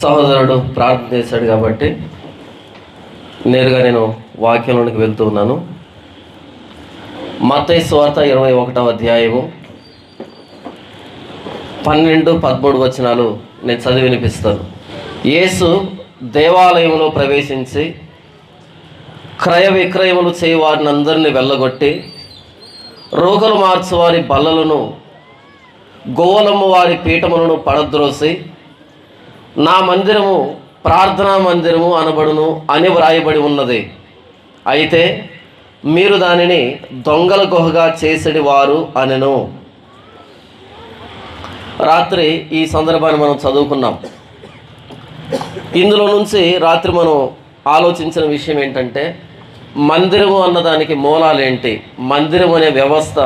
సహోదరుడు ప్రార్థన చేశాడు కాబట్టి నేరుగా నేను వాక్యంలోనికి వెళ్తూ ఉన్నాను. మత్తయి సువార్త 21వ అధ్యాయము 12-13 వచనాలు నేను చదివి వినిపిస్తాను. యేసు దేవాలయంలో ప్రవేశించి క్రయ విక్రయములు చేయి వారిని అందరినీ వెళ్ళగొట్టి రోకలు మార్చు వారి బల్లలను గోవలమ్మ వారి పీఠములను పడద్రోసి నా మందిరము ప్రార్థనా మందిరము అనబడును అని వ్రాయబడి ఉన్నది. అయితే మీరు దానిని దొంగల గుహగా చేసేది వారు అనెను. రాత్రి ఈ సందర్భాన్ని మనం చదువుకున్నాం. ఇందులో నుంచి రాత్రి మనం ఆలోచించిన విషయం ఏంటంటే, మందిరము అన్నదానికి మూలాలేంటి, మందిరం అనే వ్యవస్థ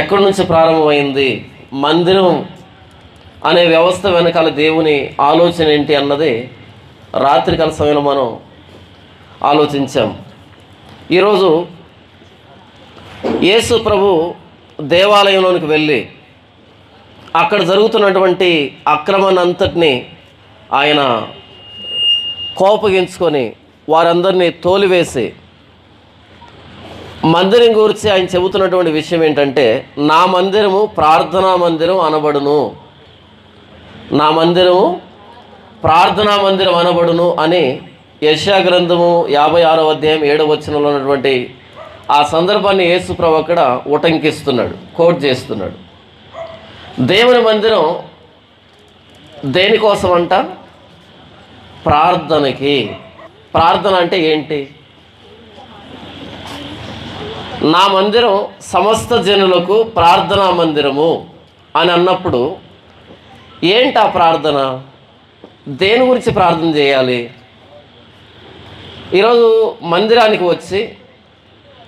ఎక్కడి నుంచి ప్రారంభమైంది, మందిరం అనే వ్యవస్థ వెనకాల దేవుని ఆలోచన ఏంటి అన్నది రాత్రికాల సమయంలో మనం ఆలోచించాం. ఈరోజు యేసు ప్రభు దేవాలయంలోనికి వెళ్ళి అక్కడ జరుగుతున్నటువంటి అక్రమాన్నంతటినీ ఆయన కోపగించుకొని వారందరినీ తోలివేసి మందిరం గురించి ఆయన చెబుతున్నటువంటి విషయం ఏంటంటే, నా మందిరము ప్రార్థనా మందిరం అనబడును, నా మందిరము ప్రార్థనా మందిరం అనబడును అని యెషయా గ్రంథము 56వ అధ్యాయం 7వ వచనంలో ఉన్నటువంటి ఆ సందర్భాన్ని యేసు ప్రభు అక్కడ ఉటంకిస్తున్నాడు, కోట్ చేస్తున్నాడు. దేవుని మందిరం దేనికోసం అంట? ప్రార్థనకి. ప్రార్థన అంటే ఏంటి? నా మందిరం సమస్త జనులకు ప్రార్థనా మందిరము అని అన్నప్పుడు ఏంటి ఆ ప్రార్థన? దేని గురించి ప్రార్థన చేయాలి? ఈరోజు మందిరానికి వచ్చి,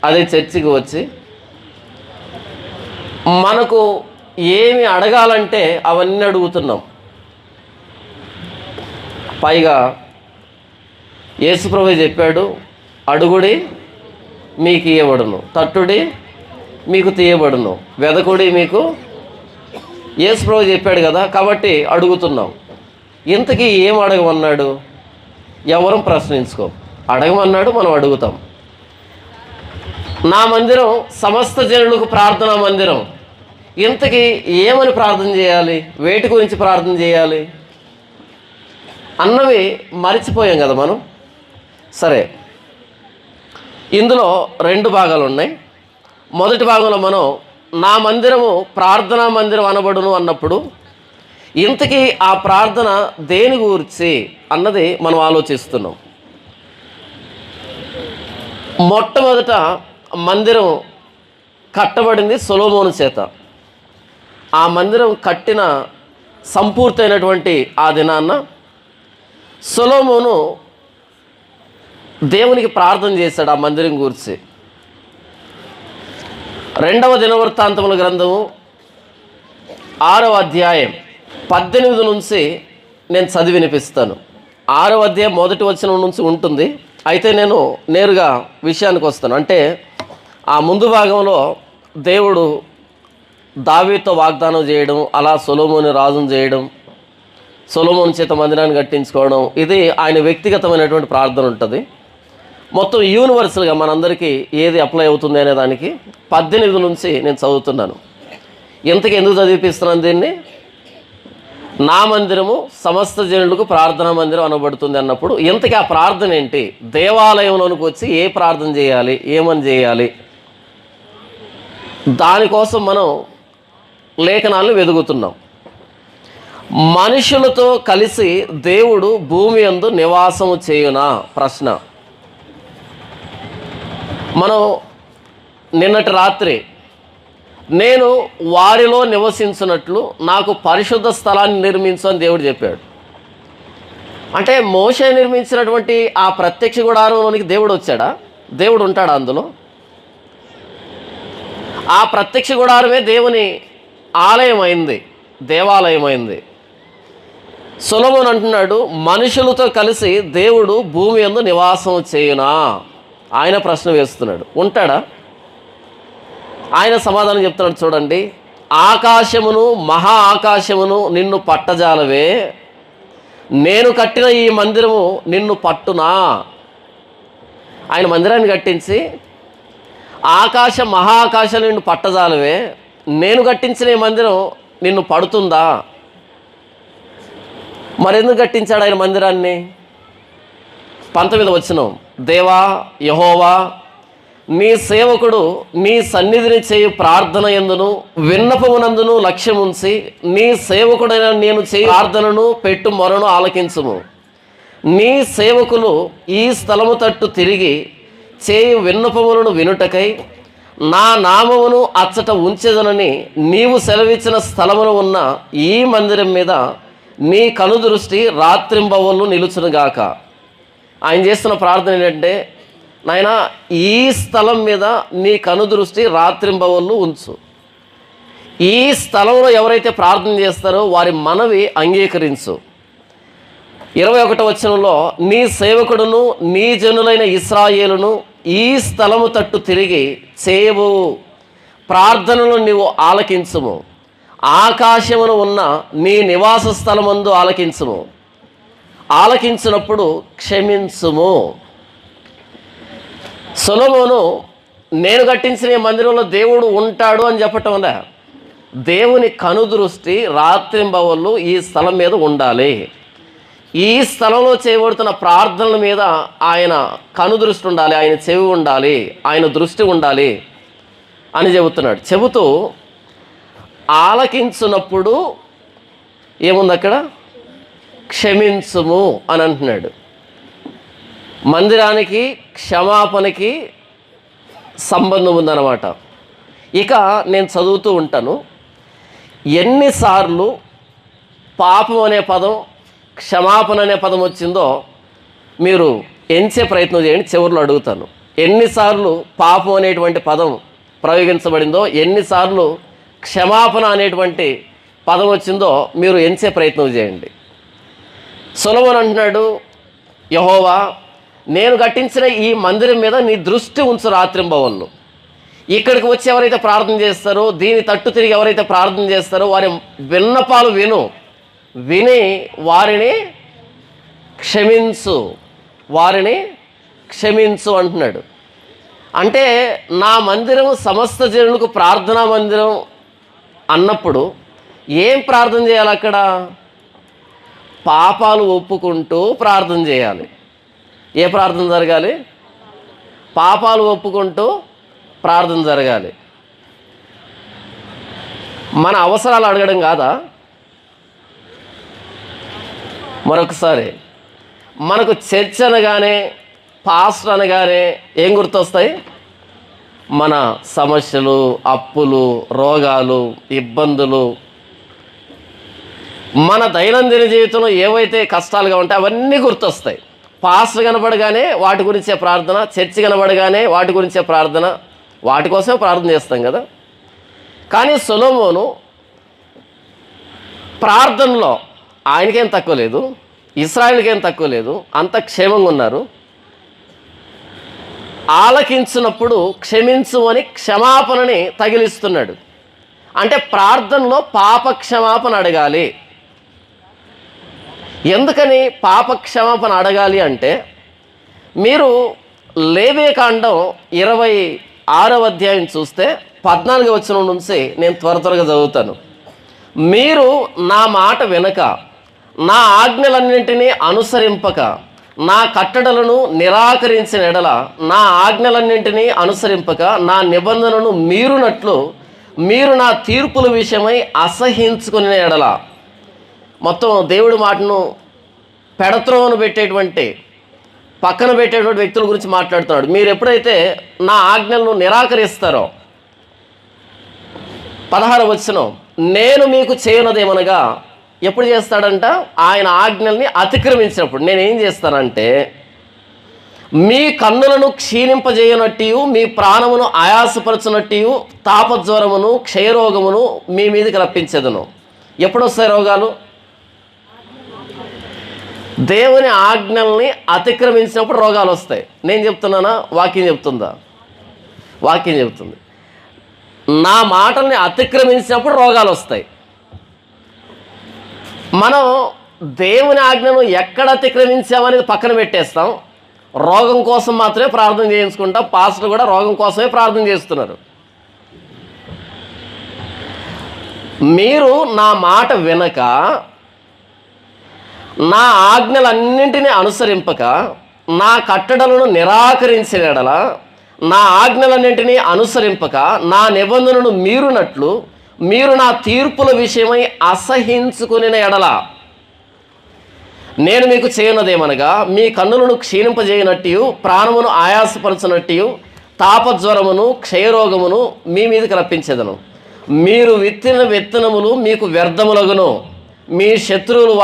అదే చర్చికి వచ్చి మనకు ఏమి అడగాలంటే అవన్నీ అడుగుతున్నాం. పైగా యేసుప్రభు చెప్పాడు, అడుగుడి మీకు ఇయ్యబడును, తట్టుడి మీకు తీయబడును, వెదకుడి మీకు. యేసుప్రభు చెప్పాడు కదా, కాబట్టి అడుగుతున్నాం. ఇంతకీ ఏం అడగమన్నాడు? ఎవరం ప్రశ్నించుకో. అడగమన్నాడు, మనం అడుగుతాం. నా మందిరం సమస్త జనులకు ప్రార్థనా మందిరం. ఇంతకీ ఏమని ప్రార్థన చేయాలి, వేటి గురించి ప్రార్థన చేయాలి అన్నవి మర్చిపోయాం కదా మనం. సరే, ఇందులో 2 భాగాలు ఉన్నాయి. మొదటి భాగంలో మనం నా మందిరము ప్రార్థనా మందిరం అనబడును అన్నప్పుడు ఇంతకీ ఆ ప్రార్థన దేని గురించి అన్నది మనం ఆలోచిస్తున్నాం. మొట్టమొదట మందిరం కట్టబడింది సొలొమోను చేత. ఆ మందిరం కట్టిన సంపూర్తయినటువంటి ఆ దినాన్న సొలొమోను దేవునికి ప్రార్థన చేశాడు ఆ మందిరం గురించి. 2వ దినవృత్తాంతముల గ్రంథము 6వ అధ్యాయం 18 నుంచి నేను చదివి వినిపిస్తాను. 6వ అధ్యాయం 1వ వచనం నుంచి ఉంటుంది. అయితే నేను నేరుగా విషయానికి వస్తాను. అంటే ఆ ముందు భాగంలో దేవుడు దావీదుతో వాగ్దానం చేయడం, అలా సొలొమోను రాజును చేయడం, సొలొమోను చేత మందిరాన్ని కట్టించుకోవడం, ఇది ఆయన వ్యక్తిగతమైనటువంటి ప్రార్థన ఉంటుంది. మొత్తం యూనివర్సల్గా మనందరికీ ఏది అప్లై అవుతుంది అనే దానికి 18 నుంచి నేను చదువుతున్నాను. ఇంతకీ ఎందుకు చదివిపిస్తున్నాను దీన్ని? నా మందిరము సమస్త జనులకు ప్రార్థనా మందిరం అనబడుతుంది అన్నప్పుడు ఇంతకీ ఆ ప్రార్థన ఏంటి? దేవాలయంలోనికి వచ్చి ఏ ప్రార్థన చేయాలి, ఏమని చేయాలి, దానికోసం మనం లేఖనాలను వెదుగుతున్నాం. మనుషులతో కలిసి దేవుడు భూమి యందు నివాసము చేయునా? ప్రశ్న. మనం నిన్నటి రాత్రి నేను వారిలో నివసించినట్లు నాకు పరిశుద్ధ స్థలాన్ని నిర్మించు అని దేవుడు చెప్పాడు. అంటే మోషే నిర్మించినటువంటి ఆ ప్రత్యక్ష గుడారంలోనికి దేవుడు వచ్చాడా? దేవుడు ఉంటాడా అందులో? ఆ ప్రత్యక్ష గుడారమే దేవుని ఆలయం అయింది, దేవాలయం అయింది. సొలొమోను అంటున్నాడు, మనుషులతో కలిసి దేవుడు భూమి యందు నివాసం చేయునా? ఆయన ప్రశ్న వేస్తున్నాడు. ఉంటాడా? ఆయన సమాధానం చెప్తున్నాడు. చూడండి, ఆకాశమును మహా ఆకాశమును నిన్ను పట్టజాలవే, నేను కట్టిన ఈ మందిరము నిన్ను పట్టునా. ఆయన మందిరాన్ని కట్టించి మహాకాశాలు నిన్ను పట్టజాలవే, నేను కట్టించిన ఈ మందిరం నిన్ను పడుతుందా? మరెందుకు కట్టించాడు ఆయన మందిరాన్ని? 19వ వచనం, దేవా యెహోవా, నీ సేవకుడు నీ సన్నిధిని చేయు ప్రార్థన యందును విన్నపమునందును లక్ష్యముంచి నీ సేవకుడైన నేను చేయు ప్రార్థనను పెట్టు మొరను ఆలకించుము. నీ సేవకులు ఈ స్థలము తట్టు తిరిగి చేయు విన్నపములను వినుటకై నా నామమును అచ్చట ఉంచెదనని నీవు సెలవిచ్చిన స్థలమును ఉన్న ఈ మందిరం మీద నీ కనుదృష్టి రాత్రింబవళ్ళు నిలుచునుగాక. ఆయన చేస్తున్న ప్రార్థన ఏంటంటే, నాయనా ఈ స్థలం మీద నీ కనుదృష్టి రాత్రింబవళ్ళు ఉంచు. ఈ స్థలంలో ఎవరైతే ప్రార్థన చేస్తారో వారి మనవి అంగీకరించు. 21వ వచనంలో, నీ సేవకుడును నీ జనులైన ఇశ్రాయేలును ఈ స్థలము తట్టు తిరిగి చేయవు ప్రార్థనలు నీవు ఆలకించుము. ఆకాశమును ఉన్న నీ నివాస స్థలమందు ఆలకించుము. ఆలకించినప్పుడు క్షమించుము. సొలొమోను నేను కట్టించిన ఈ మందిరంలో దేవుడు ఉంటాడు అని చెప్పటం వల్ల దేవుని కనుదృష్టి రాత్రింబవళ్ళు ఈ స్థలం మీద ఉండాలి. ఈ స్థలంలో చేయబడుతున్న ప్రార్థనల మీద ఆయన కనుదృష్టి ఉండాలి, ఆయన చెవి ఉండాలి, ఆయన దృష్టి ఉండాలి అని చెబుతున్నాడు. చెబుతూ ఆలకించున్నప్పుడు ఏముంది అక్కడ? క్షమించుము అని అంటున్నాడు. మందిరానికి క్షమాపణకి సంబంధం ఉందన్నమాట. ఇక నేను చదువుతూ ఉంటాను. ఎన్నిసార్లు పాపం అనే పదం, క్షమాపణ అనే పదం వచ్చిందో మీరు ఎంచే ప్రయత్నం చేయండి. చివరిలో అడుగుతాను, ఎన్నిసార్లు పాపం అనేటువంటి పదం ప్రయోగించబడిందో, ఎన్నిసార్లు క్షమాపణ అనేటువంటి పదం వచ్చిందో మీరు ఎంచే ప్రయత్నం చేయండి. సొలొమోను అంటున్నాడు, యెహోవా నేను కట్టించిన ఈ మందిరం మీద నీ దృష్టి ఉంచు రాత్రింబవళ్ళు. ఇక్కడికి వచ్చి ఎవరైతే ప్రార్థన చేస్తారో, దీని తట్టు తిరిగి ఎవరైతే ప్రార్థన చేస్తారో వారి విన్నపాలు విని వారిని క్షమించు అంటున్నాడు. అంటే నా మందిరం సమస్త జనులకు ప్రార్థనా మందిరం అన్నప్పుడు ఏం ప్రార్థన చేయాలి? అక్కడ పాపాలు ఒప్పుకుంటూ ప్రార్థన చేయాలి. ఏ ప్రార్థన జరగాలి? పాపాలు ఒప్పుకుంటూ ప్రార్థన జరగాలి. మన అవసరాలు అడగడం కాదా? మరొకసారి, మనకు చర్చ్ అనగానే, పాస్టర్ అనగానే ఏం గుర్తొస్తాయి? మన సమస్యలు, అప్పులు, రోగాలు, ఇబ్బందులు, మన దైనందిన జీవితంలో ఏవైతే కష్టాలుగా ఉంటాయో అవన్నీ గుర్తొస్తాయి. పాస్టర్ కనబడగానే వాటి గురించే ప్రార్థన, చర్చ్ కనబడగానే వాటి గురించే ప్రార్థన, వాటి కోసమే ప్రార్థన చేస్తాం కదా. కానీ సొలొమోను ప్రార్థనలో ఆయనకేం తక్కువ లేదు, ఇశ్రాయేలుకేం తక్కువ లేదు, అంత క్షేమంగా ఉన్నారు. ఆలకించినప్పుడు క్షమించు అని క్షమాపణని తగిలిస్తున్నాడు. అంటే ప్రార్థనలో పాప క్షమాపణ అడగాలి. ఎందుకని పాప క్షమాపణ అడగాలి అంటే, మీరు లేవియకాండం 26వ అధ్యాయం చూస్తే 14వ వచనం నుంచి నేను త్వరగా చదువుతాను. మీరు నా మాట వినక, నా ఆజ్ఞలన్నింటినీ అనుసరింపక, నా కట్టడలను నిరాకరించిన ఎడల, నా ఆజ్ఞలన్నింటినీ అనుసరింపక నా నిబంధనను మీరునట్లు మీరు నా తీర్పుల విషయమై అసహించుకునే ఎడల, మొత్తం దేవుడి మాటను పెడత్రోవను పెట్టేటువంటి, పక్కన పెట్టేటువంటి వ్యక్తుల గురించి మాట్లాడుతున్నాడు. మీరు ఎప్పుడైతే నా ఆజ్ఞలను నిరాకరిస్తారో, 16వ వచనం, నేను మీకు చేయనదేమనగా, ఎప్పుడు చేస్తాడంట? ఆయన ఆజ్ఞల్ని అతిక్రమించినప్పుడు. నేనేం చేస్తానంటే, మీ కన్నులను క్షీణింపజేయనట్టు, మీ ప్రాణమును ఆయాసపరచునట్టు తాపజ్వరమును క్షయరోగమును మీ మీదకి రప్పించేదను. ఎప్పుడు వస్తాయి రోగాలు? దేవుని ఆజ్ఞల్ని అతిక్రమించినప్పుడు రోగాలు వస్తాయి. నేను చెప్తున్నానా? వాక్యం చెప్తుందా? వాక్యం చెప్తుంది. నా మాటల్ని అతిక్రమించినప్పుడు రోగాలు వస్తాయి. మనం దేవుని ఆజ్ఞను ఎక్కడ అతిక్రమించామనేది పక్కన పెట్టేస్తాం, రోగం కోసం మాత్రమే ప్రార్థన చేయించుకుంటాం. పాస్టర్ కూడా రోగం కోసమే ప్రార్థన చేస్తున్నారు. మీరు నా మాట వినక, నా ఆజ్ఞలన్నింటినీ అనుసరింపక, నా కట్టడలను నిరాకరించిన ఎడల, నా ఆజ్ఞలన్నింటినీ అనుసరింపక నా నిబంధనను మీరునట్లు మీరు నా తీర్పుల విషయమై అసహించుకుని ఎడల, నేను మీకు చేయనదేమనగా మీ కన్నులను క్షీణింపజేయనట్టు, ప్రాణమును ఆయాసపరచునట్టు, తాపజ్వరమును క్షయరోగమును మీ మీదకి రప్పించెదను. మీరు విత్తిన విత్తనములు మీకు వ్యర్థములగును, మీ శత్రువులు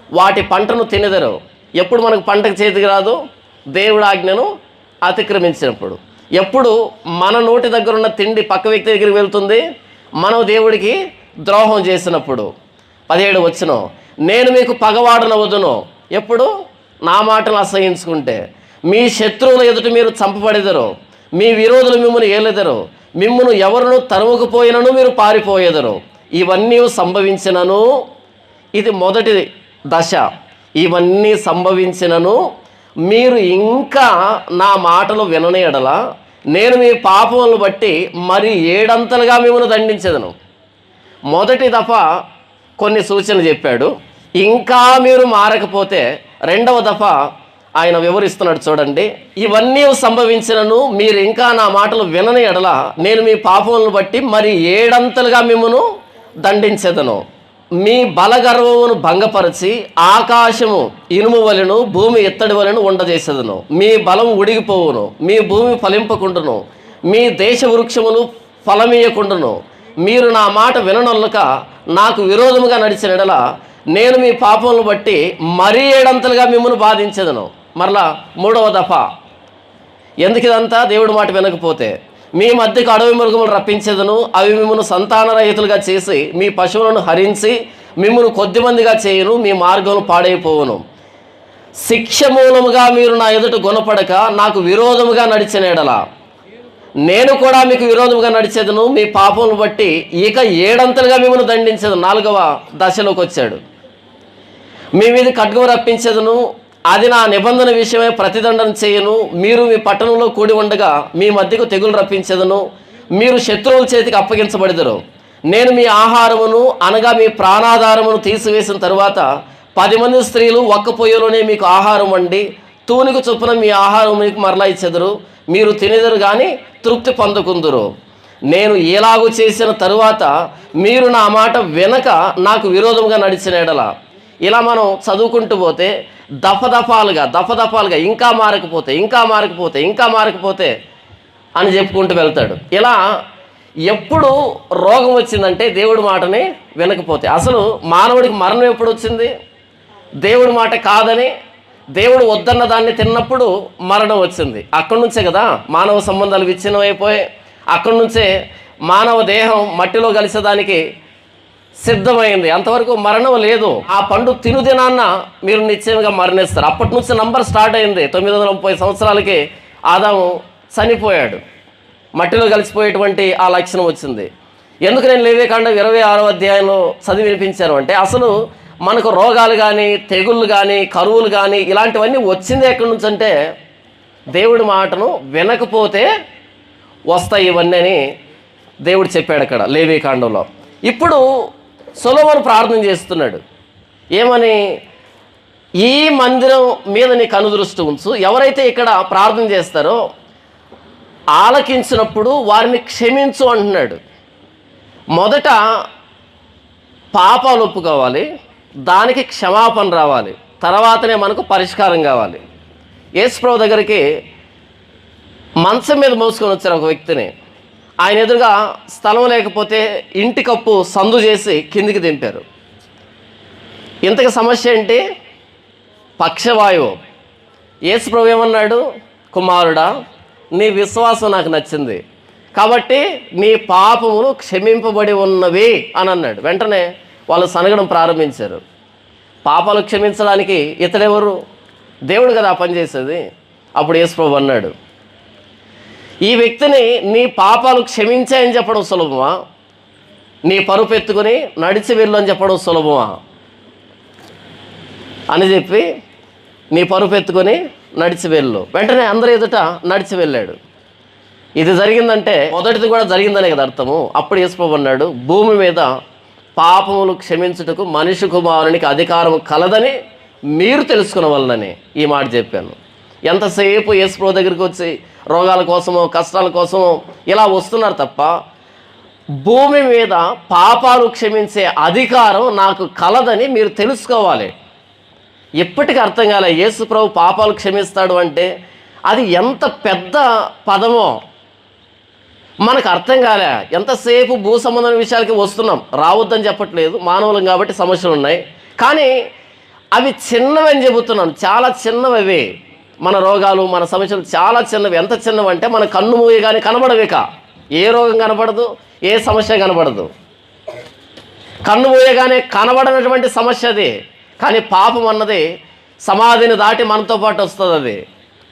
వాటి పంటను తినెదరు. ఎప్పుడు మనకు పంటకు చేతికి రాదు? దేవుడి ఆజ్ఞను అతిక్రమించినప్పుడు. ఎప్పుడు మన నోటి దగ్గర ఉన్న తిండి పక్క వ్యక్తి దగ్గరికి వెళ్తుంది? మనం దేవుడికి ద్రోహం చేసినప్పుడు. 17 వచనం, నేను మీకు పగవాడనవదును. ఎప్పుడు? నా మాటలు అసహించుకుంటే. మీ శత్రువుల ఎదుట మీరు చంపబడెదరు, మీ విరోధులు మిమ్మల్ని ఏలెదరు, మిమ్మల్ని ఎవరును తరుముకుపోయినను మీరు పారిపోయేదరు. ఇవన్నీ సంభవించినను, ఇది మొదటి దశ, ఇవన్నీ సంభవించినను మీరు ఇంకా నా మాటలు వినని ఎడల నేను మీ పాపములను బట్టి మరి 7 అంతలుగా మిమ్మల్ని దండించెదను. మొదటి దఫా కొన్ని సూచనలు చెప్పాడు. ఇంకా మీరు మారకపోతే రెండవ దఫా ఆయన వివరిస్తున్నాడు. చూడండి, ఇవన్నీ సంభవించినను మీరు ఇంకా నా మాటలు వినని ఎడల నేను మీ పాపములను బట్టి మరి 7 అంతలుగా మిమ్మల్ని దండించెదను. మీ బలగర్వమును భంగపరిచి ఆకాశము ఇనుము వలెను భూమి ఎత్తడి వలెను ఉండజేసేదను. మీ బలం ఉడిగిపోవును, మీ భూమి ఫలింపకుండును, మీ దేశ వృక్షములు ఫలమీయకుండును. మీరు నా మాట విననొల్లక నాకు విరోధముగా నడిచిన ఎడల నేను మీ పాపములను బట్టి మరీ 7 అంతలుగా మిమ్మల్ని బాధించేదను. మరలా మూడవ దఫా. ఎందుకు ఇదంతా? దేవుడి మాట వినకపోతే మీ మధ్యకు అడవి మృగములు రప్పించేదను, అవి మిమ్మల్ని సంతానరహితులుగా చేసి మీ పశువులను హరించి మిమ్మల్ని కొద్దిమందిగా చేయను, మీ మార్గములు పాడైపోవును. శిక్ష మూలముగా మీరు నా ఎదుట గుణపడక నాకు విరోధముగా నడిచిన ఎడల నేను కూడా మీకు విరోధముగా నడిచేదను, మీ పాపములను బట్టి ఇక 7 అంతలుగా మిమ్మల్ని దండించేది. 4వ దశలోకి వచ్చాడు. మీ మీద ఖడ్గం రప్పించేదను, అది నా నిబంధన విషయమై ప్రతిదండన చేయను. మీరు మీ పట్టణంలో కూడి ఉండగా మీ మధ్యకు తెగులు రప్పించేదను, మీరు శత్రువుల చేతికి అప్పగించబడెదరు. నేను మీ ఆహారమును అనగా మీ ప్రాణాధారమును తీసివేసిన తరువాత 10 మంది స్త్రీలు ఒక్క పొయ్యిలోనే మీకు ఆహారం వండి తూనిక చొప్పున మీ ఆహారం మీకు మరలా ఇచ్చెదరు. మీరు తినెదరు కానీ తృప్తి పొందకుందురు. నేను ఎలాగూ చేసిన తరువాత మీరు నా మాట వెనక నాకు విరోధంగా నడిచిన ఎడల. ఇలా మనం చదువుకుంటూ పోతే దఫదఫాలుగా ఇంకా మారకపోతే అని చెప్పుకుంటూ వెళ్తాడు. ఇలా ఎప్పుడు రోగం వచ్చిందంటే దేవుడి మాటని వినకపోతే. అసలు మానవుడికి మరణం ఎప్పుడు వచ్చింది? దేవుడి మాట కాదని దేవుడు వద్దన్న దాన్ని తిన్నప్పుడు మరణం వచ్చింది. అక్కడి నుంచే కదా మానవ సంబంధాలు విచ్ఛిన్నమైపోయి, అక్కడి నుంచే మానవ దేహం మట్టిలో కలిసేదానికి సిద్ధమైంది. అంతవరకు మరణం లేదు. ఆ పండు తినుదినాన్న మీరు నిశ్చయంగా మరణిస్తారు. అప్పటి నుంచి నంబర్ స్టార్ట్ అయింది. 930 సంవత్సరాలకి ఆదాము చనిపోయాడు. మట్టిలో కలిసిపోయేటువంటి ఆ లక్షణం వచ్చింది. ఎందుకు నేను లేవికాండం 26వ అధ్యాయంలో చదివి వినిపించాను అంటే, అసలు మనకు రోగాలు కానీ, తెగుళ్ళు కానీ, కరువులు కానీ ఇలాంటివన్నీ వచ్చింది ఎక్కడి నుంచి అంటే దేవుడి మాటను వినకపోతే వస్తాయి ఇవన్నీ అని దేవుడు చెప్పాడు అక్కడ లేవికాండంలో. ఇప్పుడు సొలొమోను ప్రార్థన చేస్తున్నాడు. ఏమని? ఈ మందిరం మీద నీ కనుదృష్టి ఉంచు. ఎవరైతే ఇక్కడ ప్రార్థన చేస్తారో ఆలకించినప్పుడు వారిని క్షమించు అంటున్నాడు. మొదట పాపాలు ఒప్పుకోవాలి, దానికి క్షమాపణ రావాలి, తర్వాతనే మనకు పరిష్కారం కావాలి. యేసుప్రభు దగ్గరికి మంచం మీద మోసుకొని వచ్చారు ఒక వ్యక్తిని. ఆయన ఎదురుగా స్థలం లేకపోతే ఇంటి కప్పు సందు చేసి కిందికి దింపారు. ఇంతకు సమస్య ఏంటి? పక్షవాయువు. యేసుప్రభు ఏమన్నాడు? కుమారుడా, నీ విశ్వాసం నాకు నచ్చింది కాబట్టి నీ పాపములు క్షమింపబడి ఉన్నవి అని అన్నాడు. వెంటనే వాళ్ళు సనగడం ప్రారంభించారు. పాపాలు క్షమించడానికి ఇతడెవరు? దేవుడు కదా పని చేసేది. అప్పుడు యేసుప్రభు అన్నాడు, ఈ వ్యక్తిని నీ పాపాలు క్షమించాయని చెప్పడం సులభమా, నీ పరుపెత్తుకుని నడిచి వెళ్ళు అని చెప్పడం సులభమా? అని చెప్పి నీ పరుపు ఎత్తుకొని నడిచి వెళ్ళు. వెంటనే అందరి ఎదుట నడిచి వెళ్ళాడు. ఇది జరిగిందంటే మొదటిది కూడా జరిగిందనే కదా అర్థము. అప్పుడు యేసుప్రభువు అన్నాడు, భూమి మీద పాపములు క్షమించుటకు మనిషి కుమారునికి అధికారం కలదని మీరు తెలుసుకునవలనని ఈ మాట చెప్పాను. ఎంతసేపు యేసుప్రభువు దగ్గరికి వచ్చి రోగాల కోసమో కష్టాల కోసమో ఇలా వస్తున్నారు తప్ప భూమి మీద పాపాలు క్షమించే అధికారం నాకు కలదని మీరు తెలుసుకోవాలి. ఎప్పటికీ అర్థం కాలే యేసుప్రభు పాపాలు క్షమిస్తాడు అంటే అది ఎంత పెద్ద పదమో మనకు అర్థం కాలే. ఎంతసేపు భూ సంబంధమైన విషయాలకి వస్తున్నాం, రావద్దని చెప్పట్లేదు, మానవులం కాబట్టి సమస్యలు ఉన్నాయి, కానీ అవి చిన్నవి అని చెబుతున్నాను. చాలా చిన్నవి అవి. మన రోగాలు మన సమస్యలు చాలా చిన్నవి. ఎంత చిన్నవి అంటే మన కన్ను మూయగానే కనబడవిక. ఏ రోగం కనబడదు, ఏ సమస్య కనబడదు. కన్ను మూయగానే కనబడనటువంటి సమస్య అది. కానీ పాపం అన్నది సమాధిని దాటి మనతో పాటు వస్తుంది. అది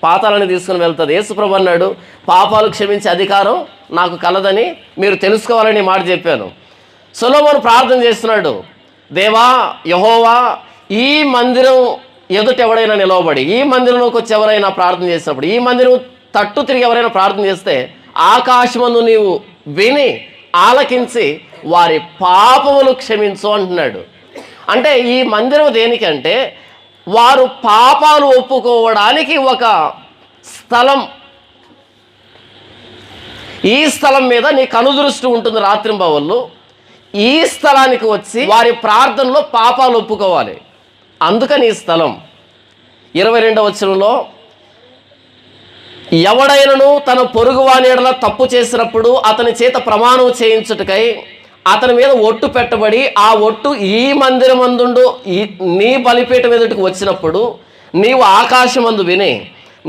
పాతాలని తీసుకుని వెళ్తుంది. యేసుప్రభు అన్నాడు, పాపాలు క్షమించే అధికారం నాకు కలదని మీరు తెలుసుకోవాలని మాట చెప్పాను. సొలొమోను ప్రార్థన చేస్తున్నాడు, దేవా యెహోవా, ఈ మందిరం ఎదుట ఎవరైనా నిలవబడి ఈ మందిరంలోకి వచ్చి ఎవరైనా ప్రార్థన చేసినప్పుడు, ఈ మందిరం తట్టు తిరిగి ఎవరైనా ప్రార్థన చేస్తే ఆకాశమందు నీవు విని ఆలకించి వారి పాపములు క్షమించు అంటున్నాడు. అంటే ఈ మందిరం దేనికంటే వారు పాపాలు ఒప్పుకోవడానికి ఒక స్థలం. ఈ స్థలం మీద నీ కనుదృష్టి ఉంటుంది రాత్రింబవళ్ళు. ఈ స్థలానికి వచ్చి వారి ప్రార్థనలో పాపాలు ఒప్పుకోవాలి. అందుకని ఈ స్థలం 22వ వచనంలో, ఎవడైనను తన పొరుగువాని ఎడల తప్పు చేసినప్పుడు అతని చేత ప్రమాణం చేయించుటకై అతని మీద ఒట్టు పెట్టబడి ఆ ఒట్టు ఈ మందిరమందుండు నీ బలిపీఠం ఎదుటికి వచ్చినప్పుడు నీవు ఆకాశమందు విని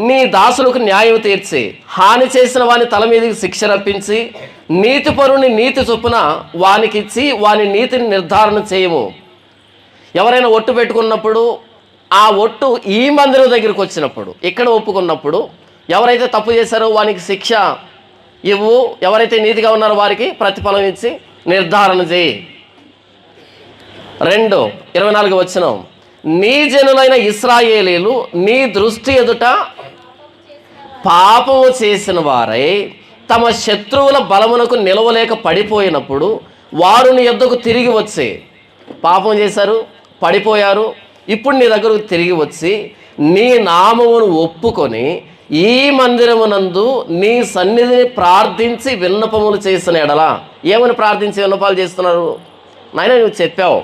నీ దాసులకు న్యాయం తీర్చి హాని చేసిన వాని తల మీదకి శిక్ష రప్పించి నీతిపరుని నీతి చొప్పున వానికిచ్చి వాని నీతిని నిర్ధారణ చేయము. ఎవరైనా ఒట్టు పెట్టుకున్నప్పుడు ఆ ఒట్టు ఈ మందిరం దగ్గరికి వచ్చినప్పుడు, ఇక్కడ ఒప్పుకున్నప్పుడు ఎవరైతే తప్పు చేశారో వానికి శిక్ష ఇవ్వు, ఎవరైతే నీతిగా ఉన్నారో వారికి ప్రతిఫలం ఇచ్చి నిర్ధారణ చేయి. 2:24 వచనం, నీ జనులైన ఇశ్రాయేలీలు నీ దృష్టి ఎదుట పాపము చేసిన వారై తమ శత్రువుల బలమునకు నిలవలేక పడిపోయినప్పుడు వారు నీ యొద్దకు తిరిగి వచ్చి, పాపం చేశారు, పడిపోయారు, ఇప్పుడు నీ దగ్గరకు తిరిగి వచ్చి నీ నామమును ఒప్పుకొని ఈ మందిరమునందు నీ సన్నిధిని ప్రార్థించి విన్నపములు చేసిన ఎడల. ఏమని ప్రార్థించి విన్నపాలు చేస్తున్నారు? నాయన నువ్వు చెప్పావు,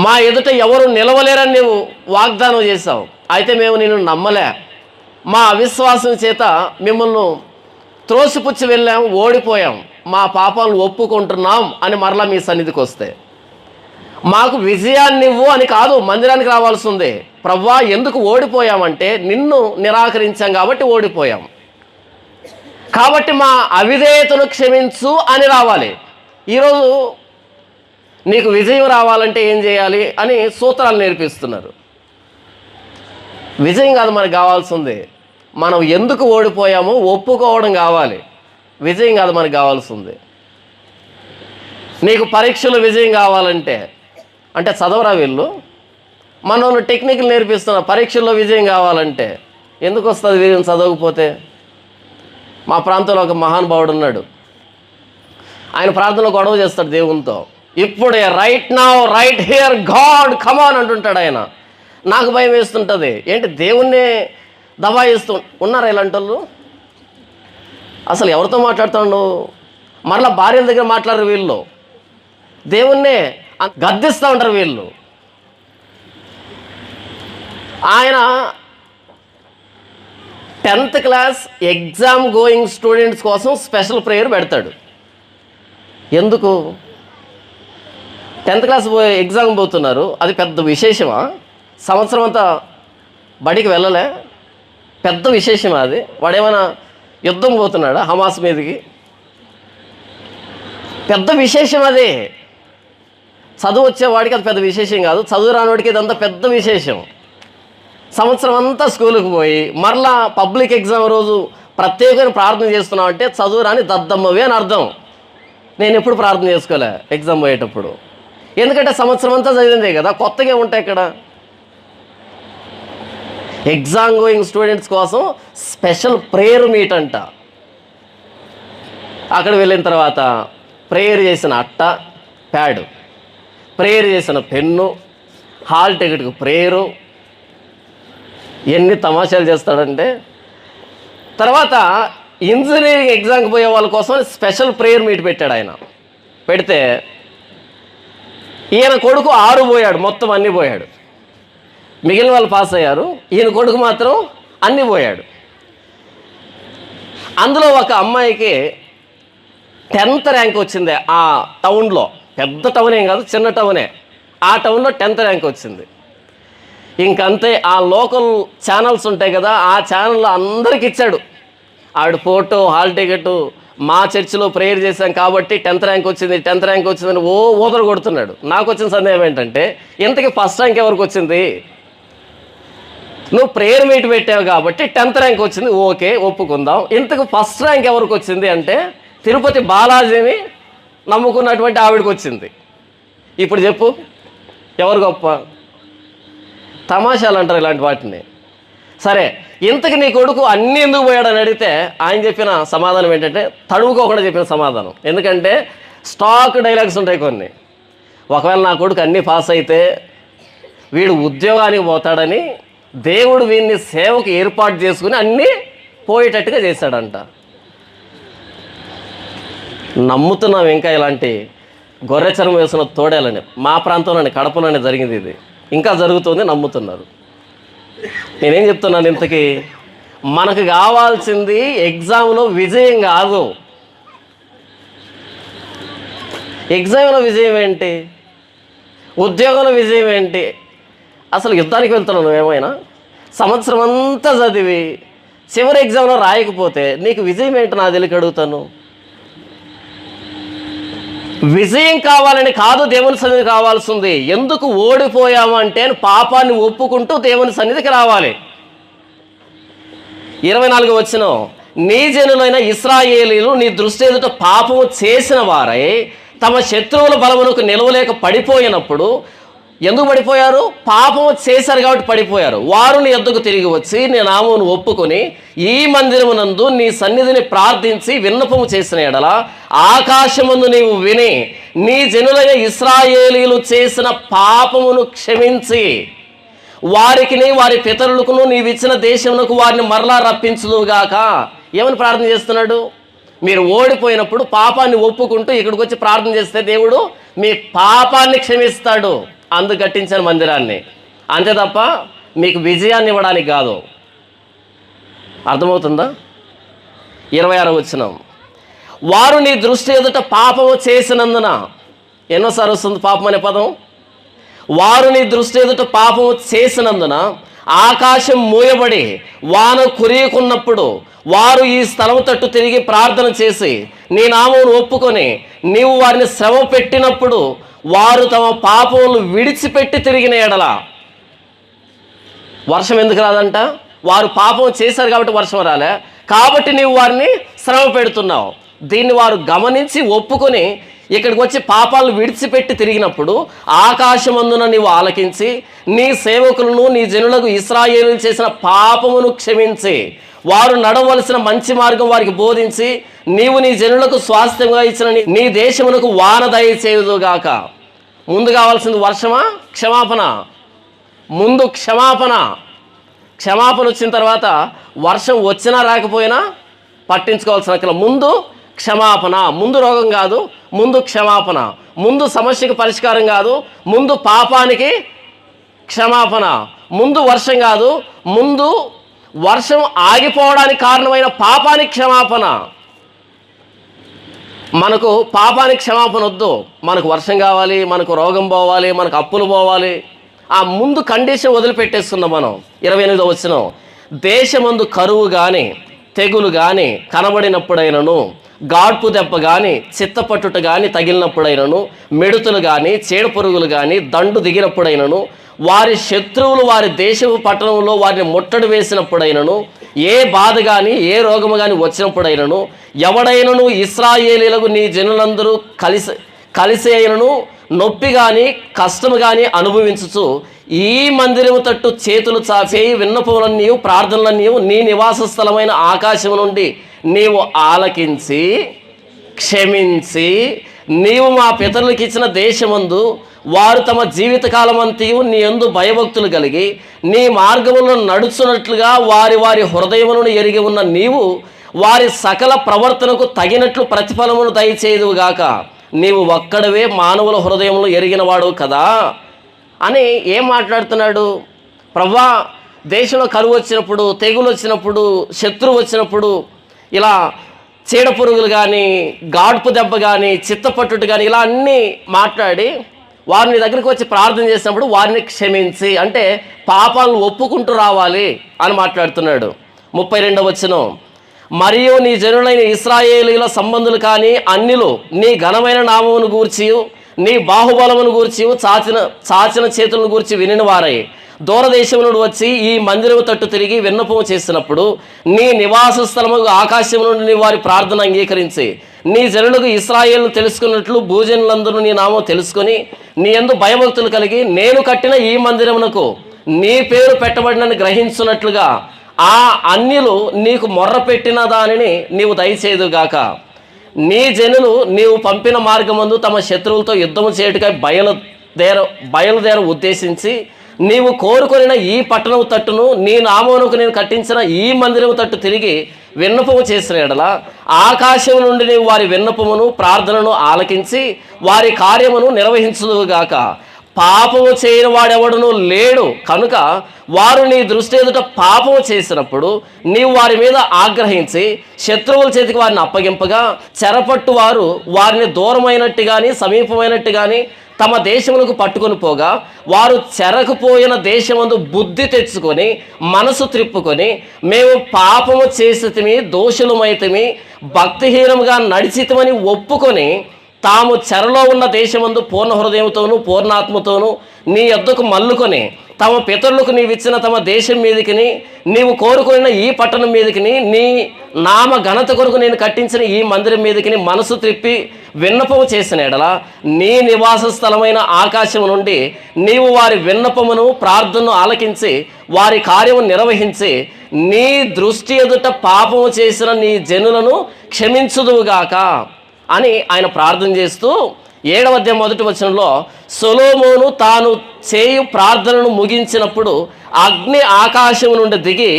మా ఎదుట ఎవరు నిలవలేరని నువ్వు వాగ్దానం చేశావు, అయితే మేము నిన్ను నమ్మలే, మా అవిశ్వాసం చేత మిమ్మల్ని త్రోసిపుచ్చి వెళ్ళాం, ఓడిపోయాం, మా పాపాలను ఒప్పుకుంటున్నాం అని మరలా మీ సన్నిధికి వస్తే మాకు విజయాన్ని ఇవ్వు అని కాదు మందిరానికి రావాల్సి ఉంది. ప్రభువా ఎందుకు ఓడిపోయామంటే నిన్ను నిరాకరించాం కాబట్టి ఓడిపోయాం, కాబట్టి మా అవిధేయతను క్షమించు అని రావాలి. ఈరోజు నీకు విజయం రావాలంటే ఏం చేయాలి అని సూత్రాలు నేర్పిస్తున్నారు. విజయం కాదు మనకు కావాల్సింది, మనం ఎందుకు ఓడిపోయామో ఒప్పుకోవడం కావాలి. విజయం కాదు మనకు కావాల్సింది. నీకు పరీక్షలు విజయం కావాలంటే అంటే చదవరా వీళ్ళు, మనోళ్ళు టెక్నిక్లు నేర్పిస్తున్నారు. పరీక్షల్లో విజయం కావాలంటే ఎందుకు వస్తుంది విజయం చదవకపోతే? మా ప్రాంతంలో ఒక మహానుభావుడు ఉన్నాడు, ఆయన ప్రార్థనలో గొడవ చేస్తాడు దేవునితో. ఇప్పుడే right now right here God come on అంటుంటాడు ఆయన. నాకు భయం వేస్తుంటుంది, ఏంటి దేవుణ్ణి దబాయిస్తూ ఉన్నారా ఇలాంటి వాళ్ళు? అసలు ఎవరితో మాట్లాడుతాడు? మరలా భార్యల దగ్గర మాట్లాడరు వీళ్ళు, దేవుణ్ణే గద్దిస్తూ ఉంటారు వీళ్ళు. ఆయన 10th class exam going students కోసం స్పెషల్ ప్రేయర్ పెడతాడు. ఎందుకు? 10th క్లాస్ ఎగ్జామ్ పోతున్నారు, అది పెద్ద విశేషమా? సంవత్సరం అంతా బడికి వెళ్ళలే, పెద్ద విశేషమా అది? వాడేమైనా యుద్ధం పోతున్నాడా హమాస్ మీదకి? పెద్ద విశేషం అది. చదువు వచ్చేవాడికి అది పెద్ద విశేషం కాదు, చదువు రానివాడికి ఇదంతా పెద్ద విశేషం. సంవత్సరం అంతా స్కూల్కి పోయి మరలా పబ్లిక్ ఎగ్జామ్ రోజు ప్రత్యేకమైన ప్రార్థన చేస్తున్నావు అంటే చదువు రాని దద్దమ్మవి అని అర్థం. నేను ఎప్పుడు ప్రార్థన చేసుకోలే ఎగ్జామ్ పోయేటప్పుడు. ఎందుకంటే సంవత్సరం అంతా చదివిందే కదా, కొత్తగా ఉంటాయి ఇక్కడ. ఎగ్జామ్ గోయింగ్ స్టూడెంట్స్ కోసం స్పెషల్ ప్రేయర్ మీట్ అంట. అక్కడ వెళ్ళిన తర్వాత ప్రేయర్ చేసిన అట్ట, ప్యాడ్, ప్రేయర్ చేసిన పెన్ను, హాల్ టికెట్కు ప్రేయరు, ఎన్ని తమాషాలు చేస్తాడంటే. తర్వాత ఇంజనీరింగ్ ఎగ్జామ్కి పోయే వాళ్ళ కోసం స్పెషల్ ప్రేయర్ మీట్ పెట్టాడు ఆయన. పెడితే ఈయన కొడుకు 6 పోయాడు, మొత్తం అన్నీ పోయాడు. మిగిలిన వాళ్ళు పాస్ అయ్యారు, ఈయన కొడుకు మాత్రం అన్నీ పోయాడు. అందులో ఒక అమ్మాయికి 10th ర్యాంక్ వచ్చింది. ఆ టౌన్లో, పెద్ద టౌన్ ఏం కాదు, చిన్న టౌనే, ఆ టౌన్లో 10th ర్యాంక్ వచ్చింది. ఇంకంతే, ఆ లోకల్ ఛానల్స్ ఉంటాయి కదా, ఆ ఛానల్లో అందరికి ఇచ్చాడు. ఆవిడ ఫోటో, హాల్ టికెట్, మా చర్చిలో ప్రేయర్ చేశాం కాబట్టి 10th ర్యాంక్ వచ్చింది, 10th ర్యాంక్ వచ్చిందని ఊదరు కొడుతున్నాడు. నాకు వచ్చిన సందేహం ఏంటంటే, ఇంతకీ ఫస్ట్ ర్యాంక్ ఎవరికి వచ్చింది? నువ్వు ప్రేయర్ మీట్ పెట్టావు కాబట్టి 10th ర్యాంక్ వచ్చింది, ఓకే ఒప్పుకుందాం. ఇంతకు ఫస్ట్ ర్యాంక్ ఎవరికి వచ్చింది అంటే తిరుపతి బాలాజీని నమ్ముకున్నటువంటి ఆవిడకి వచ్చింది. ఇప్పుడు చెప్పు, ఎవరు గొప్ప? తమాషాలు అంటారు ఇలాంటి వాటిని. సరే, ఇంతకు నీ కొడుకు అన్నీ ఎందుకు పోయాడని అడిగితే ఆయన చెప్పిన సమాధానం ఏంటంటే, తడుముకోకుండా చెప్పిన సమాధానం. ఎందుకంటే స్టాక్ డైలాగ్స్ ఉంటాయి కొన్ని. ఒకవేళ నా కొడుకు అన్నీ పాస్ అయితే వీడు ఉద్యోగానికి పోతాడని దేవుడు వీడిని సేవకు ఏర్పాటు చేసుకుని అన్నీ పోయేటట్టుగా చేశాడంట. నమ్ముతున్నాం ఇంకా ఇలాంటి గొర్రెచరం వేసిన తోడేలని. మా ప్రాంతంలోని, కడపలోనే జరిగింది ఇది, ఇంకా జరుగుతుంది, నమ్ముతున్నారు. నేనేం చెప్తున్నాను, ఇంతకీ మనకు కావాల్సింది ఎగ్జామ్లో విజయం కాదు. ఎగ్జామ్లో విజయం ఏంటి? ఉద్యోగంలో విజయం ఏంటి? అసలు యుద్ధానికి వెళ్తున్నావు నువ్వేమైనా? సంవత్సరం అంతా చదివి చివరి ఎగ్జామ్లో రాయకపోతే నీకు విజయం ఏంటి నా తెలియక అడుగుతాను. విజయం కావాలని కాదు దేవుని సన్నిధి కావాల్సింది. ఎందుకు ఓడిపోయాము అంటే పాపాన్ని ఒప్పుకుంటూ దేవుని సన్నిధికి రావాలి. 24 వచనం, నీ జనులైన ఇశ్రాయేలీలు నీ దృష్టి ఎదుట పాపము చేసిన వారై తమ శత్రువుల బలమునకు నిలవలేక పడిపోయినప్పుడు, ఎందుకు పడిపోయారు? పాపము చేశారు కాబట్టి పడిపోయారు. వారు నీ యొద్దకు తిరిగి వచ్చి నీ నామమును ఒప్పుకొని ఈ మందిరమునందు నీ సన్నిధిని ప్రార్థించి విన్నపము చేసిన ఎడల ఆకాశమందు నీవు విని నీ జనులైన ఇశ్రాయేలీలు చేసిన పాపమును క్షమించి వారికిని వారి పితరులకును నీవిచ్చిన దేశమునకు వారిని మరలా రప్పించుదువుగాక. ఏమని ప్రార్థన చేస్తున్నాడు? మీరు ఓడిపోయినప్పుడు పాపాన్ని ఒప్పుకుంటూ ఇక్కడికి వచ్చి ప్రార్థన చేస్తే దేవుడు మీ పాపాన్ని క్షమిస్తాడు. అందుకు కట్టించిన మందిరాన్ని, అంతే తప్ప మీకు విజయాన్ని ఇవ్వడానికి కాదు. అర్థమవుతుందా? 26వ వచనం, వారు నీ దృష్టి ఎదుట పాపము చేసినందున. ఎన్నోసారి వస్తుంది పాపం అనే పదం? వారు నీ దృష్టి ఎదుట పాపము చేసినందున ఆకాశం మూయబడి వాన కురియకున్నప్పుడు వారు ఈ స్థలం తట్టు తిరిగి ప్రార్థన చేసి నీ నామమును ఒప్పుకొని నీవు వారిని శ్రమ పెట్టినప్పుడు వారు తమ పాపములు విడిచిపెట్టి తిరిగిన ఎడల వర్షం ఎందుకు రాదంట? వారు పాపం చేశారు కాబట్టి వర్షం రాలే, కాబట్టి నీవు వారిని శ్రమ పెడుతున్నావు. దీన్ని వారు గమనించి ఒప్పుకొని ఇక్కడికి వచ్చి పాపాలను విడిచిపెట్టి తిరిగినప్పుడు ఆకాశమందున నీవు ఆలకించి నీ సేవకులను నీ జనులకు ఇశ్రాయేలు చేసిన పాపమును క్షమించి వారు నడవలసిన మంచి మార్గం వారికి బోధించి నీవు నీ జనులకు స్వాస్థ్యంగా ఇచ్చిన నీ దేశమునకు వాన దయచేయుదుగాక. ముందు కావాల్సింది వర్షమా, క్షమాపణ? ముందు క్షమాపణ. క్షమాపణ వచ్చిన తర్వాత వర్షం వచ్చినా రాకపోయినా పట్టించుకోవాల్సిన అక్కడ ముందు క్షమాపణ. ముందు రోగం కాదు, ముందు క్షమాపణ. ముందు సమస్యకు పరిష్కారం కాదు, ముందు పాపానికి క్షమాపణ. ముందు వర్షం కాదు, ముందు వర్షం ఆగిపోవడానికి కారణమైన పాపానికి క్షమాపణ. మనకు పాపానికి క్షమాపణ వద్దు, మనకు వర్షం కావాలి, మనకు రోగం పోవాలి, మనకు అప్పులు పోవాలి. ఆ ముందు కండిషన్ వదిలిపెట్టేస్తున్నాం మనం. 28వ వచనం, దేశమందు కరువు కానీ తెగులు కానీ కనబడినప్పుడైనను, గాడ్పు దెబ్బ కానీ చిత్తపట్టుట కానీ తగిలినప్పుడైనను, మిడుతులు కానీ చీడపురుగులు కానీ దండు దిగినప్పుడైనను, వారి శత్రువులు వారి దేశపు పట్టణంలో వారిని ముట్టడి వేసినప్పుడైనను, ఏ బాధ కానీ ఏ రోగము కానీ వచ్చినప్పుడైనను, ఎవడైనను ఇశ్రాయేలీలకు నీ జనులందరూ కలిసి అయినను నొప్పి కానీ కష్టము కానీ అనుభవించుచు ఈ మందిరము తట్టు చేతులు చాపేయి విన్నపములన్నీ ప్రార్థనలన్నీ నీ నివాస స్థలమైన ఆకాశం నుండి నీవు ఆలకించి క్షమించి నీవు మా పితరులకు ఇచ్చిన దేశమందు వారు తమ జీవితకాలమంతయు నీ యందు భయభక్తులు కలిగి నీ మార్గములను నడుచున్నట్లుగా వారి వారి హృదయములను ఎరిగి ఉన్న నీవు వారి సకల ప్రవర్తనకు తగినట్లు ప్రతిఫలమును దయచేయుదువుగాక. నీవు ఒక్కడవే మానవుల హృదయములు ఎరిగినవాడు కదా అని ఏం మాట్లాడుతున్నాడు? ప్రభువా, దేశంలో కరువు వచ్చినప్పుడు, తెగులు వచ్చినప్పుడు, శత్రువు వచ్చినప్పుడు, ఇలా చీడ పురుగులు కానీ, గాడ్పు దెబ్బ కానీ, చిత్తపట్టుడు కానీ, ఇలా అన్నీ మాట్లాడి వారిని దగ్గరికి వచ్చి ప్రార్థన చేసినప్పుడు వారిని క్షమించి, అంటే పాపాలను ఒప్పుకుంటూ రావాలి అని మాట్లాడుతున్నాడు. 32వ వచనం, మరియు నీ జనులైన ఇశ్రాయేలీల సంబంధులు కానీ అన్యులు నీ ఘనమైన నామమును గూర్చి నీ బాహుబలమును గూర్చి చాచిన చేతులను గూర్చి వినిన వారై దూరదేశం నుండి వచ్చి ఈ మందిరము తట్టు తిరిగి విన్నపము చేసినప్పుడు నీ నివాస స్థలము ఆకాశం నుండి నీ వారి ప్రార్థన అంగీకరించి నీ జనులకు ఇశ్రాయేలును తెలుసుకున్నట్లు భూజనులందరూ నీ నామం తెలుసుకొని నీ యందు భయభక్తులు కలిగి నేను కట్టిన ఈ మందిరమునకు నీ పేరు పెట్టబడినని గ్రహించున్నట్లుగా ఆ అన్యులు నీకు మొర్ర పెట్టిన దానిని నీవు దయచేదుగాక. నీ జనులు నీవు పంపిన మార్గమందు తమ శత్రువులతో యుద్ధము చేయుటకై బయలుదేర ఉద్దేశించి నీవు కోరుకొనిన ఈ పట్టణము తట్టును నీ నామమునకు నేను కట్టించిన ఈ మందిరము తట్టు తిరిగి విన్నపము చేసిన ఎడల ఆకాశం నుండి నీవు వారి విన్నపమును ప్రార్థనను ఆలకించి వారి కార్యమును నిర్వహించుదువుగాక. పాపము చేయని వాడెవడును లేడు కనుక వారు నీ దృష్టి ఎదుట పాపము చేసినప్పుడు నీవు వారి మీద ఆగ్రహించి శత్రువుల చేతికి వారిని అప్పగింపగా చెరపట్టు వారు వారిని దూరమైనట్టు కానీ సమీపమైనట్టు కానీ తమ దేశములకు పట్టుకొని పోగా వారు చెరకుపోయిన దేశమందు బుద్ధి తెచ్చుకొని మనసు త్రిప్పుకొని మేము పాపము చేసితిమి, దోషులమైతిమి, భక్తిహీనముగా నడిచితమని ఒప్పుకొని తాము చెరలో ఉన్న దేశమందు పూర్ణ హృదయంతోనూ పూర్ణాత్మతోనూ నీ యొద్దకు మల్లుకొని తమ పితరులకు నీవిచ్చిన తమ దేశం మీదకిని నీవు కోరుకున్న ఈ పట్టణం మీదకిని నీ నామ ఘనత కొరకు నేను కట్టించిన ఈ మందిరం మీదకిని మనసు త్రిప్పి విన్నపము చేసిన ఎడల నీ నివాస స్థలమైన ఆకాశం నుండి నీవు వారి విన్నపమును ప్రార్థనను ఆలకించి వారి కార్యము నిర్వహించి నీ దృష్టి ఎదుట పాపము చేసిన నీ జనులను క్షమించుదువుగాక అని ఆయన ప్రార్థన చేస్తూ 7వ అధ్యాయం 1వ వచనంలో సొలొమోను తాను చేయు ప్రార్థనను ముగించినప్పుడు అగ్ని ఆకాశం నుండి దిగి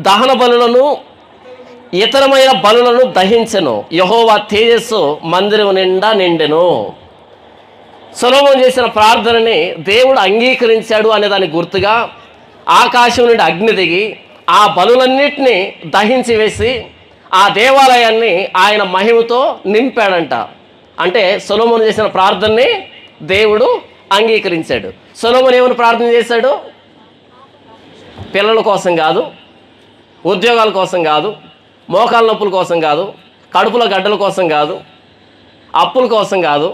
దహన బలులను ఇతరమైన బలులను దహించెను, యెహోవా తేజస్సు మందిరం నిండా నిండెను. సొలొమోను చేసిన ప్రార్థనని దేవుడు అంగీకరించాడు అనే దానికి గుర్తుగా ఆకాశం నుండి అగ్ని దిగి ఆ బలులన్నిటినీ దహించి వేసి ఆ దేవాలయాన్ని ఆయన మహిమతో నింపాడంట. అంటే సొలొమోను చేసిన ప్రార్థనని దేవుడు అంగీకరించాడు. సొలొమోను ఏమని ప్రార్థన చేశాడు? పిల్లల కోసం కాదు, ఉద్యోగాల కోసం కాదు, మోకాళ్ళ నొప్పుల కోసం కాదు, కడుపులో గడ్డల కోసం కాదు, అప్పుల కోసం కాదు,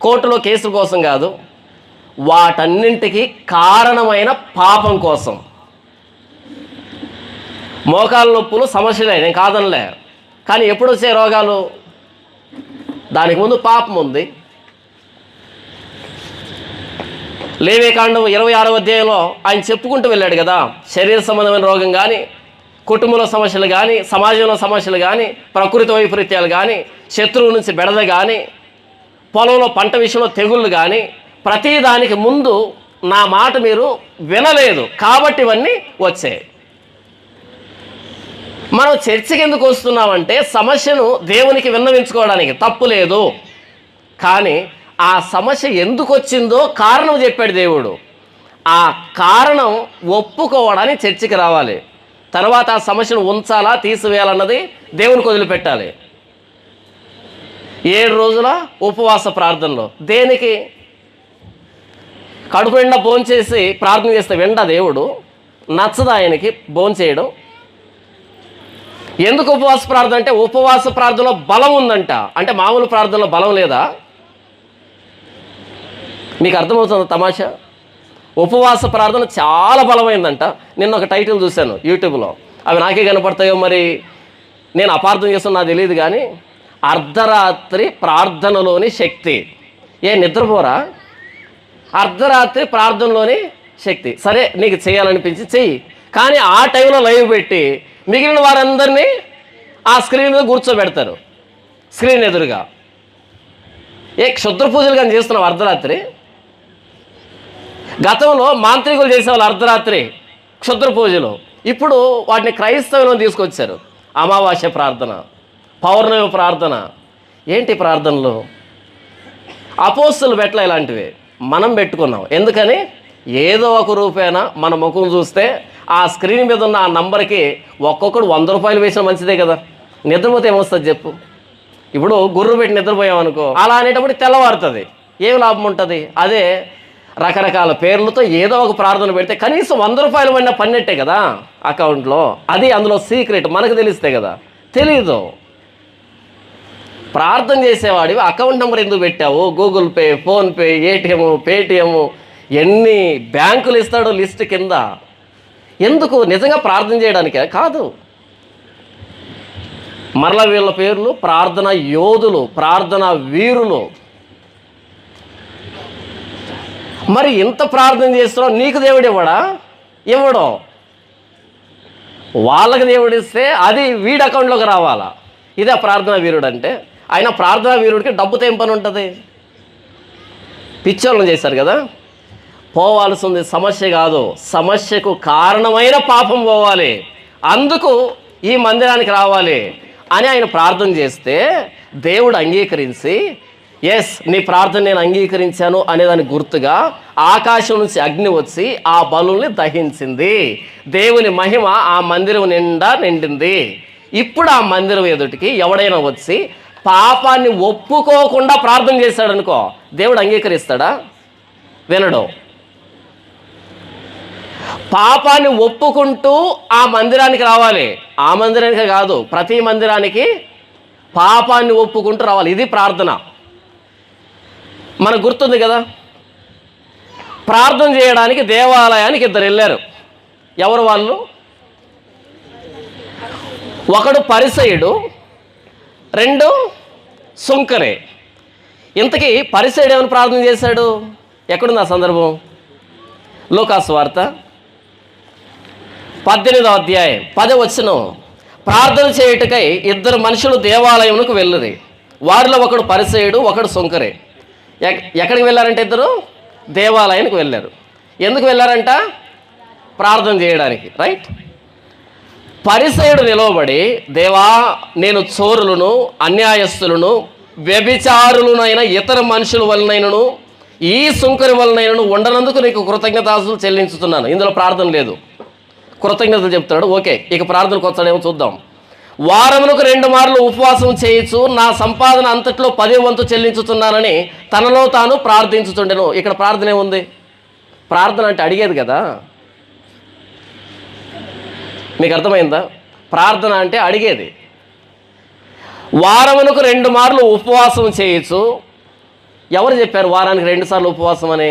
కోర్టులో కేసుల కోసం కాదు, వాటన్నింటికి కారణమైన పాపం కోసం. మోకాళ్ళ నొప్పులు సమస్యలే, నేను కాదనలే, కానీ ఎప్పుడు వచ్చే రోగాలు? దానికి ముందు పాపం ఉంది. లేవికాండం 26వ అధ్యాయంలో ఆయన చెప్పుకుంటూ వెళ్ళాడు కదా, శరీర సంబంధమైన రోగం కానీ, కుటుంబంలో సమస్యలు కానీ, సమాజంలో సమస్యలు కానీ, ప్రకృతి వైపరీత్యాలు కానీ, శత్రువు నుంచి బెడద కానీ, పొలంలో పంట విషయంలో తెగుళ్ళు కానీ, ప్రతి దానికి ముందు నా మాట మీరు వినలేదు కాబట్టి ఇవన్నీ వచ్చాయి. మనం చర్చకి ఎందుకు వస్తున్నామంటే సమస్యను దేవునికి విన్నవించుకోవడానికి, తప్పు లేదు. కానీ ఆ సమస్య ఎందుకు వచ్చిందో కారణం చెప్పాడు దేవుడు. ఆ కారణం ఒప్పుకోవడానికి చర్చకి రావాలి. తర్వాత ఆ సమస్యను ఉంచాలా తీసివేయాలన్నది దేవునికి వదిలిపెట్టాలి. 7 రోజుల ఉపవాస ప్రార్థనలో దేనికి? కడుపు నిండా భోంచేసి ప్రార్థన చేస్తే వెంట దేవుడు నచ్చదా ఆయనకి భోంచేయడం? ఎందుకు ఉపవాస ప్రార్థన అంటే ఉపవాస ప్రార్థనలో బలం ఉందంట. అంటే మామూలు ప్రార్థనలో బలం లేదా? మీకు అర్థమవుతుంది తమాషా? ఉపవాస ప్రార్థన చాలా బలమైందంట. నిన్న ఒక టైటిల్ చూశాను యూట్యూబ్లో, అవి నాకే కనపడతాయో మరి నేను అపార్థం చేస్తున్నా నాకు తెలియదు, కానీ అర్ధరాత్రి ప్రార్థనలోని శక్తి. నిద్రపోరా? అర్ధరాత్రి ప్రార్థనలోని శక్తి. సరే, నీకు చేయాలనిపించి చెయ్యి, కానీ ఆ టైంలో లైవ్ పెట్టి మిగిలిన వారందరినీ ఆ స్క్రీన్ మీద కూర్చోబెడతారు, స్క్రీన్ ఎదురుగా. క్షుద్ర పూజలు కానీ చేస్తున్నావు అర్ధరాత్రి? గతంలో మాంత్రికులు చేసేవాళ్ళు అర్ధరాత్రి క్షుద్ర పూజలు, ఇప్పుడు వాటిని క్రైస్తవులను తీసుకొచ్చారు. అమావాస్య ప్రార్థన, పౌర్ణమి ప్రార్థన. ఏంటి ప్రార్థనలు? అపోస్తులు పెట్టలే ఇలాంటివి, మనం పెట్టుకున్నాం. ఎందుకని? ఏదో ఒక రూపేనా మన ముఖం చూస్తే ఆ స్క్రీన్ మీద ఉన్న ఆ నంబర్కి ఒక్కొక్కడు 100 రూపాయలు వేసిన మంచిదే కదా. నిద్రపోతే ఏమొస్తుంది చెప్పు? ఇప్పుడు గుర్రు పెట్టి నిద్రపోయామనుకో, అలా అనేటప్పుడు తెల్లవారుతుంది, ఏం లాభం ఉంటుంది? అదే రకరకాల పేర్లతో ఏదో ఒక ప్రార్థన పెడితే కనీసం 100 రూపాయలు పడినా పన్నట్టే కదా అకౌంట్లో. అది అందులో సీక్రెట్ మనకు తెలిస్తే కదా. తెలీదు. ప్రార్థన చేసేవాడివి అకౌంట్ నెంబర్ ఎందుకు పెట్టావు? Google pay, PhonePe, ATM, Paytm, ఎన్ని బ్యాంకులు ఇస్తాడో లిస్ట్ కింద. ఎందుకు? నిజంగా ప్రార్థన చేయడానికే కాదు. మరలా వీళ్ళ పేర్లు ప్రార్థన యోధులు, ప్రార్థన వీరులు. మరి ఇంత ప్రార్థన చేస్తున్నావు, నీకు దేవుడు ఇవ్వడా? ఇవ్వడో. వాళ్ళకి దేవుడు ఇస్తే అది వీడి అకౌంట్లోకి రావాలా. ఇదే ప్రార్థనా వీరుడు అంటే. అయినా ప్రార్థనా వీరుడికి డబ్బుతో ఏం పని ఉంటుంది? పిచ్చోళ్ళని చేశారు కదా. పోవాల్సింది సమస్య కాదు, సమస్యకు కారణమైన పాపం పోవాలి, అందుకు ఈ మందిరానికి రావాలి అని ఆయన ప్రార్థన చేస్తే దేవుడు అంగీకరించి, ఎస్ నీ ప్రార్థన నేను అంగీకరించాను అనేదానికి గుర్తుగా ఆకాశం నుంచి అగ్ని వచ్చి ఆ బలుల్ని దహించింది. దేవుని మహిమ ఆ మందిరం నిండా నిండింది. ఇప్పుడు ఆ మందిరం ఎదుటికి ఎవడైనా వచ్చి పాపాన్ని ఒప్పుకోకుండా ప్రార్థన చేశాడు అనుకో, దేవుడు అంగీకరిస్తాడా? వినడు. పాపాన్ని ఒప్పుకుంటూ ఆ మందిరానికి రావాలి. ఆ మందిరానికి కాదు, ప్రతి మందిరానికి పాపాన్ని ఒప్పుకుంటూ రావాలి. ఇది ప్రార్థన. మనకు గుర్తుంది కదా, ప్రార్థన చేయడానికి దేవాలయానికి 2 వెళ్ళారు. ఎవరు వాళ్ళు? ఒకడు పరిసయుడు, 2 సుంకరే. ఇంతకీ పరిసయుడు ఏమైనా ప్రార్థన చేశాడు? ఎక్కడుంది ఆ సందర్భం? లూకాసు వార్త 18వ అధ్యాయం 10వ వచనం. ప్రార్థన చేయుటకై 2 మనుషులు దేవాలయమునకు వెళ్ళిరి. వారిలో ఒకడు పరిసయుడు, ఒకడు సుంకరే. ఎక్కడికి వెళ్ళారంటే 2 దేవాలయానికి వెళ్ళారు. ఎందుకు వెళ్ళారంట? ప్రార్థన చేయడానికి, రైట్? పరిసయుడు నిలవబడి, దేవా నేను చోరులను, అన్యాయస్తులను, వ్యభిచారులనైన ఇతర మనుషుల వలనైనను ఈ సుంకరి వలనైనను ఉండనందుకు నీకు కృతజ్ఞతాస్తులు చెల్లించుతున్నాను. ఇందులో ప్రార్థన లేదు, కృతజ్ఞతలు చెప్తున్నాడు. ఓకే, ఇక ప్రార్థనకు వచ్చాడేమో చూద్దాం. వారమునకు 2 మార్లు ఉపవాసం చేయొచ్చు, నా సంపాదన అంతట్లో 10వ వంతు చెల్లించుతున్నానని తనలో తాను ప్రార్థించుతుండెను. ఇక్కడ ప్రార్థన ఏముంది? ప్రార్థన అంటే అడిగేది కదా. మీకు అర్థమైందా? ప్రార్థన అంటే అడిగేది. వారమునకు 2 మార్లు ఉపవాసం చేయొచ్చు. ఎవరు చెప్పారు వారానికి 2 సార్లు ఉపవాసం అని?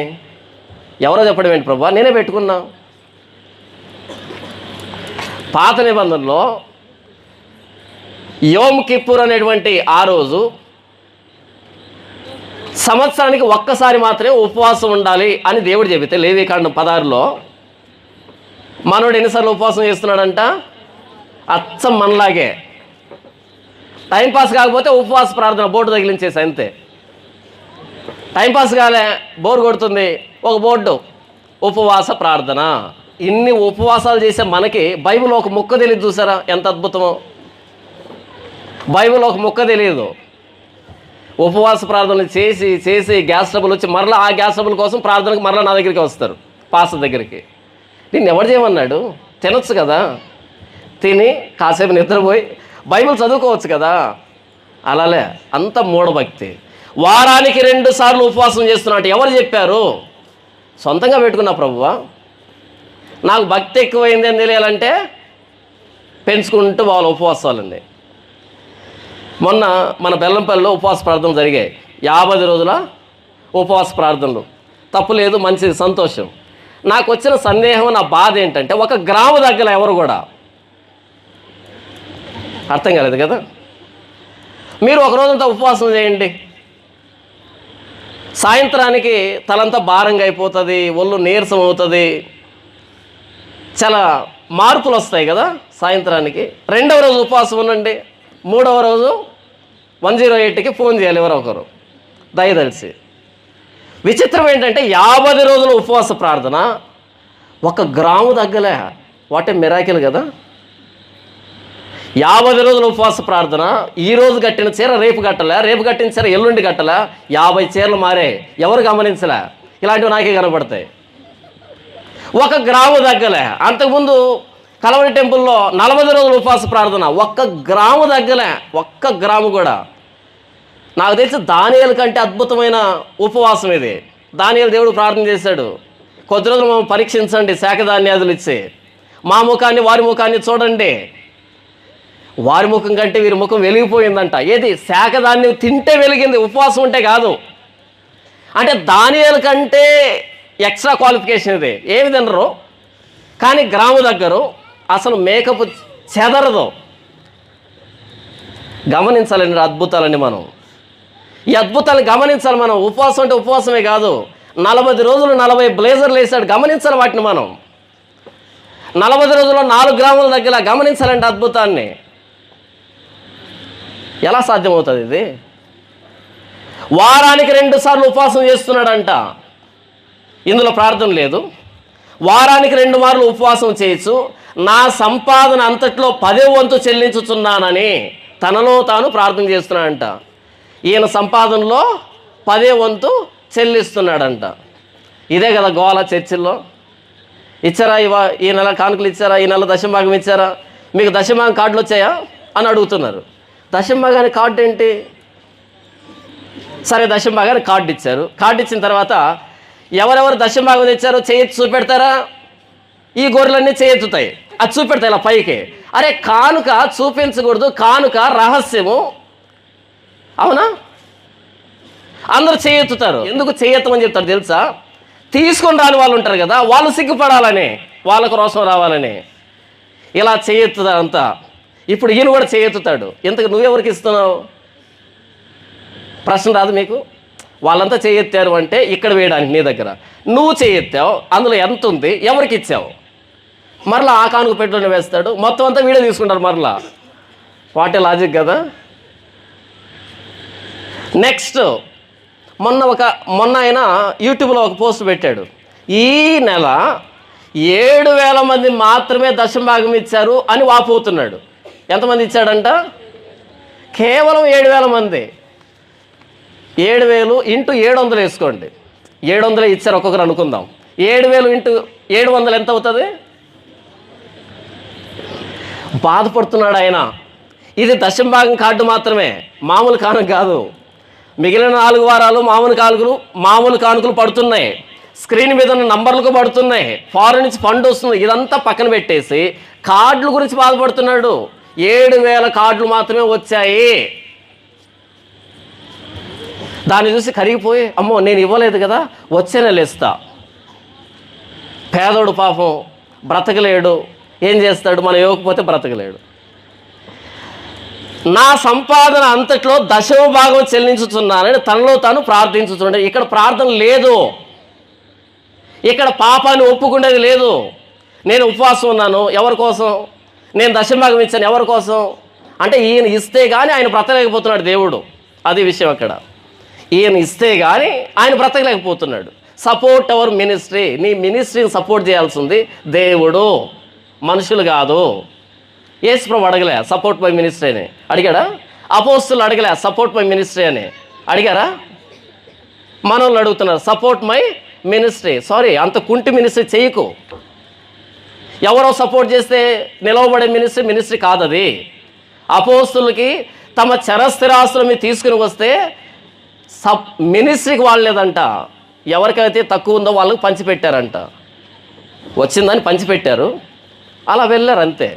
ఎవరో చెప్పడం ఏంటి ప్రభా? నేనే పెట్టుకున్నా. పాత నిబంధనలో యోమ్ కిప్పూర్ అనేటువంటి ఆ రోజు సంవత్సరానికి ఒక్కసారి మాత్రమే ఉపవాసం ఉండాలి అని దేవుడు చెబితే, లేవికాండం 16లో మనోడు ఎన్నిసార్లు ఉపవాసం చేస్తున్నాడంట? అచ్చం మనలాగే. టైంపాస్ కాకపోతే ఉపవాస ప్రార్థన బోర్డు తగిలించేసి అంతే. టైంపాస్ కాలే, బోర్ కొడుతుంది, ఒక బోర్డు ఉపవాస ప్రార్థన. ఇన్ని ఉపవాసాలు చేసే మనకి బైబిల్ ఒక ముక్క తెలియదు. చూసారా ఎంత అద్భుతమో? బైబిల్ ఒక ముక్క తెలియదు. ఉపవాస ప్రార్థనలు చేసి చేసి గ్యాస్ ట్రబుల్ వచ్చి మరలా ఆ గ్యాస్ ట్రబుల్ కోసం ప్రార్థనకు మరలా నా దగ్గరికి వస్తారు, పాస్టర్ దగ్గరికి. నేను ఎవరు చేయమన్నాడు? తినొచ్చు కదా, తిని కాసేపు నిద్రపోయి బైబిల్ చదువుకోవచ్చు కదా. అలాలే అంత మూఢభక్తి. వారానికి 2 సార్లు ఉపవాసం చేస్తున్నట్టు ఎవరు చెప్పారు? సొంతంగా పెట్టుకున్నా ప్రభువా. నాకు భక్తి ఎక్కువైంది అని తెలియాలంటే పెంచుకుంటూ వాళ్ళ ఉపవాసాలండి. మొన్న మన బెల్లంపల్లిలో ఉపవాస ప్రార్థనలు జరిగాయి. 50 రోజుల ఉపవాస ప్రార్థనలు. తప్పు లేదు, మంచిది, సంతోషం. నాకు వచ్చిన సందేహం, నా బాధ ఏంటంటే, ఒక గ్రాము దగ్గర ఎవరు కూడా అర్థం కాలేదు కదా. మీరు ఒక రోజంతా ఉపవాసం చేయండి, సాయంత్రానికి తలంతా భారంగా అయిపోతుంది, ఒళ్ళు నీరసం అవుతుంది, చాలా మార్పులు వస్తాయి కదా సాయంత్రానికి. రెండవ రోజు ఉపవాసం ఉండండి, మూడవ రోజు 108కి ఫోన్ చేయాలి ఎవరో ఒకరు దయదలిసి. విచిత్రం ఏంటంటే 50 రోజుల ఉపవాస ప్రార్థన 1 గ్రాము తగ్గలే. వాటే మిరాకిల్ కదా. 50 రోజుల ఉపవాస ప్రార్థన, ఈరోజు కట్టిన చీర రేపు కట్టలే, రేపు కట్టిన చీర ఎల్లుండి కట్టలే, 50 చీరలు మారే. ఎవరు గమనించలే? ఇలాంటివి నాకే కనపడతాయి. 1 గ్రాము తగ్గలే. అంతకుముందు కలవరి టెంపుల్లో 40 రోజుల ఉపవాస ప్రార్థన 1 గ్రాము తగ్గలే, 1 గ్రాము కూడా. నాకు తెలిసి దానియేలు కంటే అద్భుతమైన ఉపవాసం ఇది. దానియేలు దేవుడు ప్రార్థన చేశాడు, కొద్ది రోజులు మమ్మల్ని పరీక్షించండి, శాఖధాన్యాదులు ఇచ్చి మా ముఖాన్ని వారి ముఖాన్ని చూడండి. వారి ముఖం కంటే వీరి ముఖం వెలిగిపోయిందంట. ఏది? శాఖధాన్యం తింటే వెలిగింది, ఉపవాసం ఉంటే కాదు. అంటే దానియేలు కంటే ఎక్స్ట్రా క్వాలిఫికేషన్ ఇది. ఏమి తినరు కానీ గ్రాము దగ్గరు, అసలు మేకప్ చెదరదు. గమనించాలండి అద్భుతాలని మనం. ఈ అద్భుతాలను గమనించాలి మనం. ఉపవాసం అంటే ఉపవాసమే కాదు, 40 రోజులు 40 బ్లేజర్లు వేసాడు, గమనించాలి వాటిని మనం. 40 రోజుల్లో 4 గ్రాముల దగ్గర గమనించాలంటే అద్భుతాన్ని. ఎలా సాధ్యమవుతుంది ఇది? వారానికి 2 సార్లు ఉపవాసం చేస్తున్నాడంట. ఇందులో ప్రార్థన లేదు. వారానికి 2 మార్లు ఉపవాసం చేయొచ్చు. నా సంపాదన అంతట్లో 10వ వంతు చెల్లించుచున్నానని తనలో తాను ప్రార్థన చేస్తున్నాడంట. ఈయన సంపాదనలో 10వ వంతు చెల్లిస్తున్నాడంట. ఇదే కదా గోల చర్చిల్లో. ఇచ్చారా ఈ నెల కానుకలు ఇచ్చారా, ఈ నెల దశమభాగం ఇచ్చారా, మీకు దశమభాగం కార్డులు వచ్చాయా అని అడుగుతున్నారు. దశమభాగానికి కార్డు ఏంటి? సరే దశమభాగానికి కార్డు ఇచ్చారు. కార్డు ఇచ్చిన తర్వాత ఎవరెవరు దశమభాగం తెచ్చారో చేయెత్తి చూపెడతారా? ఈ గొర్రెలన్నీ చేయెత్తుతాయి, అది చూపెడతాయి ఇలా పైకి. అరే కానుక చూపించకూడదు, కానుక రహస్యము, అవునా? అందరూ చేయెత్తుతారు. ఎందుకు చేయెత్తమని చెప్తారు తెలుసా? తీసుకొని రాని వాళ్ళు ఉంటారు కదా, వాళ్ళు సిగ్గుపడాలని, వాళ్ళకు రోషం రావాలని ఇలా చేయెత్తుతారు అంతా. ఇప్పుడు ఈయన కూడా చేయెత్తుతాడు. ఇంతకు నువ్వెవరికి ఇస్తున్నావు? ప్రశ్న రాదు మీకు? వాళ్ళంతా చేయెత్తారు అంటే ఇక్కడ వేయడానికి నీ దగ్గర, నువ్వు చేయెత్తావు, అందులో ఎంత ఉంది, ఎవరికి ఇచ్చావు? మరలా ఆ కానుక పెట్టుకుని వేస్తాడు, మొత్తం అంతా వీడియో తీసుకుంటారు మరలా. వాటే లాజిక్ కదా. నెక్స్ట్ మొన్న ఆయన యూట్యూబ్లో ఒక పోస్ట్ పెట్టాడు. ఈ నెల 7,000 మంది మాత్రమే దశమభాగం ఇచ్చారు అని వాపోతున్నాడు. ఎంతమంది ఇచ్చాడంట? కేవలం 7,000 మంది. 7,000 ఇంటూ 700 వేసుకోండి. 700 ఇచ్చారు ఒక్కొక్కరు అనుకుందాం. 7,000 ఇంటూ 700 ఎంత అవుతుంది? బాధపడుతున్నాడు ఆయన. ఇది దశమభాగం కార్డు మాత్రమే, మామూలు కానుక కాదు. మిగిలిన 4 వారాలు మామూలు కానుకలు పడుతున్నాయి, స్క్రీన్ మీద ఉన్న నంబర్లకు పడుతున్నాయి, ఫారెన్ నుంచి ఫండ్ వస్తుంది. ఇదంతా పక్కన పెట్టేసి కార్డుల గురించి బాధపడుతున్నాడు. 7,000 కార్డులు మాత్రమే వచ్చాయి. దాన్ని చూసి కరిగిపోయి, అమ్మో నేను ఇవ్వలేదు కదా, వచ్చే నెల ఇస్తా. పేదోడు పాపం బ్రతకలేడు, ఏం చేస్తాడు? మనం ఇవ్వకపోతే బ్రతకలేడు. నా సంపాదన అంతట్లో 10వ భాగం చెల్లించుతున్నానని తనలో తాను ప్రార్థించుతుండే. ఇక్కడ ప్రార్థన లేదు, ఇక్కడ పాపాన్ని ఒప్పుకునేది లేదు. నేను ఉపవాసం ఉన్నాను ఎవరి కోసం? నేను 10వ భాగం ఇచ్చాను ఎవరి కోసం? అంటే ఈయన ఇస్తే కానీ ఆయన బ్రతకలేకపోతున్నాడు దేవుడు. అది విషయం అక్కడ. ఈయన ఇస్తే కానీ ఆయన బ్రతకలేకపోతున్నాడు. Support our ministry. నీ మినిస్ట్రీని సపోర్ట్ చేయాల్సింది దేవుడు, మనుషులు కాదు. యేసుప్రభు అడగలే సపోర్ట్ మై మినిస్ట్రీ అని, అడిగాడా? అపోస్తులు అడగలే సపోర్ట్ మై మినిస్ట్రీ అని, అడిగారా? మనోళ్ళు అడుగుతున్నారు సపోర్ట్ మై మినిస్ట్రీ. సారీ, అంత కుంటి మినిస్ట్రీ చేయకు. ఎవరో సపోర్ట్ చేస్తే నిలవబడే మినిస్ట్రీ కాదు అది. అపోస్తులకి తమ చరస్థిరాస్తులు మీరు తీసుకుని వస్తే మినిస్ట్రీకి వాడలేదంట. ఎవరికైతే తక్కువ ఉందో వాళ్ళకి పంచిపెట్టారంట. వచ్చిందని పంచిపెట్టారు, అలా వెళ్ళారు అంతే.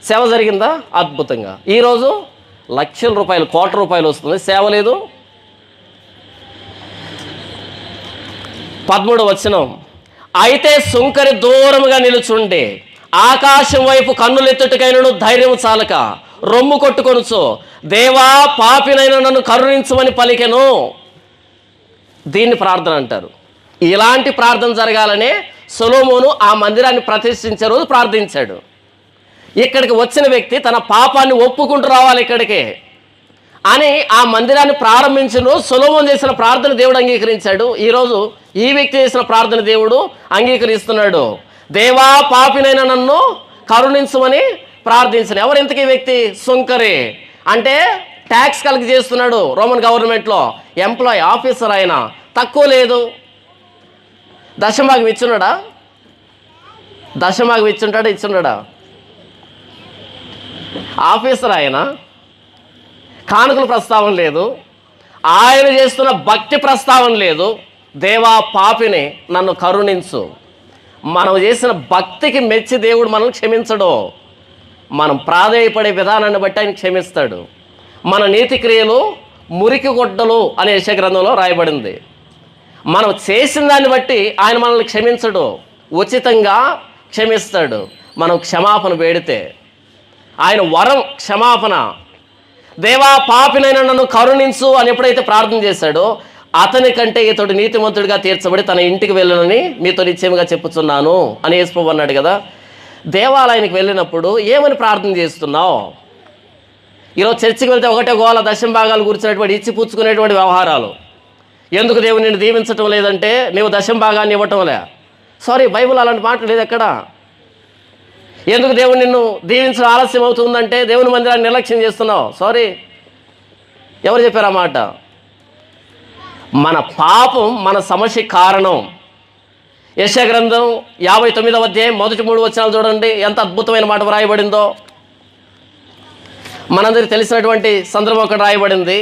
సేవ జరిగిందా? అద్భుతంగా. ఈరోజు లక్షల రూపాయలు, కోట్ల రూపాయలు వస్తుంది, సేవ లేదు. 13వ వచనం, అయితే సుంకరి దూరముగా నిలుచుండి ఆకాశం వైపు కన్నులెత్తుటకైనను ధైర్యం చాలక రొమ్ము కొట్టుకొనుచు, దేవా పాపినైన నన్ను కరుణించమని పలికెను. దీన్ని ప్రార్థన అంటారు. ఇలాంటి ప్రార్థన జరగాలనే సొలొమోను ఆ మందిరాన్ని ప్రతిష్ఠించే రోజు ప్రార్థించాడు. ఇక్కడికి వచ్చిన వ్యక్తి తన పాపాన్ని ఒప్పుకుంటూ రావాలి ఇక్కడికి అని ఆ మందిరాన్ని ప్రారంభించిన సొలొమోను చేసిన ప్రార్థన దేవుడు అంగీకరించాడు. ఈరోజు ఈ వ్యక్తి చేసిన ప్రార్థన దేవుడు అంగీకరిస్తున్నాడు. దేవా, పాపినైన నన్ను కరుణించమని ప్రార్థించిన. ఎవరు ఇంతకీ వ్యక్తి? సుంకరి, అంటే ట్యాక్స్ కలెక్ట్ చేస్తున్నాడు రోమన్ గవర్నమెంట్లో, ఎంప్లాయ్, ఆఫీసర్. ఆయన తక్కువ లేదు. దశమభాగం ఇచ్చున్నాడా? దశమభాగం ఇచ్చున్నాడా? ఆఫీసర్ ఆయన. కానుకల ప్రస్తావన లేదు, ఆయన చేస్తున్న భక్తి ప్రస్తావన లేదు. దేవా, పాపిని నన్ను కరుణించు. మనం చేసిన భక్తికి మెచ్చి దేవుడు మనల్ని క్షమించడు. మనం ప్రాధేయపడే విధానాన్ని బట్టి ఆయన క్షమిస్తాడు. మన నీతి క్రియలు మురికి గుడ్డలు అనే యెషయా గ్రంథంలో రాయబడింది. మనం చేసిన దాన్ని బట్టి ఆయన మనల్ని క్షమించడు, ఉచితంగా క్షమిస్తాడు. మనం క్షమాపణ వేడితే ఆయన వరం క్షమాపణ. దేవా, పాపినైనా నన్ను కరుణించు అని ఎప్పుడైతే ప్రార్థన చేశాడో అతని కంటే ఇతడు నీతిమంతుడిగా తీర్చబడి తన ఇంటికి వెళ్ళనని మీతో నిశ్చయముగా చెప్పుచున్నాను అని యేసు ప్రభువు అన్నాడు కదా. దేవాలయానికి వెళ్ళినప్పుడు ఏమని ప్రార్థన చేస్తున్నావు? ఈరోజు చర్చికి వెళ్తే ఒకటే గోల, దశమ భాగాలు గురించినటువంటి ఇచ్చి పుచ్చుకునేటువంటి వ్యవహారాలు. ఎందుకు దేవుడు నిన్ను దీవించటం లేదంటే నీవు దశమ భాగాన్ని ఇవ్వటంలే. సారీ, బైబిల్ అలాంటి మాట లేదు ఎక్కడ. ఎందుకు దేవుడు నిన్ను దీవించడం ఆలస్యం అవుతుందంటే దేవుని మందిరాన్ని నిర్లక్ష్యం చేస్తున్నావు. సారీ, ఎవరు చెప్పారు ఆ మాట? మన పాపం మన సమస్య కారణం. యెషయా గ్రంథం 59వ అధ్యాయం మొదటి 3 వచనాలు చూడండి, ఎంత అద్భుతమైన మాట రాయబడిందో. మనందరికి తెలిసినటువంటి సందర్భం అక్కడ రాయబడింది.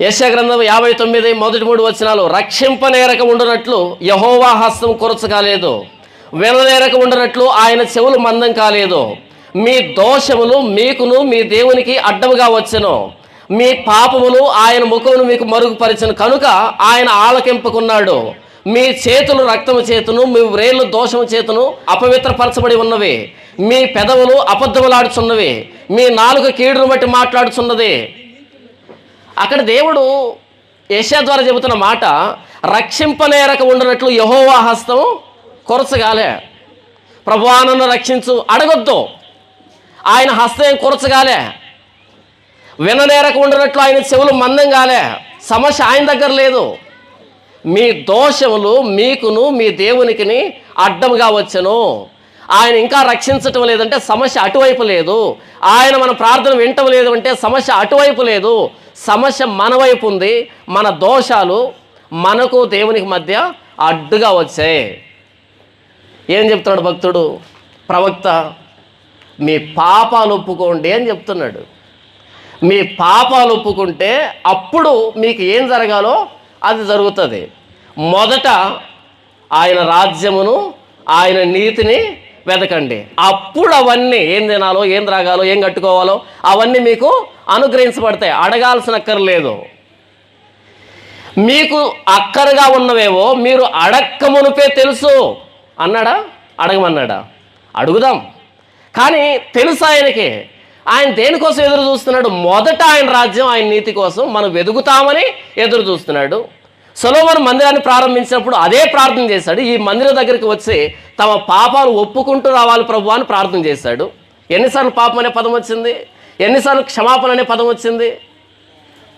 యెషయా గ్రంథం 59 మొదటి 3 వచనాలు. రక్షింపనేరక ఉండునట్లు యెహోవా హస్తం కొరచకాలేదు, విననేరక ఉండునట్లు ఆయన చెవులు మందం కాలేదు. మీ దోషములు మీకును మీ దేవునికి అడ్డముగా వచ్చెను, మీ పాపములు ఆయన ముఖమును మీకు మరుగుపరిచెను కనుక ఆయన ఆలకింపుకున్నాడు. మీ చేతులు రక్తము చేతును, మీ వ్రేళ్ళు దోషము చేతును అపవిత్రపరచబడి ఉన్నవి, మీ పెదవులు అబద్ధములాడుచున్నవి, మీ నాలుక కీడును బట్టి మాట్లాడుచున్నది. అక్కడ దేవుడు యెషయా ద్వారా చెబుతున్న మాట, రక్షింపనేరక ఉండినట్లు యెహోవా హస్తం కొరచగాలే. ప్రభువా నన్ను రక్షించు అడగొద్దు, ఆయన హస్తం కొరచగాలే. విననేరక ఉండినట్లు ఆయన చెవులు మందం కాలే. సమస్య ఆయన దగ్గర లేదు. మీ దోషములు మీకును మీ దేవునికిని అడ్డముగా వచ్చెను. ఆయన ఇంకా రక్షించటం లేదంటే సమస్య అటువైపు లేదు. ఆయన మన ప్రార్థన వినటం లేదు అంటే సమస్య అటువైపు లేదు. సమస్య మన వైపు ఉంది. మన దోషాలు మనకు దేవునికి మధ్య అడ్డుగా వచ్చాయి. ఏం చెప్తున్నాడు భక్తుడు, ప్రవక్త? మీ పాపాలు ఒప్పుకోండి అని చెప్తున్నాడు. మీ పాపాలు ఒప్పుకుంటే అప్పుడు మీకు ఏం జరగాలో అది జరుగుతుంది. మొదట ఆయన రాజ్యమును ఆయన నీతిని వెతకండి, అప్పుడు అవన్నీ ఏం తినాలో ఏం త్రాగాలో ఏం కట్టుకోవాలో అవన్నీ మీకు అనుగ్రహించబడతాయి. అడగాల్సినక్కర్లేదు. మీకు అక్కరగా ఉన్నవేవో మీరు అడక్క మునిపే తెలుసు అన్నాడా? అడగమన్నాడా? అడుగుదాం. కానీ తెలుసు ఆయనకి. ఆయన దేనికోసం ఎదురు చూస్తున్నాడు? మొదట ఆయన రాజ్యం ఆయన నీతి కోసం మనం వెతుకుతామని ఎదురు చూస్తున్నాడు. సొలొమోను మందిరాన్ని ప్రారంభించినప్పుడు అదే ప్రార్థన చేశాడు. ఈ మందిరం దగ్గరికి వచ్చి తమ పాపాలు ఒప్పుకుంటూ రావాలి ప్రభు అని ప్రార్థన చేశాడు. ఎన్నిసార్లు పాపం అనే పదం వచ్చింది? ఎన్నిసార్లు క్షమాపణ అనే పదం వచ్చింది?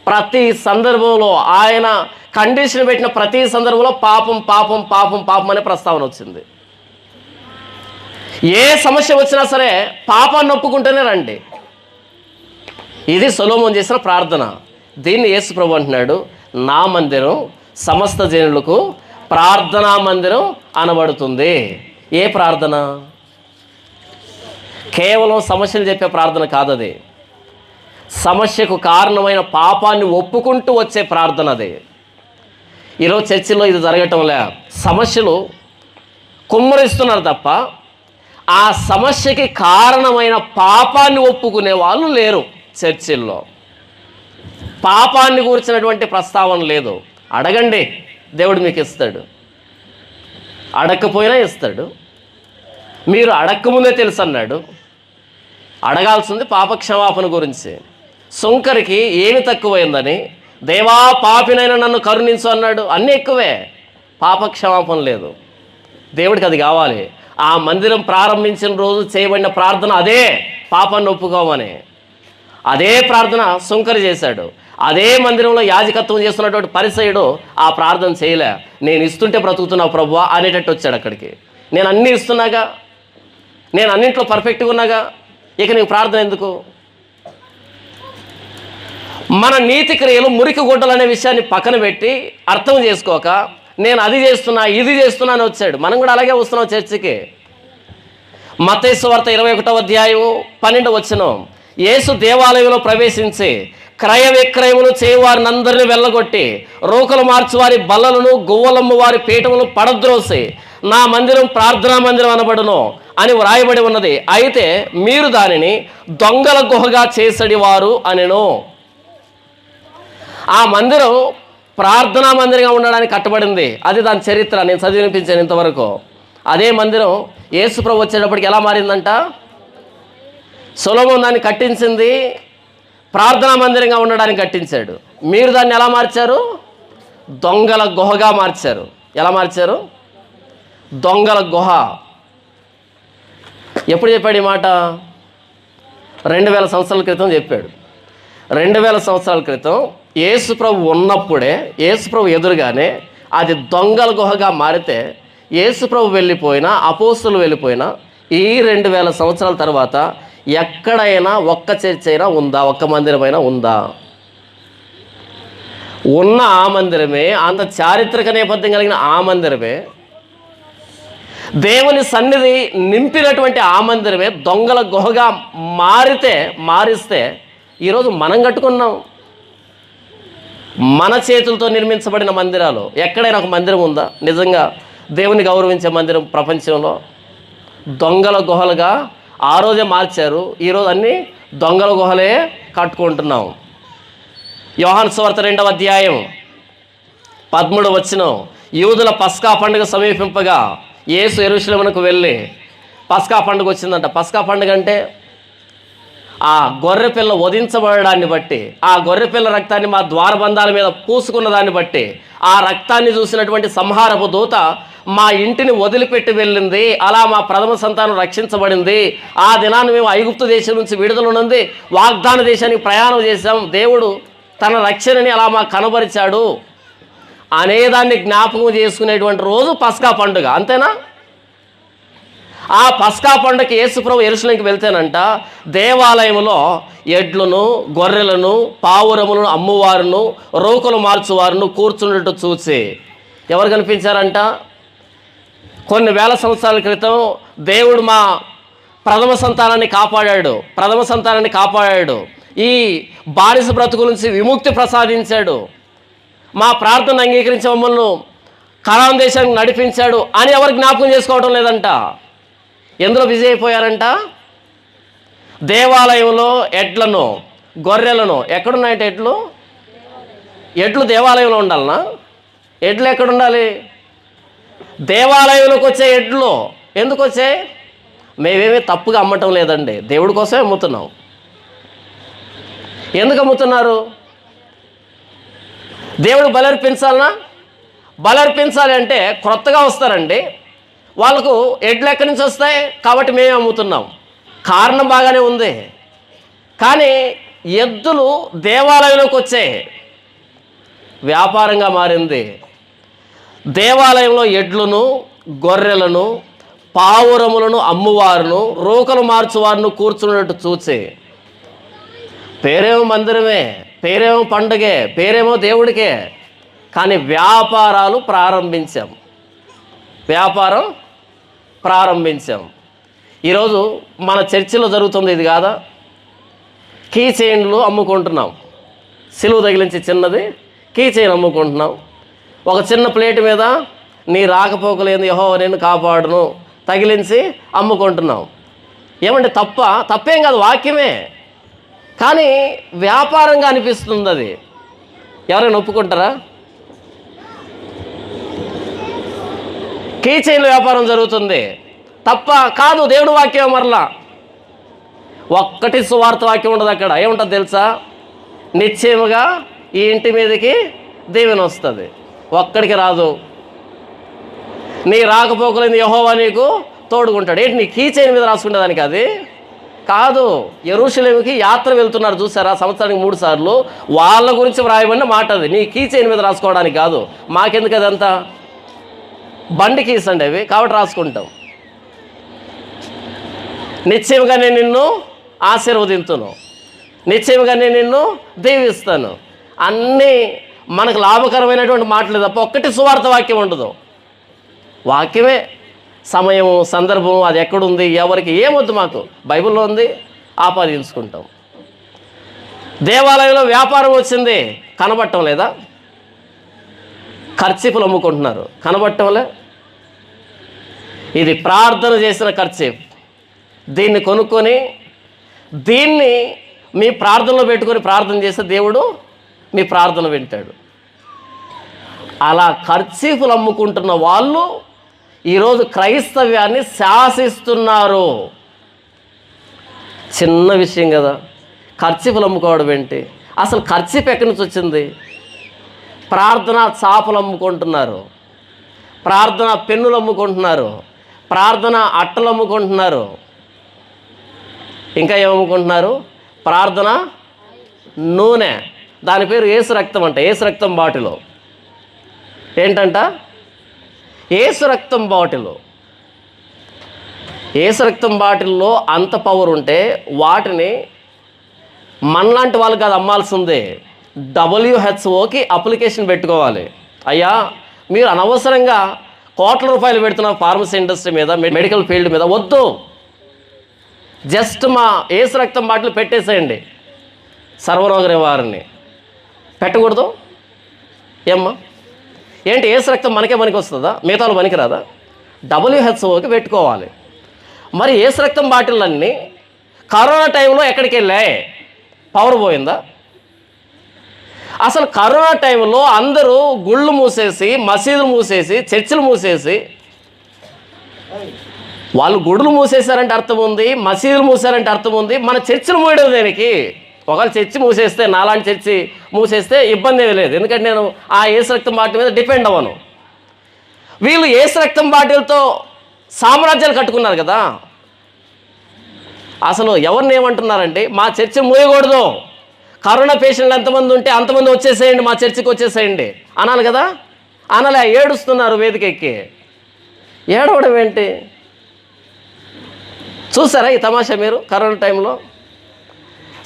ప్రతి సందర్భంలో ఆయన కండిషన్ పెట్టిన ప్రతి సందర్భంలో పాపం పాపం పాపం పాపం అనే ప్రస్తావన వచ్చింది. ఏ సమస్య వచ్చినా సరే పాపాన్ని ఒప్పుకుంటూనే రండి. ఇది సొలొమోను చేసిన ప్రార్థన. దీన్ని యేసు ప్రభు అంటున్నాడు, నా మందిరం సమస్త జనులకు ప్రార్థనా మందిరం అనబడుతుంది. ఏ ప్రార్థన? కేవలం సమస్యలు చెప్పే ప్రార్థన కాదది. సమస్యకు కారణమైన పాపాన్ని ఒప్పుకుంటూ వచ్చే ప్రార్థన అది. ఈరోజు చర్చిలో ఇది జరగటంలే. సమస్యలు కుమ్మరిస్తున్నారు తప్ప ఆ సమస్యకి కారణమైన పాపాన్ని ఒప్పుకునే వాళ్ళు లేరు చర్చిల్లో. పాపాన్ని గురించినటువంటి ప్రస్తావన లేదు. అడగండి, దేవుడు మీకు ఇస్తాడు. అడగకపోయినా ఇస్తాడు. మీరు అడగకముందే తెలుసు అన్నాడు. అడగాల్సింది పాప క్షమాపణ గురించి. సుంకరికి ఏమి తక్కువైందని దేవా పాపినైనా నన్ను కరుణించు అన్నాడు. అన్నీ ఎక్కువే, పాపక్షమాపణ లేదు. దేవుడికి అది కావాలి. ఆ మందిరం ప్రారంభించిన రోజు చేయబడిన ప్రార్థన అదే, పాపాన్ని ఒప్పుకోమని. అదే ప్రార్థన సుంకరి చేశాడు. అదే మందిరంలో యాజకత్వం చేస్తున్నటువంటి పరిసయ్యుడు ఆ ప్రార్థన చేయలే. నేను ఇస్తుంటే బ్రతుకుతున్నావు ప్రభువా అనేటట్టు వచ్చాడు అక్కడికి. నేను అన్నీ ఇస్తున్నాగా, నేను అన్నింట్లో పర్ఫెక్ట్గా ఉన్నాగా, ఇక నీకు ప్రార్థన ఎందుకు? మన నీతి క్రియలు మురికి గుడ్డలు అనే విషయాన్ని పక్కన పెట్టి అర్థం చేసుకోక నేను అది చేస్తున్నా ఇది చేస్తున్నా అని వచ్చాడు. మనం కూడా అలాగే వస్తున్నాం చర్చికి. మత్తయి సువార్త 21వ అధ్యాయం 12వ వచనం, యేసు దేవాలయంలో ప్రవేశించి క్రయ విక్రయములు చేయవారిని అందరినీ వెళ్ళగొట్టి రోకలు మార్చువారి బల్లలను గువ్వలమ్మ వారి పీఠములు పడద్రోసి నా మందిరం ప్రార్థనా మందిరం అనబడును అని వ్రాయబడి ఉన్నది. అయితే మీరు దానిని దొంగల గుహగా చేసడివారు అనెను. ఆ మందిరం ప్రార్థనా మందిరంగా ఉండడానికి కట్టబడింది. అది దాని చరిత్ర. నేను చదివి వినిపించాను ఇంతవరకు. అదే మందిరం యేసు ప్రభు వచ్చేటప్పటికి ఎలా మారిందంట? సొలొమోను దాన్ని కట్టించింది ప్రార్థనా మందిరంగా ఉండడానికి కట్టించాడు. మీరు దాన్ని ఎలా మార్చారు? దొంగల గుహగా మార్చారు. ఎలా మార్చారు? దొంగల గుహ. ఎప్పుడు చెప్పాడు ఈ మాట? 2000 సంవత్సరాల క్రితం చెప్పాడు. 2000 సంవత్సరాల క్రితం యేసు ప్రభు ఉన్నప్పుడే, యేసు ప్రభు ఎదురుగానే అది దొంగల గుహగా మారితే, యేసు ప్రభు వెళ్ళిపోయినా, అపోస్తులు వెళ్ళిపోయినా ఈ 2000 సంవత్సరాల తర్వాత ఎక్కడైనా ఒక్క చర్చ్ అయినా ఉందా? ఒక్క మందిరమైనా ఉందా? ఉన్న ఆ మందిరమే, అంత చారిత్రక నేపథ్యం కలిగిన ఆ మందిరమే, దేవుని సన్నిధి నింపినటువంటి ఆ మందిరమే దొంగల గుహగా మారిస్తే ఈరోజు మనం కట్టుకున్నాం. మన చేతులతో నిర్మించబడిన మందిరాలు. ఎక్కడైనా ఒక మందిరం ఉందా నిజంగా దేవుని గౌరవించే మందిరం ప్రపంచంలో? దొంగల గుహలుగా ఆ రోజే మార్చారు. ఈరోజు అన్నీ దొంగల గుహలే కట్టుకుంటున్నాం. యోహాను సువార్త 2వ అధ్యాయం 13వ వచనం, యూదుల పస్కా పండుగ సమీపింపగా యేసు యెరూషలేమునకు వెళ్ళి, పస్కా పండుగ వచ్చిందంట. పస్కా పండుగ అంటే ఆ గొర్రెపిల్ల వధించబడడాన్ని బట్టి, ఆ గొర్రెపిల్ల రక్తాన్ని మా ద్వారబంధాల మీద పూసుకున్న దాన్ని బట్టి, ఆ రక్తాన్ని చూసినటువంటి సంహారపు దూత మా ఇంటిని వదిలిపెట్టి వెళ్ళింది. అలా మా ప్రథమ సంతానం రక్షించబడింది. ఆ దినాన్ని మేము ఐగుప్తు దేశం నుంచి విడుదల ఉన్నది, వాగ్దాన దేశానికి ప్రయాణం చేశాం. దేవుడు తన రక్షణని అలా మాకు కనబరిచాడు అనేదాన్ని జ్ఞాపకం చేసుకునేటువంటి రోజు పస్కా పండుగ. అంతేనా? ఆ పస్కా పండుగకి యేసు ప్రభు యెరూషలేముకి వెళ్తేనంట దేవాలయంలో ఎడ్లను, గొర్రెలను, పావురములను అమ్మువారును, రోకలు మార్చువారును కూర్చున్నట్టు చూసి ఎవరు కనిపించారంట? కొన్ని వేల సంవత్సరాల క్రితం దేవుడు మా ప్రథమ సంతానాన్ని కాపాడాడు. ఈ బానిస బ్రతుకు నుంచి విముక్తి ప్రసాదించాడు. మా ప్రార్థన అంగీకరించి మమ్మల్ని కనాను దేశానికి నడిపించాడు అని ఎవరు జ్ఞాపకం చేసుకోవడం లేదంట. ఎందులో బిజీ అయిపోయారంట? దేవాలయంలో ఎడ్లను, గొర్రెలను. ఎక్కడున్నాయంటే ఎడ్లు దేవాలయంలో ఉండాలనా? ఎడ్లు ఎక్కడుండాలి? దేవాలయంలోకి వచ్చే ఎడ్లు ఎందుకు వచ్చాయి? మేమేమీ తప్పుగా అమ్మటం లేదండి, దేవుడి కోసమే అమ్ముతున్నాం. ఎందుకు అమ్ముతున్నారు? దేవుడు బలర్పించాలనా? బలర్పించాలి అంటే క్రొత్తగా వస్తారండి, వాళ్ళకు ఎడ్లు ఎక్కడి నుంచి వస్తాయి? కాబట్టి మేమే అమ్ముతున్నాం. కారణం బాగానే ఉంది, కానీ ఎద్దులు దేవాలయంలోకి వచ్చాయి, వ్యాపారంగా మారింది. దేవాలయంలో ఎడ్లను, గొర్రెలను, పావురములను అమ్మువారును, రోకలు మార్చువారును కూర్చున్నట్టు చూచి, పేరేమో మందిరమే, పేరేమో పండుగే, పేరేమో దేవుడికే, కానీ వ్యాపారం ప్రారంభించాం. ఈరోజు మన చర్చిలో జరుగుతుంది ఇది కాదా? కీ చైన్లు అమ్ముకుంటున్నాం. సిలువ తగిలించి చిన్నది కీ చైన్ అమ్ముకుంటున్నాం. ఒక చిన్న ప్లేట్ మీద నీ రాకపోకలేదు యెహోవా నిన్ను కాపాడును తగిలించి అమ్ముకుంటున్నాం. ఏమంటే తప్పేం కాదు, వాక్యమే, కానీ వ్యాపారంగా అనిపిస్తుంది. అది ఎవరైనా ఒప్పుకుంటారా? కీ చైన్ల వ్యాపారం జరుగుతుంది, తప్ప కాదు. దేవుడు వాక్యం మరలా ఒక్కటి సువార్త వాక్యం ఉండదు అక్కడ. ఏముంటుంది తెలుసా? నిశ్చయముగా ఈ ఇంటి మీదకి దీవెన వస్తుంది. ఒక్కడికి రాదు. నీ రాకపోకలేని యెహోవా నీకు తోడుకుంటాడు. ఏంటి నీ కీ చైన్ మీద రాసుకునేదానికి అది కాదు. యెరూషలేముకి యాత్ర వెళ్తున్నారు చూసారా, సంవత్సరానికి 3 సార్లు. వాళ్ళ గురించి వ్రాయబడిన మాట అది. నీ కీ చైన్ మీద రాసుకోవడానికి కాదు. మాకెందుకు అదంతా? బండి కీస్ అండి అవి, కాబట్టి రాసుకుంటాం. నిశ్చయంగా నేను నిన్ను ఆశీర్వదింతును, నిశ్చయంగా నేను నిన్ను దీవిస్తాను. అన్నీ మనకు లాభకరమైనటువంటి మాటలు తప్ప ఒక్కటి సువార్త వాక్యం ఉండదు. వాక్యమే సమయం, సందర్భం, అది ఎక్కడుంది, ఎవరికి ఏమొద్దు, మాకు బైబిల్లో ఉంది, ఆపాదించుకుంటాం. దేవాలయంలో వ్యాపారం వచ్చింది, కనబడటం లేదా? ఖర్చీపులు అమ్ముకుంటున్నారు, కనబడటంలే? ఇది ప్రార్థన చేసిన ఖర్చీఫ్. దీన్ని కొనుక్కొని దీన్ని మీ ప్రార్థనలో పెట్టుకొని ప్రార్థన చేస్తే దేవుడు మీ ప్రార్థన వింటాడు. అలా ఖర్చీఫులు అమ్ముకుంటున్న వాళ్ళు ఈరోజు క్రైస్తవ్యాన్ని శాసిస్తున్నారు. చిన్న విషయం కదా, ఖర్చీఫులు అమ్ముకోవడం ఏంటి? అసలు ఖర్చీఫ్ ఎక్కడి నుంచి వచ్చింది? ప్రార్థన చాపలు అమ్ముకుంటున్నారు, ప్రార్థన పెన్నులు అమ్ముకుంటున్నారు, ప్రార్థన అట్టలు అమ్ముకుంటున్నారు, ఇంకా ఏమమ్ముకుంటున్నారు? ప్రార్థన నూనె, దాని పేరు యేసు రక్తం అంట. యేసు రక్తం బాటిల్ ఏంటంట? యేసు రక్తం బాటిల్. యేసు రక్తం బాటిల్లో అంత పవర్ ఉంటే వాటిని మనలాంటి వాళ్ళకి అది అమ్మాల్సిందే. WHOకి అప్లికేషన్ పెట్టుకోవాలి. అయ్యా, మీరు అనవసరంగా కోట్ల రూపాయలు పెడుతున్న ఫార్మసీ ఇండస్ట్రీ మీద, మెడికల్ ఫీల్డ్ మీద వద్దు. జస్ట్ మా యేసు రక్తం బాటిల్ పెట్టేసేయండి. సర్వరోగ నివారణని పెట్టకూడదు ఏమ్మా? ఏంటి యేసు రక్తం మనకే పనికి వస్తుందా? మిగతాలు పనికి రాదా? WHOకి పెట్టుకోవాలి. మరి యేసు రక్తం బాటిళ్ళన్నీ కరోనా టైంలో ఎక్కడికి వెళ్ళాయి? పవర్ పోయిందా? అసలు కరోనా టైంలో అందరూ గుళ్ళు మూసేసి, మసీదులు మూసేసి, చర్చిలు మూసేసి, వాళ్ళు గుడులు మూసేశారంటే అర్థం ఉంది, మసీదులు మూసారంటే అర్థం ఉంది. మన చర్చిలు మూయడం దేనికి? ఒకవేళ చర్చి మూసేస్తే, నాలాంటి చర్చి మూసేస్తే ఇబ్బంది ఏమీ లేదు, ఎందుకంటే నేను ఆ యేసు రక్తం బాటిల్ మీద డిపెండ్ అవ్వను. వీళ్ళు యేసు రక్తం బాటిల్తో సామ్రాజ్యాలు కట్టుకున్నారు కదా. అసలు ఎవరిని ఏమంటున్నారంటే, మా చర్చి మూయకూడదు, కరోనా పేషెంట్లు ఎంతమంది ఉంటే అంతమంది వచ్చేసేయండి, మా చర్చికి వచ్చేసేయండి అనాలి కదా. అనలే, ఏడుస్తున్నారు వేదిక ఎక్కి. ఏడవడం ఏంటి? చూసారా ఈ తమాషా మీరు? కరోనా టైంలో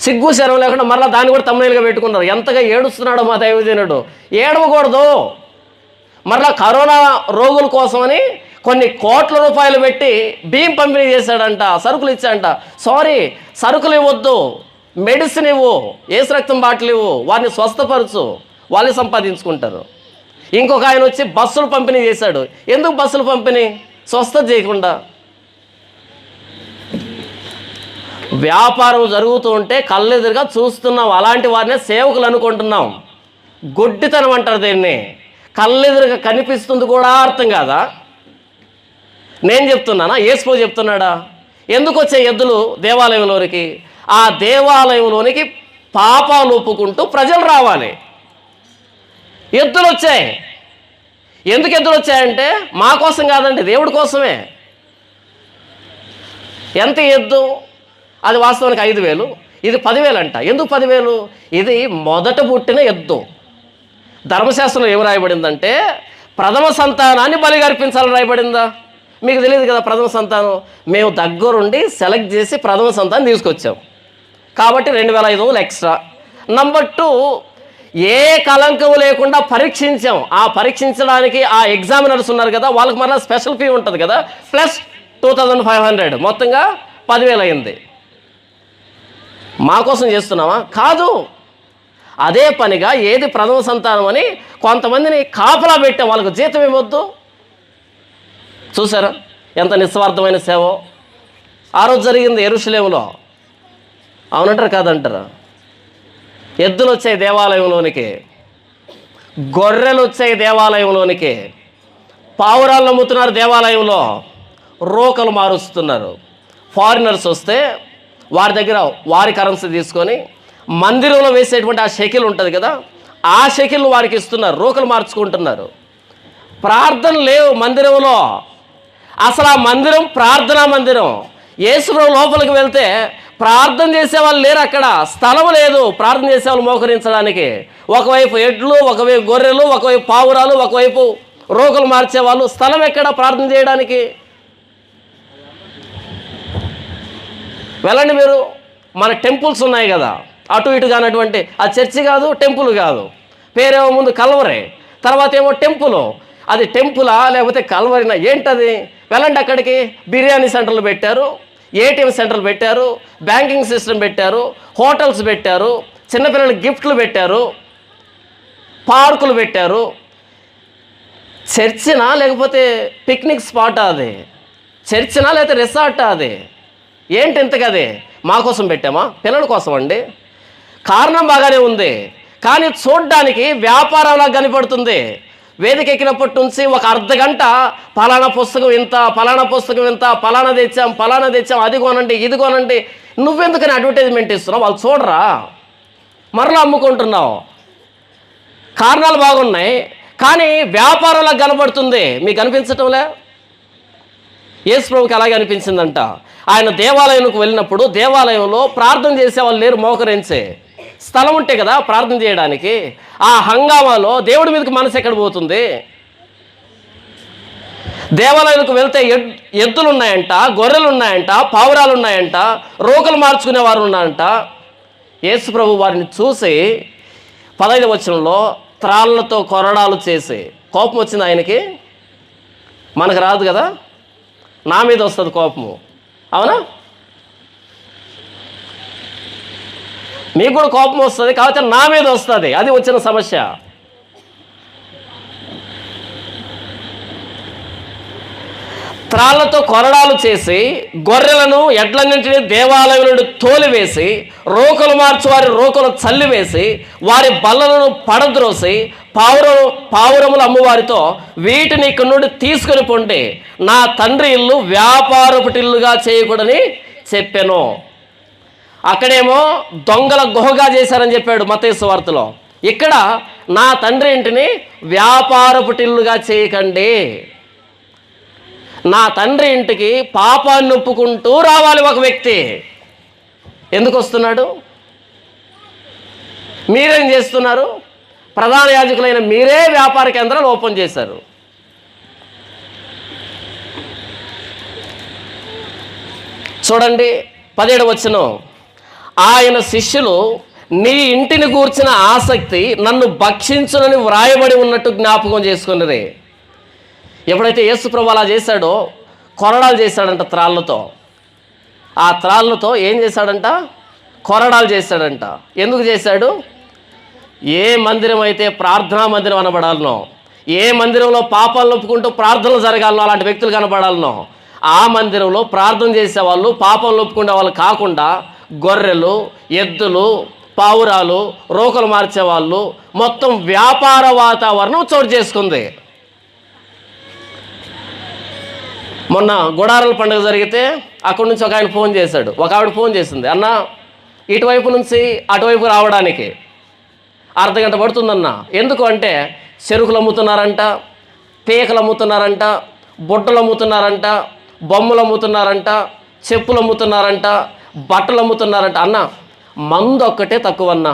సిగ్గు శరం లేకుండా మరలా దాన్ని కూడా తమ్ముళ్ళుగా పెట్టుకున్నారు. ఎంతగా ఏడుస్తున్నాడో మా దైవజనుడు. ఏడవకూడదు. మరలా కరోనా రోగుల కోసమని కొన్ని కోట్ల రూపాయలు పెట్టి బియ్యం పంపిణీ చేశాడంట, సరుకులు ఇచ్చాడంట. సారీ, సరుకులు ఇవ్వద్దు, మెడిసిన్ ఇవ్వు, యేసు రక్తం బాటిల్ ఇవ్వు, వారిని స్వస్థపరచు, వాళ్ళు సంపాదించుకుంటారు. ఇంకొక ఆయన వచ్చి బస్సులు పంపిణీ చేశాడు. ఎందుకు బస్సులు పంపిణీ? స్వస్థత చేయకుండా. వ్యాపారం జరుగుతూ ఉంటే కళ్ళెదురుగా చూస్తున్నాం, అలాంటి వారినే సేవకులు అనుకుంటున్నాం. గుడ్డితనం అంటారు దీన్ని. కళ్ళెదురుగా కనిపిస్తుంది కూడా అర్థం కాదా? నేను చెప్తున్నానా? యేసు చెప్తున్నాడా? ఎందుకు వచ్చే ఎద్దులు దేవాలయంలోనికి? ఆ దేవాలయంలోనికి పాపాలు ఒప్పుకుంటూ ప్రజలు రావాలి. ఎద్దులు వచ్చాయి. ఎందుకు ఎద్దులు వచ్చాయంటే మా కోసం కాదండి, దేవుడి కోసమే. ఎంత ఎద్దు? అది వాస్తవానికి 5,000, ఇది 10,000 అంట. ఎందుకు 10,000? ఇది మొదట పుట్టిన ఎద్దు. ధర్మశాస్త్రంలో ఏమి రాయబడిందంటే ప్రథమ సంతానాన్ని బలిగా అర్పించాలని రాయబడిందా? మీకు తెలియదు కదా ప్రథమ సంతానం. మేము దగ్గరుండి సెలెక్ట్ చేసి ప్రథమ సంతానం తీసుకొచ్చాం కాబట్టి 2,500 ఎక్స్ట్రా. నంబర్ 2, ఏ కలంకం లేకుండా పరీక్షించాం. ఆ పరీక్షించడానికి ఆ ఎగ్జామినర్స్ ఉన్నారు కదా, వాళ్ళకి మళ్ళీ స్పెషల్ ఫీ ఉంటుంది కదా, ప్లస్ 2,500, మొత్తంగా 10,000 అయింది. మా కోసం చేస్తున్నావా? కాదు. అదే పనిగా ఏది ప్రథమ సంతానం అని కొంతమందిని కాపలా పెట్టాం, వాళ్ళకు జీతం ఇవ్వద్దు. చూసారా ఎంత నిస్వార్థమైన సేవ ఆ రోజు జరిగింది యెరూషలేములో. అవునంటారా కాదంటారా? ఎద్దులు వచ్చాయి దేవాలయంలోనికి, గొర్రెలు వచ్చాయి దేవాలయంలోనికి, పావురాళ్ళు అమ్ముతున్నారు దేవాలయంలో, రోకలు మారుస్తున్నారు. ఫారినర్స్ వస్తే వారి దగ్గర వారి కరెన్సీ తీసుకొని మందిరంలో వేసేటువంటి ఆ షెకిల్ ఉంటుంది కదా, ఆ షెకిల్ వారికి ఇస్తున్నారు, రూకలు మార్చుకుంటున్నారు. ప్రార్థన లేవు మందిరంలో. అసలు ఆ మందిరం ప్రార్థనా మందిరం. యేసుప్రభు లోపలికి వెళ్తే ప్రార్థన చేసేవాళ్ళు లేరు, అక్కడ స్థలం లేదు ప్రార్థన చేసేవాళ్ళు మోకరించడానికి. ఒకవైపు ఎడ్లు, ఒకవైపు గొర్రెలు, ఒకవైపు పావురాలు, ఒకవైపు రోగులు మార్చేవాళ్ళు. స్థలం ఎక్కడ ప్రార్థన చేయడానికి? వెళ్ళండి మీరు, మన టెంపుల్స్ ఉన్నాయి కదా, అటు ఇటు కానటువంటి, ఆ చర్చి కాదు, టెంపుల్ కాదు. పేరేమో ముందు కల్వరే, తర్వాత ఏమో టెంపుల్. అది టెంపులా లేకపోతే కల్వరినా ఏంటది? వెళ్ళండి అక్కడికి. బిర్యానీ సెంటర్లు పెట్టారు, ఏటీఎం సెంటర్లు పెట్టారు, బ్యాంకింగ్ సిస్టమ్ పెట్టారు, హోటల్స్ పెట్టారు, చిన్నపిల్లలకి గిఫ్ట్లు పెట్టారు, పార్కులు పెట్టారు. చర్చినా లేకపోతే పిక్నిక్ స్పాటా అది? చర్చినా లేకపోతే రిసార్టా అది? ఏంటి ఇంతకది? మా కోసం పెట్టామా? పిల్లల కోసం అండి. కారణం బాగానే ఉంది, కానీ చూడ్డానికి వ్యాపారంలా కనపడుతుంది. వేదిక ఎక్కినప్పటి నుంచి ఒక అర్ధగంట పలానా పుస్తకం ఇంత, పలానా పుస్తకం ఇంత, పలానా తెచ్చాం, అది కొనండి, ఇది కొనండి. నువ్వెందుకని అడ్వర్టైజ్మెంట్ ఇస్తున్నావు? వాళ్ళు చూడరా? మరలా అమ్ముకుంటున్నావు. కారణాలు బాగున్నాయి, కానీ వ్యాపారంలా కనబడుతుంది. మీకు అనిపించటంలే? యేసుప్రభుకి అలాగే అనిపించిందంట. ఆయన దేవాలయంకు వెళ్ళినప్పుడు దేవాలయంలో ప్రార్థన చేసేవాళ్ళు లేరు, మోకరించే స్థలం ఉంటే కదా ప్రార్థన చేయడానికి. ఆ హంగామాలో దేవుడి మీదకి మనసు ఎక్కడ పోతుంది? దేవాలయానికి వెళ్తే ఎద్దులు ఉన్నాయంట, గొర్రెలు ఉన్నాయంట, పావురాలు ఉన్నాయంట, రోకలు మార్చుకునేవారు ఉన్నాయంట. యేసుప్రభు వారిని చూసి 15వ వచనంలో త్రాళ్ళతో కొరడాలు చేసి, కోపం వచ్చింది ఆయనకి. మనకు రాదు కదా, నా మీద వస్తుంది కోపము, అవునా? మీకు కూడా కోపం వస్తుంది, కాకపోతే నా మీద వస్తుంది. అది వచ్చిన సమస్య. త్రాళ్లతో కొరడాలు చేసి, గొర్రెలను ఎడ్లన్నింటినీ దేవాలయం నుండి తోలివేసి, రోకలు మార్చి వారి రోకలు చల్లివేసి, వారి బల్లలను పడద్రోసి, పావురములు అమ్మువారితో వీటిని ఇక్కడి నుండి తీసుకుని పొండి, నా తండ్రి ఇల్లు వ్యాపారపుటిల్లుగా చేయకూడని చెప్పాను. అక్కడేమో దొంగల గుహగా చేశారని చెప్పాడు మత్తయి సువార్తలో. ఇక్కడ నా తండ్రి ఇంటిని వ్యాపారపుటిల్లుగా చేయకండి. నా తండ్రి ఇంటికి పాపాన్ని ఒప్పుకుంటూ రావాలి ఒక వ్యక్తి. ఎందుకు వస్తున్నాడు? మీరేం చేస్తున్నారు? ప్రధాన యాజకులైన మీరే వ్యాపార కేంద్రాలు ఓపెన్ చేశారు. చూడండి 17వ వచనం. ఆయన శిష్యులు నీ ఇంటిని గూర్చిన ఆసక్తి నన్ను భక్షించునని వ్రాయబడి ఉన్నట్టు జ్ఞాపకం చేసుకున్నది. ఎప్పుడైతే యేసుప్రభు అలా చేశాడో, కొరడాలు చేశాడంట త్రాళ్ళతో. ఆ త్రాళ్ళతో ఏం చేశాడంట? కొరడాలు చేశాడంట. ఎందుకు చేశాడు? ఏ మందిరం అయితే ప్రార్థనా మందిరం అనబడాలనో, ఏ మందిరంలో పాపాలను ఒప్పుకుంటూ ప్రార్థనలు జరగాలనో అలాంటి వ్యక్తులు కనబడాలనో, ఆ మందిరంలో ప్రార్థన చేసేవాళ్ళు, పాపాలను ఒప్పుకునే వాళ్ళు కాకుండా గొర్రెలు, ఎద్దులు, పావురాలు, రోకలు మార్చేవాళ్ళు, మొత్తం వ్యాపార వాతావరణం చోటు చేసుకుంది. మొన్న గుడారాల పండుగ జరిగితే అక్కడి నుంచి ఒక ఆయన ఫోన్ చేశాడు, ఒక ఆవిడ ఫోన్ చేసింది, అన్న ఇటువైపు నుంచి అటువైపు రావడానికి అర్ధగంట పడుతుందన్న. ఎందుకు అంటే చెరుకులు అమ్ముతున్నారంట, పీకలు అమ్ముతున్నారంట, బుట్టలు అమ్ముతున్నారంట, బొమ్మలు అమ్ముతున్నారంట, చెప్పులు అమ్ముతున్నారంట, బట్టలు అమ్ముతున్నారంట. అన్న మందు ఒక్కటే తక్కువ అన్న.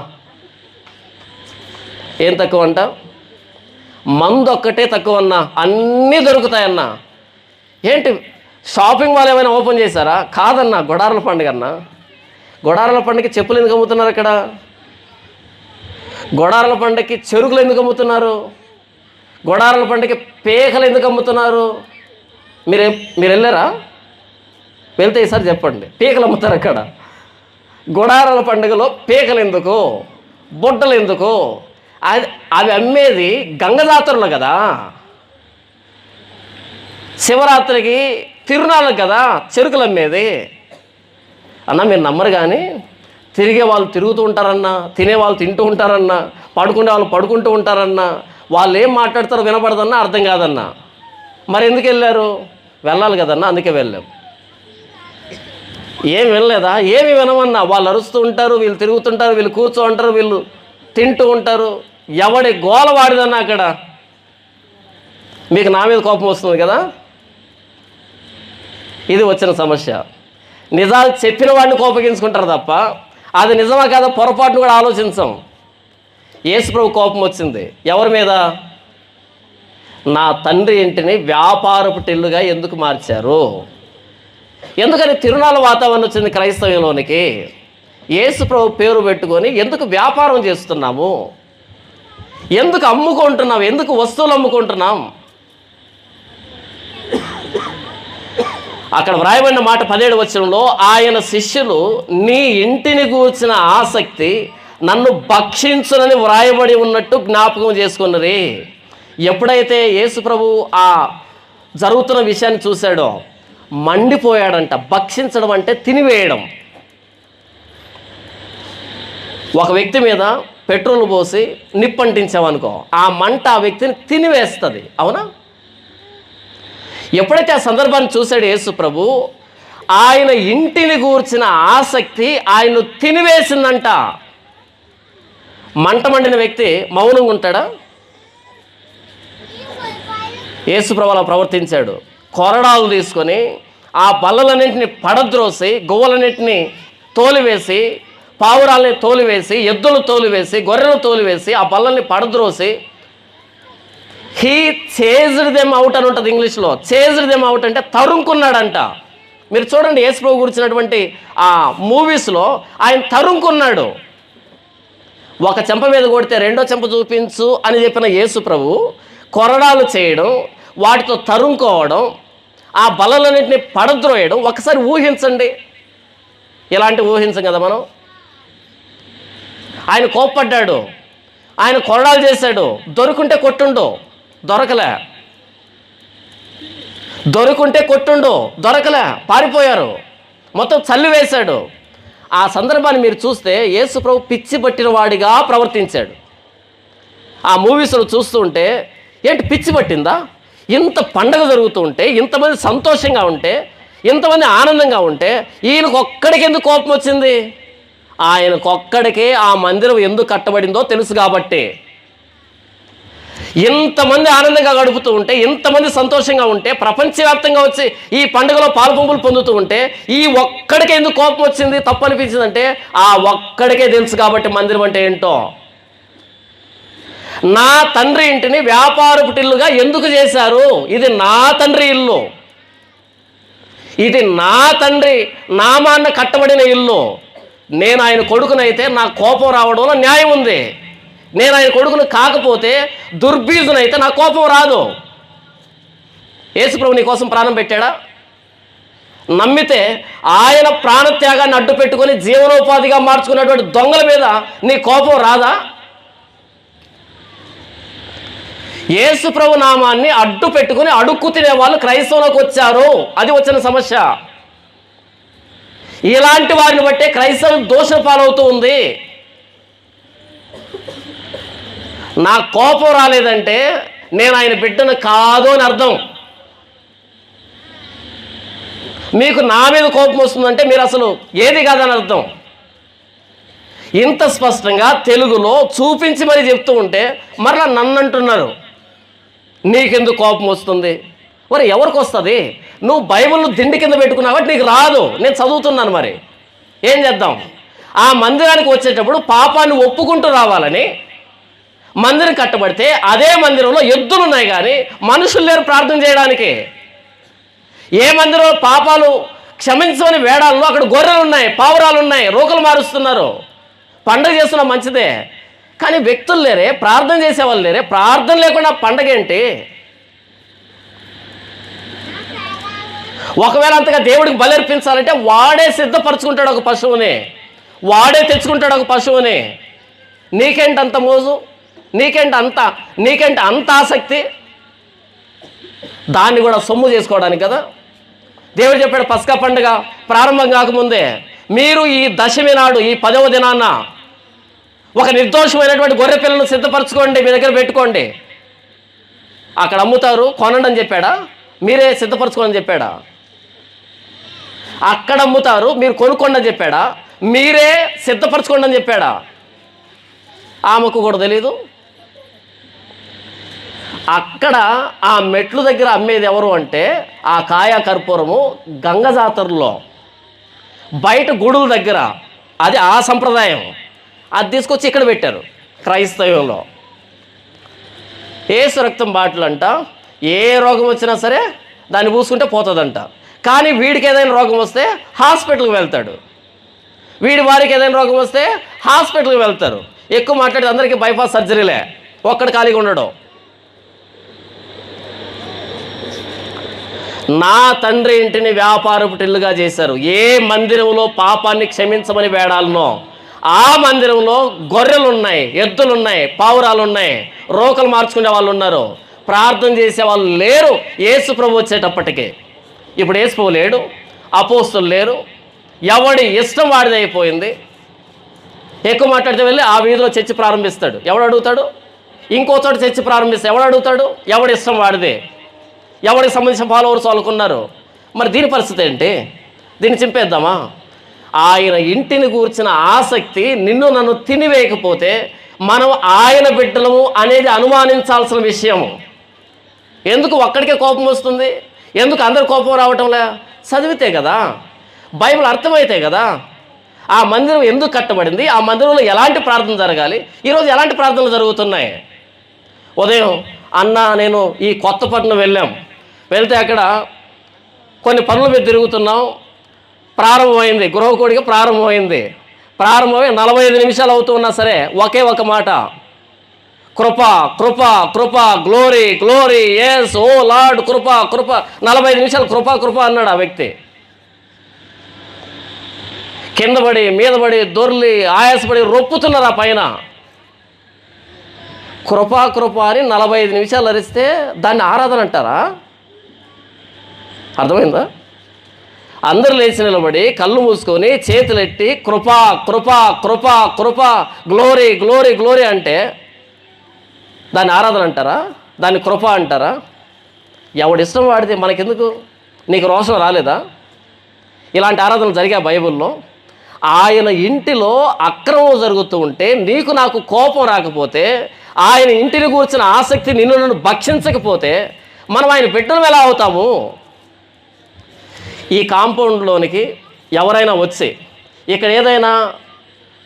ఏం తక్కువ అంట? మందు ఒక్కటే తక్కువ అన్న, అన్నీ దొరుకుతాయన్న. ఏంటి షాపింగ్ మాల్ ఏమైనా ఓపెన్ చేశారా? కాదన్న, గుడారాల పండుగ అన్న. గుడారాల పండుగకి చెప్పులు ఎందుకు అమ్ముతున్నారు? అక్కడ గుడారాల పండుగకి చెరుకులు ఎందుకు అమ్ముతున్నారు? గుడారాల పండుగకి పేకలు ఎందుకు అమ్ముతున్నారు? మీరు వెళ్ళారా? వెళ్తే ఈసారి చెప్పండి. పీకలు అమ్ముతారు అక్కడ. గుడారాల పండుగలో పీకలు ఎందుకు, బుట్టలు ఎందుకు? అవి అమ్మేది గంగజాతరలో కదా, శివరాత్రికి తిరునాళ్ళకు కదా చెరుకులు అమ్మేది. అన్న మీరు నమ్మరు, కానీ తిరిగే వాళ్ళు తిరుగుతూ ఉంటారన్నా, తినేవాళ్ళు తింటూ ఉంటారన్నా, పడుకునే వాళ్ళు పడుకుంటూ ఉంటారన్నా, వాళ్ళు ఏం మాట్లాడతారో వినపడదన్నా, అర్థం కాదన్నా. మరి ఎందుకు వెళ్ళారు? వెళ్ళాలి కదన్నా, అందుకే వెళ్ళాం. ఏం వినలేదా? ఏమి వినమన్నా. వాళ్ళు అరుస్తూ ఉంటారు, వీళ్ళు తిరుగుతుంటారు, వీళ్ళు కూర్చో ఉంటారు, వీళ్ళు తింటూ ఉంటారు. ఎవడి గోల వాడిదన్నా అక్కడ. మీకు నా మీద కోపం వస్తుంది కదా, ఇది వచ్చిన సమస్య. నిజాలు చెప్పిన వాడిని కోపగించుకుంటారు తప్ప అది నిజమా కదా పొరపాటును కూడా ఆలోచించాం. యేసుప్రభు కోపం వచ్చింది ఎవరి మీద? నా తండ్రి ఇంటిని వ్యాపారపు టిల్లుగా ఎందుకు మార్చారు? ఎందుకని తిరునాళ్ళ వాతావరణం వచ్చింది క్రైస్తవ్యంలోనికి? యేసుప్రభు పేరు పెట్టుకొని ఎందుకు వ్యాపారం చేస్తున్నాము? ఎందుకు అమ్ముకుంటున్నాం? ఎందుకు వస్తువులు అమ్ముకుంటున్నాం? అక్కడ వ్రాయబడిన మాట 17వ వచనంలో, ఆయన శిష్యులు నీ ఇంటిని గూర్చిన ఆసక్తి నన్ను భక్షించునని వ్రాయబడి ఉన్నట్టు జ్ఞాపకం చేసుకున్నది. ఎప్పుడైతే యేసుప్రభు ఆ జరుగుతున్న విషయాన్ని చూశాడో మండిపోయాడంట. భక్షించడం అంటే తినివేయడం. ఒక వ్యక్తి మీద పెట్రోల్ పోసి నిప్పంటించామనుకో, ఆ మంట ఆ వ్యక్తిని తినివేస్తుంది, అవునా? ఎప్పుడైతే ఆ సందర్భాన్ని చూశాడు యేసుప్రభు, ఆయన ఇంటిని గూర్చిన ఆసక్తి ఆయన్ను తినివేసిందంట. మంట మండిన వ్యక్తి మౌనంగా ఉంటాడా? యేసుప్రభు అలా ప్రవర్తించాడు. కొరడాలు తీసుకొని ఆ బల్లలన్నింటినీ పడద్రోసి, గువ్వలన్నింటినీ తోలివేసి, పావురాల్ని తోలివేసి, ఎద్దులు తోలివేసి, గొర్రెలు తోలివేసి, ఆ బల్లల్ని పడద్రోసి హీ చేజ్డ్ దెమ్ అవుట్ అని ఉంటుంది ఇంగ్లీష్లో. చేజ్డ్ దెమ్ అవుట్ అంటే తరుముకున్నాడంట. మీరు చూడండి యేసుప్రభు గురించినటువంటి ఆ మూవీస్లో ఆయన తరుముకున్నాడు. ఒక చెంప మీద కొడితే రెండో చెంప చూపించు అని చెప్పిన యేసుప్రభు కొరడాలు చేయడం, వాటితో తరుముకోవడం, ఆ బల్లలన్నింటినీ పడద్రోయడం. ఒకసారి ఊహించండి, ఇలాంటి ఊహించం కదా మనం. ఆయన కోప్పడ్డాడు, ఆయన కొరడాలు చేశాడు. దొరుకుంటే కొట్టుండు, దొరకలే. దొరుకుంటే కొట్టుండు, దొరకలే, పారిపోయారు. మొత్తం చల్లివేశాడు. ఆ సందర్భాన్ని మీరు చూస్తే యేసుప్రభు పిచ్చి పట్టిన వాడిగా ప్రవర్తించాడు. ఆ మూవీస్లో చూస్తూ ఉంటే ఏంటి పిచ్చి పట్టిందా? ఇంత పండగ జరుగుతూ ఉంటే, ఇంతమంది సంతోషంగా ఉంటే, ఇంతమంది ఆనందంగా ఉంటే ఈయనకు ఒక్కడికి ఎందుకు కోపం వచ్చింది? ఆయనకొక్కడికే ఆ మందిరం ఎందుకు కట్టబడిందో తెలుసు కాబట్టి. ఇంతమంది ఆనందంగా గడుపుతూ ఉంటే, ఇంతమంది సంతోషంగా ఉంటే, ప్రపంచవ్యాప్తంగా వచ్చి ఈ పండుగలో పాలుపంపులు పొందుతూ ఉంటే ఈ ఒక్కడికే ఎందుకు కోపం వచ్చింది, తప్పు అనిపించిందంటే ఆ ఒక్కడికే తెలుసు కాబట్టి మందిరం అంటే ఏంటో. నా తండ్రి ఇంటిని వ్యాపారపు టిల్లుగా ఎందుకు చేశారు? ఇది నా తండ్రి ఇల్లు, ఇది నా తండ్రి నామాన్న కట్టబడిన ఇల్లు. నేను ఆయన కొడుకునైతే నా కోపం రావడంలో న్యాయం ఉంది. నేను ఆయన కొడుకును కాకపోతే, దుర్బీజునైతే నా కోపం రాదు. యేసుప్రభు నీ కోసం ప్రాణం పెట్టాడా? నమ్మితే ఆయన ప్రాణత్యాగాన్ని అడ్డు పెట్టుకొని జీవనోపాధిగా మార్చుకున్నటువంటి దొంగల మీద నీ కోపం రాదా? యేసుప్రభు నామాన్ని అడ్డు పెట్టుకుని అడుక్కు తినే వాళ్ళు క్రైస్తవంలోకి వచ్చారు. అది వచ్చిన సమస్య. ఇలాంటి వారిని బట్టే క్రైస్తవం దోషం పాలవుతూ ఉంది. నా కోపం రాలేదంటే నేను ఆయన బిడ్డను కాదు అని అర్థం. మీకు నా మీద కోపం వస్తుందంటే మీరు అసలు ఏది కాదని అర్థం. ఇంత స్పష్టంగా తెలుగులో చూపించి మరి చెప్తూ ఉంటే మరలా నన్ను అంటున్నారు నీకెందుకు కోపం వస్తుంది? మరి ఎవరికి వస్తుంది? నువ్వు బైబిల్ను దిండి కింద పెట్టుకున్నావు, నీకు రాదు. నేను చదువుతున్నాను, మరి ఏం చేద్దాం? ఆ మందిరానికి వచ్చేటప్పుడు పాపాన్ని ఒప్పుకుంటూ రావాలని మందిరం కట్టబడితే అదే మందిరంలో ఎద్దులు ఉన్నాయి కానీ మనుషులు లేరు ప్రార్థన చేయడానికి. ఏ మందిరంలో పాపాలు క్షమించమని వేడాల్లో అక్కడ గొర్రెలు ఉన్నాయి, పావురాలు ఉన్నాయి, రోకలు మారుస్తున్నారు. పండగ చేస్తున్నా మంచిదే, కానీ వ్యక్తులు లేరే, ప్రార్థన చేసేవాళ్ళు లేరే. ప్రార్థన లేకుండా పండగ ఏంటి? ఒకవేళ అంతగా దేవుడికి బలర్పించాలంటే వాడే సిద్ధపరచుకుంటాడు ఒక పశువుని, వాడే తెచ్చుకుంటాడు ఒక పశువుని. నీకేంటి అంత మోజు? నీకేంటి అంత ఆసక్తి? దాన్ని కూడా సొమ్ము చేసుకోవడానికి కదా దేవుడు చెప్పాడు. పస్కా పండుగ ప్రారంభం కాకముందే మీరు ఈ దశమి నాడు, ఈ 10వ దినాన్న ఒక నిర్దోషమైనటువంటి గొర్రె పిల్లను సిద్ధపరచుకోండి, మీ దగ్గర పెట్టుకోండి. అక్కడ అమ్ముతారు, కొనండి అని చెప్పాడా? మీరే సిద్ధపరచుకోండి అని చెప్పాడా? అక్కడ అమ్ముతారు, మీరు కొనుక్కోండి అని చెప్పాడా? మీరే సిద్ధపరచుకోండి అని చెప్పాడా? ఆమెకు కూడా తెలీదు. అక్కడ ఆ మెట్లు దగ్గర అమ్మేది ఎవరు అంటే ఆ కాయ కర్పూరము గంగ జాతరలో బయట గుడుల దగ్గర, అది ఆ సంప్రదాయం. అది తీసుకొచ్చి ఇక్కడ పెట్టారు క్రైస్తవంలో. ఏసు రక్తం బాటిల్ అంట, ఏ రోగం వచ్చినా సరే దాన్ని పూసుకుంటే పోతుందంట. కానీ వీడికి ఏదైనా రోగం వస్తే హాస్పిటల్కి వెళ్తాడు, వీడి వారికి ఏదైనా రోగం వస్తే హాస్పిటల్కి వెళ్తారు. ఎక్కువ మాట్లాడితే అందరికీ బైపాస్ సర్జరీలే, ఒక్కడు ఖాళీగా ఉండడం. నా తండ్రి ఇంటిని వ్యాపారపు టిల్లుగా చేశారు. ఏ మందిరంలో పాపాన్ని క్షమించమని వేడాలనో ఆ మందిరంలో గొర్రెలు ఉన్నాయి, ఎద్దులు ఉన్నాయి, పావురాలు ఉన్నాయి, రోకలు మార్చుకునే వాళ్ళు ఉన్నారు, ప్రార్థన చేసే వాళ్ళు లేరు. యేసు ప్రభు వచ్చేటప్పటికి ఇప్పుడు యేసు ప్రభు లేడు, అపోస్తులు లేరు, ఎవడి ఇష్టం వాడిది అయిపోయింది. ఎక్కువ మాట్లాడితే వెళ్ళి ఆ వీధిలో చర్చి ప్రారంభిస్తాడు, ఎవడు అడుగుతాడు? ఇంకో చోట చర్చి ప్రారంభిస్తాడు, ఎవడు అడుగుతాడు? ఎవడి ఇష్టం వాడిదే, ఎవడికి సంబంధించిన ఫాలోవర్స్ వాళ్ళకున్నారు. మరి దీని పరిస్థితి ఏంటి? దీన్ని చింపేద్దామా? ఆయన ఇంటిని గూర్చిన ఆసక్తి నిన్ను నన్ను తినివేయకపోతే మనం ఆయన బిడ్డలము అనేది అనుమానించాల్సిన విషయం. ఎందుకు ఒక్కడికే కోపం వస్తుంది? ఎందుకు అందరి కోపం రావటంలే? చదివితే కదా, బైబిల్ అర్థమైతే కదా. ఆ మందిరం ఎందుకు కట్టబడింది, ఆ మందిరంలో ఎలాంటి ప్రార్థన జరగాలి, ఈరోజు ఎలాంటి ప్రార్థనలు జరుగుతున్నాయి. ఉదయం నేను ఈ కొత్తపట్నం వెళ్తే అక్కడ కొన్ని పనుల మీద తిరుగుతున్నాం. ప్రారంభమైంది, గృహకోడిగా ప్రారంభమైంది. ప్రారంభమై 45 నిమిషాలు అవుతున్నా సరే ఒకే ఒక మాట, కృప కృప కృప, గ్లోరీ గ్లోరీ, ఎస్ ఓ లార్డ్, కృప కృప. 45 నిమిషాలు కృప కృప అన్నాడు ఆ వ్యక్తి. కిందపడి మీదపడి దొర్లి ఆయాసపడి రొప్పుతున్నారు ఆ పైన. కృపా కృప అని 45 నిమిషాలు అరిస్తే దాన్ని ఆరాధన అంటారా? అర్థమైందా? అందరూ లేచి నిలబడి కళ్ళు మూసుకొని చేతులెట్టి కృప కృప కృప కృప, గ్లోరీ గ్లోరీ గ్లోరీ అంటే దాన్ని ఆరాధన అంటారా? దాన్ని కృప అంటారా? ఎవడిష్టం వాడితే మనకెందుకు? నీకు రోషం రాలేదా? ఇలాంటి ఆరాధనలు జరిగా బైబిల్లో? ఆయన ఇంటిలో అక్రమం జరుగుతూ ఉంటే నీకు నాకు కోపం రాకపోతే, ఆయన ఇంటిని కూర్చున్న ఆసక్తి నిన్ను నన్ను భక్షించకపోతే మనం ఆయన బిడ్డలు ఎలా అవుతాము? ఈ కాంపౌండ్లోనికి ఎవరైనా వచ్చి ఇక్కడ ఏదైనా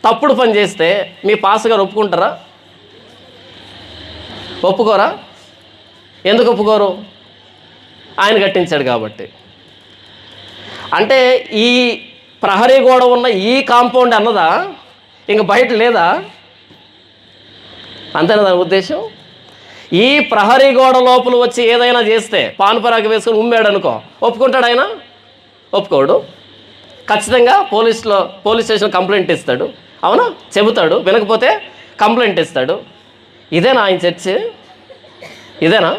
తప్పుడు పని చేస్తే మీ పాస్ గారు ఒప్పుకుంటారా? ఒప్పుకోరా? ఎందుకు ఒప్పుకోరు? ఆయన కట్టించాడు కాబట్టి. అంటే ఈ ప్రహరీ గోడ ఉన్న ఈ కాంపౌండ్ అన్నదా ఇంక బయట లేదా? అంతేనా దాని ఉద్దేశం? ఈ ప్రహరీ గోడ లోపల వచ్చి ఏదైనా చేస్తే పాన్పరాకు వేసుకొని ఉమ్మాడు అనుకో, ఒప్పుకుంటాడు ఆయన? ఒప్పుకోడు. ఖచ్చితంగా పోలీస్ స్టేషన్ కంప్లైంట్ ఇస్తాడు. అవునా? చెబుతాడు, వినకపోతే కంప్లైంట్ ఇస్తాడు. ఇదేనా ఆయన చర్చి? ఇదేనా?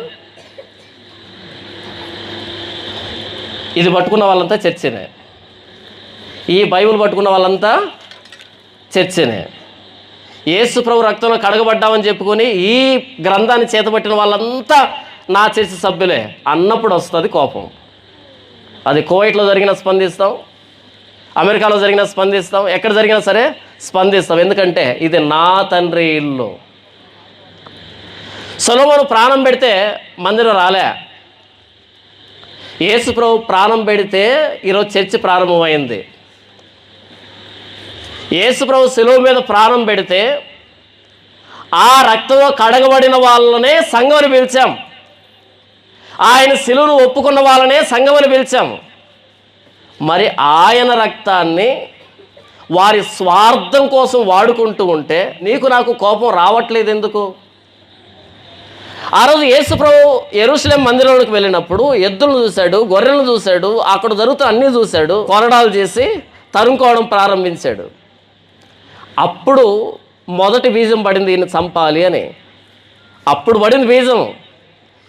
ఇది పట్టుకున్న వాళ్ళంతా చర్చినే, ఈ బైబిల్ పట్టుకున్న వాళ్ళంతా చర్చినే. యేసు ప్రభు రక్తంలో కడగబడ్డామని చెప్పుకొని ఈ గ్రంథాన్ని చేతబట్టిన వాళ్ళంతా నా చర్చి సభ్యులే అన్నప్పుడు వస్తుంది కోపం. అది కువైట్లో జరిగినా స్పందిస్తాం, అమెరికాలో జరిగినా స్పందిస్తాం, ఎక్కడ జరిగినా సరే స్పందిస్తాం. ఎందుకంటే ఇది నా తండ్రి ఇల్లు. సొలొమోను ప్రాణం పెడితే మందిరం రాలే. యేసు ప్రభు ప్రాణం పెడితే ఈరోజు చర్చి ప్రారంభమైంది. యేసు ప్రభు శిలువ మీద ప్రాణం పెడితే ఆ రక్తంలో కడగబడిన వాళ్ళనే సంఘమని పిలిచాం. ఆయన శిలువను ఒప్పుకున్న వాళ్ళనే సంఘమని పిలిచాం. మరి ఆయన రక్తాన్ని వారి స్వార్థం కోసం వాడుకుంటూ ఉంటే నీకు నాకు కోపం రావట్లేదు ఎందుకు? ఆ రోజు యేసు ప్రభు యెరూషలేం మందిరంలోకి వెళ్ళినప్పుడు ఎద్దులను చూశాడు, గొర్రెలను చూశాడు, అక్కడ జరుగుతూ అన్నీ చూశాడు, కొరడాలు చేసి తరుముకోవడం ప్రారంభించాడు. అప్పుడు మొదటి బీజం పడింది, ఈయన చంపాలి అని. అప్పుడు పడింది బీజం.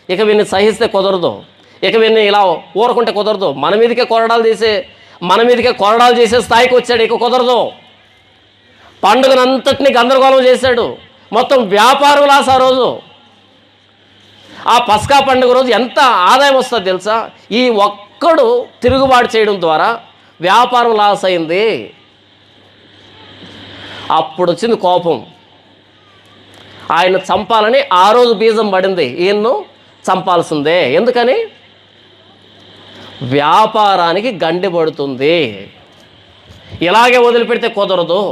ఇక వీడిని సహిస్తే కుదరదు, ఇక వీడిని ఇలా ఊరకుంటే కుదరదు, మన మీదకే కొరడాలు చేసే స్థాయికి వచ్చాడు. ఇక కుదరదు. పండుగనంతటిని గందరగోళం చేశాడు. మొత్తం వ్యాపారం లాస్. ఆ రోజు ఆ పస్కా పండుగ రోజు ఎంత ఆదాయం వస్తుంది తెలుసా? ఈ ఒక్కడు తిరుగుబాటు చేయడం ద్వారా వ్యాపారం లాస్ అయింది. అప్పుడు వచ్చింది కోపం. ఆయన చంపాలని ఆ రోజు బీజం పడింది, ఈయన్ను చంపాల్సిందే. ఎందుకని? వ్యాపారానికి గండి పడుతుంది, ఇలాగే వదిలిపెడితే కుదరదు.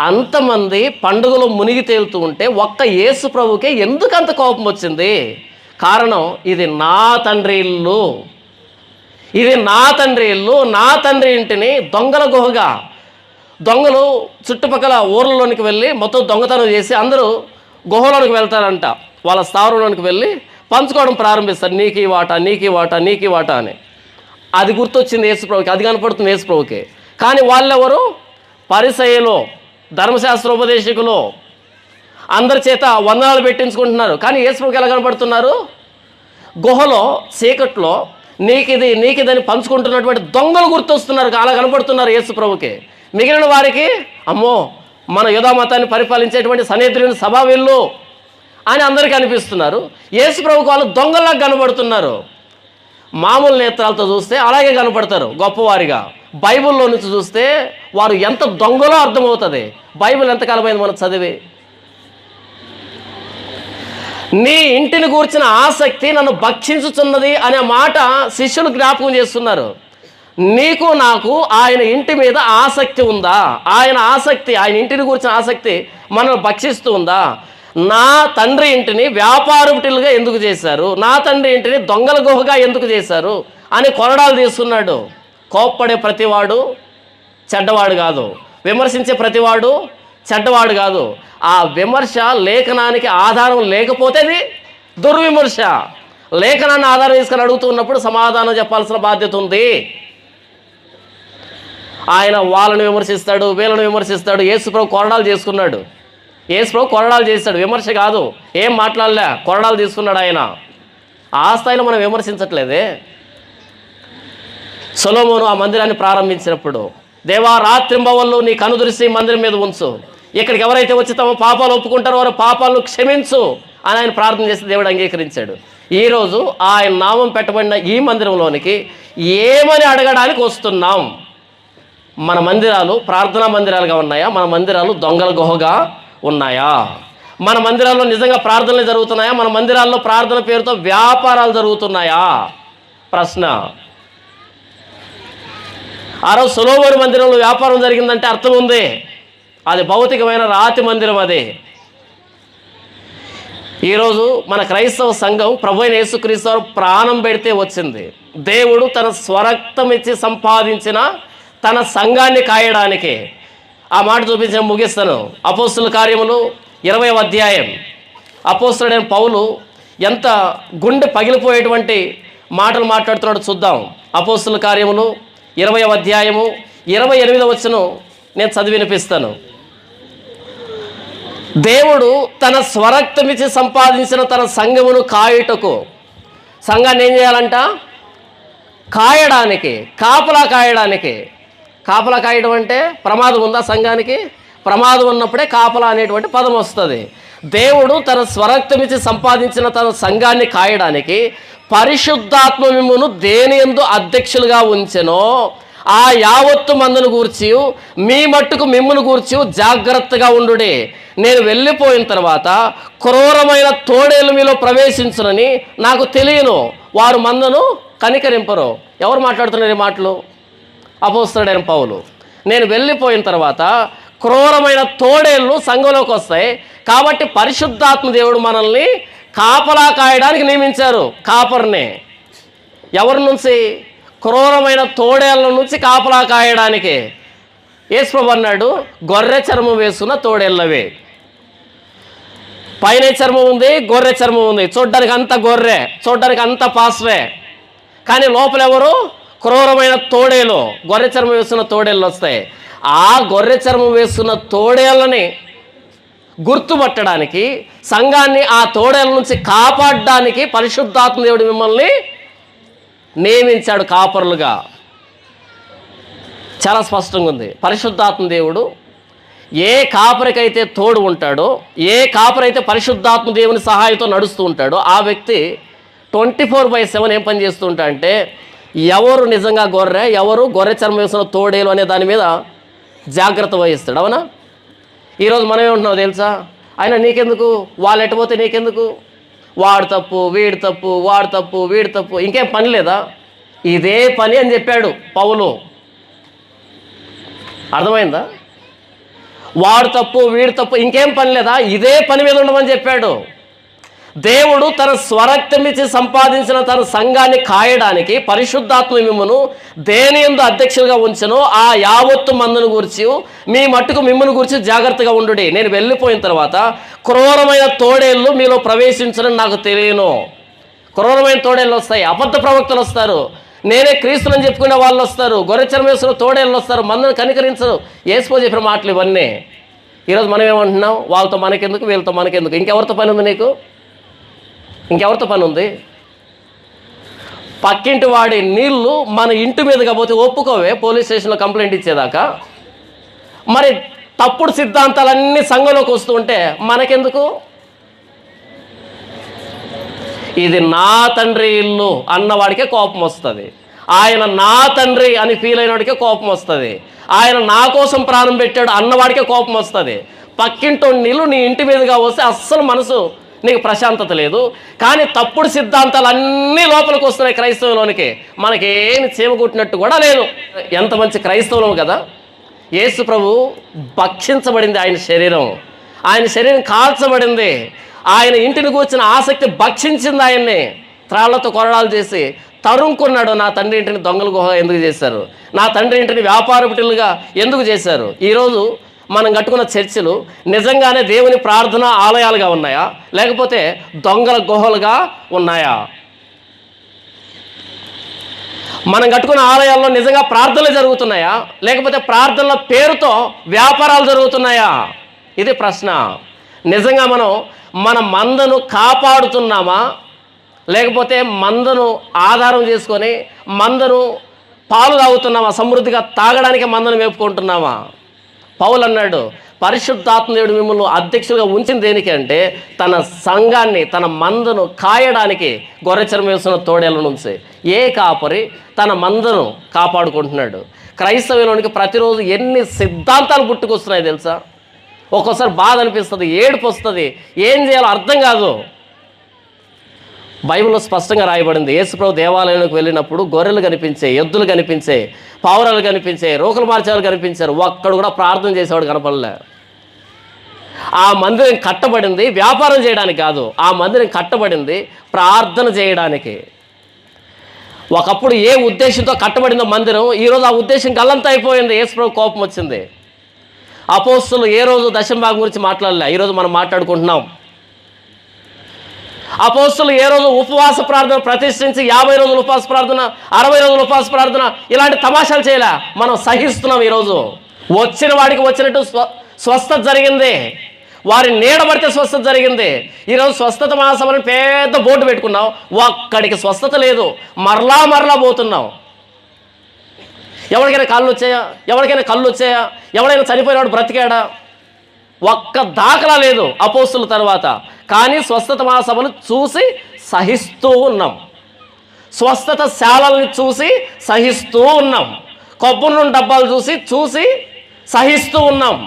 అంతమంది పండుగలో మునిగి తేలుతూ ఉంటే ఒక్క యేసు ప్రభుకే ఎందుకు అంత కోపం వచ్చింది? కారణం, ఇది నా తండ్రి ఇల్లు, ఇది నా తండ్రి ఇల్లు, నా తండ్రి ఇంటిని దొంగల గుహగా, దొంగలు చుట్టుపక్కల ఊర్లలోనికి వెళ్ళి మొత్తం దొంగతనం చేసి అందరూ గుహలోనికి వెళ్తారంట, వాళ్ళ స్థావరంలోనికి వెళ్ళి పంచుకోవడం ప్రారంభిస్తారు, నీకు వాటా, నీకు వాటా, నీకు వాటా అని. అది గుర్తొచ్చింది యేసుప్రభుకి, అది కనపడుతుంది యేసుప్రభుకి. కానీ వాళ్ళెవరు? పరిసయ్యులు, ధర్మశాస్త్రోపదేశకులు, అందరి చేత వందనాలు పెట్టించుకుంటున్నారు. కానీ యేసుప్రభుకి ఎలా కనపడుతున్నారు? గుహలో చీకట్లో నీకిది నీకిదని పంచుకుంటున్నటువంటి దొంగలు గుర్తొస్తున్నారు, అలా కనపడుతున్నారు యేసుప్రభుకి. మిగిలిన వారికి, అమ్మో మన యూదా మతాన్ని పరిపాలించేటువంటి సన్హెద్రిను సభా వీళ్ళు అని అందరికీ అనిపిస్తున్నారు. యేసుప్రభుకి వాళ్ళు దొంగల్లాగా కనబడుతున్నారు. మామూలు నేత్రాలతో చూస్తే అలాగే కనపడతారు గొప్పవారిగా, బైబిల్లో నుంచి చూస్తే వారు ఎంత దొంగలో అర్థమవుతుంది. బైబిల్ ఎంతకాలమైంది మనం చదివి? నీ ఇంటిని గూర్చిన ఆసక్తి నన్ను భక్షించుచున్నది అనే మాట శిష్యులు జ్ఞాపకం చేస్తున్నారు. నీకు నాకు ఆయన ఇంటి మీద ఆసక్తి ఉందా? ఆయన ఆసక్తి, ఆయన ఇంటిని గూర్చిన ఆసక్తి మనల్ని భక్షిస్తూ ఉందా? నా తండ్రి ఇంటిని వ్యాపారపుటిలుగా ఎందుకు చేశారు, నా తండ్రి ఇంటిని దొంగల గుహగా ఎందుకు చేశారు అని కొరడాలు తీసుకున్నాడు. కోప్పడే ప్రతివాడు చెడ్డవాడు కాదు, విమర్శించే ప్రతివాడు చెడ్డవాడు కాదు. ఆ విమర్శ లేఖనానికి ఆధారం లేకపోతే అది దుర్విమర్శ. లేఖనాన్ని ఆధారం తీసుకొని అడుగుతున్నప్పుడు సమాధానం చెప్పాల్సిన బాధ్యత ఉంది. ఆయన వాళ్ళని విమర్శిస్తాడు, వీళ్ళని విమర్శిస్తాడు. యేసుప్రభు కొరడాలు చేసుకున్నాడు, యేసుప్రభు కొరడాలు చేస్తాడు, విమర్శ కాదు. ఏం మాట్లాడలే, కొరడాలు తీసుకున్నాడు ఆయన. ఆ స్థాయిలో మనం విమర్శించట్లేదే. సొలొమోను ఆ మందిరాన్ని ప్రారంభించినప్పుడు, దేవా రాత్రింబవళ్ళు నీ కనుదృష్టి మందిరం మీద ఉంచు, ఇక్కడికి ఎవరైతే వచ్చి తమ పాపాలు ఒప్పుకుంటారో వారి పాపాలను క్షమించు అని ఆయన ప్రార్థన చేసి దేవుడు అంగీకరించాడు. ఈరోజు ఆయన నామం పెట్టబడిన ఈ మందిరంలోనికి ఏమని అడగడానికి వస్తున్నాం? మన మందిరాలు ప్రార్థనా మందిరాలుగా ఉన్నాయా? మన మందిరాలు దొంగల గుహగా ఉన్నాయా? మన మందిరాల్లో నిజంగా ప్రార్థనలు జరుగుతున్నాయా? మన మందిరాల్లో ప్రార్థన పేరుతో వ్యాపారాలు జరుగుతున్నాయా? ప్రశ్న. ఆ రోజు సొలొమోను మందిరంలో వ్యాపారం జరిగిందంటే అర్థం ఉంది, అది భౌతికమైన రాతి మందిరం. అది ఈరోజు మన క్రైస్తవ సంఘం ప్రభు అయిన యేసుక్రీస్తు వారు ప్రాణం పెడితే వచ్చింది. దేవుడు తన స్వరక్తం ఇచ్చి సంపాదించిన తన సంఘాన్ని కాయడానికి. ఆ మాట చూపించి నేను ముగిస్తాను. అపోస్తుల కార్యములు 20వ అధ్యాయం. అపోస్తులుడైన పౌలు ఎంత గుండె పగిలిపోయేటువంటి మాటలు మాట్లాడుతున్నాడో చూద్దాం. అపోస్తుల కార్యములు 20వ అధ్యాయము 28వ వచనం నేను చదివి వినిపిస్తాను. దేవుడు తన స్వరక్తమిచ్చి సంపాదించిన తన సంఘమును కాయుటకు, సంఘాన్ని ఏం చేయాలంట? కాయడానికి, కాపలా కాయడానికి. కాపలా కాయడం అంటే ప్రమాదం ఉందా సంఘానికి? ప్రమాదం ఉన్నప్పుడే కాపలా అనేటువంటి పదం వస్తుంది. దేవుడు తన స్వరక్తమిచ్చి సంపాదించిన తన సంఘాన్ని కాయడానికి పరిశుద్ధాత్మ మిమ్మును దేని యందు అధ్యక్షులుగా ఉంచెనో ఆ యావత్తు మందును గూర్చి మీ మట్టుకు మిమ్మును గూర్చి జాగ్రత్తగా ఉండుడి. నేను వెళ్ళిపోయిన తర్వాత క్రూరమైన తోడేలు మీలో ప్రవేశించునని నాకు తెలియను, వారు మందను కనికరింపరు. ఎవరు మాట్లాడుతున్నారు ఈ మాటలు? అపోస్తలుడైన పౌలు. నేను వెళ్ళిపోయిన తర్వాత క్రూరమైన తోడేళ్ళు సంఘంలోకి వస్తాయి, కాబట్టి పరిశుద్ధాత్మ దేవుడు మనల్ని కాపలా కాయడానికి నియమించారు. కాపర్ని ఎవరి నుంచి? క్రూరమైన తోడేళ్ళ నుంచి కాపలా కాయడానికి. యేసుప్రభు అన్నాడు, గొర్రె చర్మం వేసుకున్న తోడేళ్ళవే. పైన చర్మం ఉంది, గొర్రె చర్మం ఉంది, చూడ్డానికి అంత గొర్రె, చూడ్డానికి అంత పాస్వే, కానీ లోపల ఎవరు? క్రూరమైన తోడేలు, గొర్రె చర్మం వేసుకున్న తోడేళ్ళు వస్తాయి. ఆ గొర్రె చర్మం వేసుకున్న తోడేళ్ళని గుర్తుపట్టడానికి, సంఘాన్ని ఆ తోడేళ్ళ నుంచి కాపాడడానికి పరిశుద్ధాత్మ దేవుడు మిమ్మల్ని నియమించాడు కాపరులుగా. చాలా స్పష్టంగా ఉంది. పరిశుద్ధాత్మ దేవుడు ఏ కాపరికైతే తోడు ఉంటాడో, ఏ కాపరైతే పరిశుద్ధాత్మ దేవుని సహాయంతో నడుస్తూ ఉంటాడో, ఆ వ్యక్తి 24/7 ఏం పని చేస్తూ ఉంటా అంటే ఎవరు నిజంగా గొర్రె, ఎవరు గొర్రె చర్మం వేసిన తోడేలు అనే దాని మీద జాగ్రత్త వహిస్తాడు. అవునా? ఈరోజు మనం ఏమంటున్నావు తెలుసా? అయినా నీకెందుకు, వాళ్ళు ఎట్టపోతే నీకెందుకు, వాడు తప్పు వీడు తప్పు, వాడు తప్పు వీడు తప్పు, ఇంకేం పని లేదా, ఇదే పని అని చెప్పాడు పౌలు. అర్థమైందా? వాడు తప్పు వీడు తప్పు, ఇంకేం పని లేదా, ఇదే పని మీద ఉండమని చెప్పాడు. దేవుడు తన స్వరక్తమిచ్చి సంపాదించిన తన సంఘాన్ని కాయడానికి పరిశుద్ధాత్మ మిమ్మును దేని యందు అధ్యక్షులుగా ఉంచెను, ఆ యావత్తు మందును గురించి మీ మట్టుకు మిమ్మును గురించి జాగ్రత్తగా ఉండుడి. నేను వెళ్ళిపోయిన తర్వాత క్రూరమైన తోడేళ్ళు మీలో ప్రవేశించడం నాకు తెలియను. క్రూరమైన తోడేళ్ళు వస్తాయి, అబద్ధ ప్రవక్తలు వస్తారు, నేనే క్రీస్తులని చెప్పుకునే వాళ్ళు వస్తారు, గొర్రెచర్మేశ్వరు తోడేళ్ళు వస్తారు, మందును కనికరించరు. యేసు చెప్పిన మాటలు ఇవన్నీ. ఈరోజు మనం ఏమంటున్నాం, వాళ్ళతో మనకెందుకు వీళ్ళతో మనకెందుకు, ఇంకెవరితో పని ఉంది నీకు, ఇంకెవరితో పని ఉంది? పక్కింటి వాడి నీళ్లు మన ఇంటి మీదగా పోతే ఒప్పుకోవే పోలీస్ స్టేషన్లో కంప్లైంట్ ఇచ్చేదాకా. మరి తప్పుడు సిద్ధాంతాలన్నీ సంఘంలోకి వస్తూ ఉంటే మనకెందుకు? ఇది నా తండ్రి ఇల్లు అన్నవాడికే కోపం వస్తుంది, ఆయన నా తండ్రి అని ఫీల్ అయినవాడికే కోపం వస్తుంది, ఆయన నా కోసం ప్రాణం పెట్టాడు అన్నవాడికే కోపం వస్తుంది. పక్కింటో నీళ్ళు నీ ఇంటి మీదుగా వస్తే అస్సలు మనసు నీకు ప్రశాంతత లేదు. కానీ తప్పుడు సిద్ధాంతాలు అన్నీ లోపలికి వస్తున్నాయి క్రైస్తవంలోనికి, మనకేమి చీమకుట్టినట్టు కూడా లేదు. ఎంత మంచి క్రైస్తవం కదా. యేసు ప్రభు భక్షించబడింది, ఆయన శరీరం కాల్చబడింది, ఆయన ఇంటిని కూర్చున్న ఆసక్తి భక్షించింది ఆయన్ని. త్రాళ్లతో కొరడాలు చేసి తరుముకున్నాడు. నా తండ్రి ఇంటిని దొంగల గుహ ఎందుకు చేశారు, నా తండ్రి ఇంటిని వ్యాపారపుటిలుగా ఎందుకు చేశారు? ఈరోజు మనం కట్టుకున్న చర్చిలు నిజంగానే దేవుని ప్రార్థన ఆలయాలుగా ఉన్నాయా, లేకపోతే దొంగల గుహలుగా ఉన్నాయా? మనం కట్టుకున్న ఆలయాల్లో నిజంగా ప్రార్థనలు జరుగుతున్నాయా, లేకపోతే ప్రార్థనల పేరుతో వ్యాపారాలు జరుగుతున్నాయా? ఇది ప్రశ్న. నిజంగా మనం మన మందను కాపాడుతున్నామా, లేకపోతే మందను ఆధారం చేసుకొని మందను పాలు తాగుతున్నామా, సమృద్ధిగా తాగడానికి మందను మేపుకుంటున్నామా? పౌలు అన్నాడు, పరిశుద్ధాత్మదేవుడు మిమ్మల్ని అధ్యక్షులుగా ఉంచింది దేనికి అంటే తన సంఘాన్ని, తన మందను కాయడానికి. గొర్రెచర్మం వేస్తున్న తోడేళ్ళ నుంచి ఏ కాపరి తన మందను కాపాడుకుంటున్నాడు. క్రైస్తవులోనికి ప్రతిరోజు ఎన్ని సిద్ధాంతాలు పుట్టుకొస్తున్నాయి తెలుసా? ఒక్కోసారి బాధ అనిపిస్తుంది, ఏడుపు వస్తుంది, ఏం చేయాలో అర్థం కాదు. బైబిల్లో స్పష్టంగా రాయబడింది, యేసుప్రభు దేవాలయంలోకి వెళ్ళినప్పుడు గొర్రెలు కనిపించాయి, ఎద్దులు కనిపించాయి, పావురాలు కనిపించాయి, రోకలు మార్చేవాళ్ళు కనిపించారు, ఒక్కడు కూడా ప్రార్థన చేసేవాడు కనపడలే. ఆ మందిరం కట్టబడింది వ్యాపారం చేయడానికి కాదు, ఆ మందిరం కట్టబడింది ప్రార్థన చేయడానికి. ఒకప్పుడు ఏ ఉద్దేశంతో కట్టబడిందో మందిరం, ఈరోజు ఆ ఉద్దేశం గల్లంతా అయిపోయింది. యేసుప్రభు కోపం వచ్చింది. అపోస్తులు ఏ రోజు దశంభాగం గురించి మాట్లాడలే, ఈరోజు మనం మాట్లాడుకుంటున్నాం. అపోస్తులు ఏ రోజు ఉపవాస ప్రార్థన ప్రతిష్ఠించి 50 రోజులు ఉపవాస ప్రార్థన, 60 రోజులు ఉపవాస ప్రార్థన, ఇలాంటి తమాషాలు చేయలే. మనం సహిస్తున్నాం. ఈరోజు వచ్చిన వాడికి వచ్చినట్టు స్వస్థత జరిగింది, వారి నీడబడితే స్వస్థత జరిగింది. ఈరోజు స్వస్థత మహాసభని పెద్ద బోర్డు పెట్టుకున్నాం, ఒక్కడికి స్వస్థత లేదు, మరలా పోతున్నాం. ఎవరికైనా కళ్ళు వచ్చాయా, ఎవడైనా చనిపోయినవాడు బ్రతికాడా? ఒక్క దాఖలా లేదు అపోస్తుల తర్వాత. కానీ స్వస్థత మహాసభను చూసి సహిస్తూ ఉన్నాం, స్వస్థత శాలల్ని చూసి సహిస్తూ ఉన్నాం, కొబ్బరి నూనె డబ్బాలు చూసి సహిస్తూ ఉన్నాం.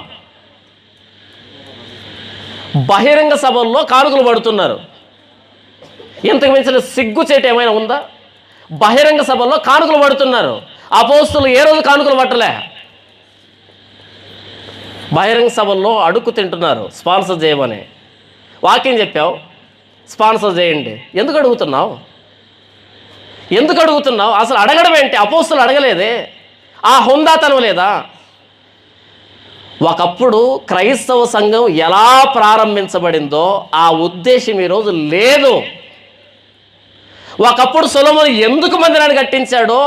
బహిరంగ సభల్లో కానుకలు పడుతున్నారు. ఇంతకు మించిన సిగ్గుచేటు ఏమైనా ఉందా? బహిరంగ సభల్లో కానుకలు పడుతున్నారు. అపోస్తులు ఏ రోజు కానుకలు పట్టలే. బహిరంగ సభల్లో అడుక్కు తింటున్నారు, స్పాన్సర్ చేయమని. వాక్యం చెప్పావు, స్పాన్సర్ చేయండి. ఎందుకు అడుగుతున్నావు? అసలు అడగడం ఏంటి? అపోస్తులు అడగలేదే, ఆ హుందాతనం లేదా? ఒకప్పుడు క్రైస్తవ సంఘం ఎలా ప్రారంభించబడిందో ఆ ఉద్దేశం ఈరోజు లేదు. ఒకప్పుడు సొలొమోను ఎందుకు మందిరాన్ని కట్టించాడో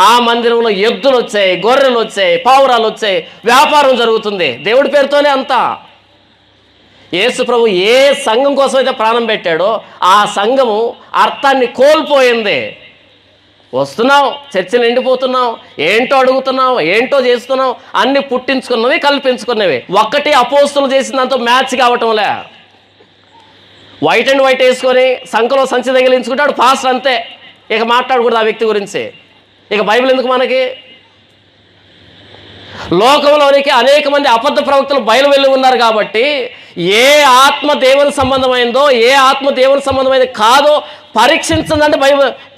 ఆ మందిరంలో ఎద్దులు వచ్చాయి, గొర్రెలు వచ్చాయి, పావురాలు వచ్చాయి, వ్యాపారం జరుగుతుంది దేవుడి పేరుతోనే అంతా. యేసు ప్రభు ఏ సంఘం కోసం అయితే ప్రాణం పెట్టాడో ఆ సంఘము అర్థాన్ని కోల్పోయింది. వస్తున్నాం, చర్చలు ఎండిపోతున్నాం, ఏంటో అడుగుతున్నాం, ఏంటో చేస్తున్నాం, అన్ని పుట్టించుకున్నవి కల్పించుకున్నవి. ఒక్కటి అపోస్తులు చేసిన దాంతో మ్యాచ్ కావటంలే. వైట్ అండ్ వైట్ వేసుకొని సంఖలో సంచి తగిలించుకుంటాడు పాస్టర్, అంతే. ఇక మాట్లాడకూడదు ఆ వ్యక్తి గురించి. ఇక బైబిల్ ఎందుకు మనకి? లోకంలోనికి అనేక మంది అబద్ధ ప్రవక్తలు బయలువెళ్ళి ఉన్నారు కాబట్టి ఏ ఆత్మ దేవుని సంబంధమైందో ఏ ఆత్మ దేవుని సంబంధమైంది కాదో పరీక్షించదంటే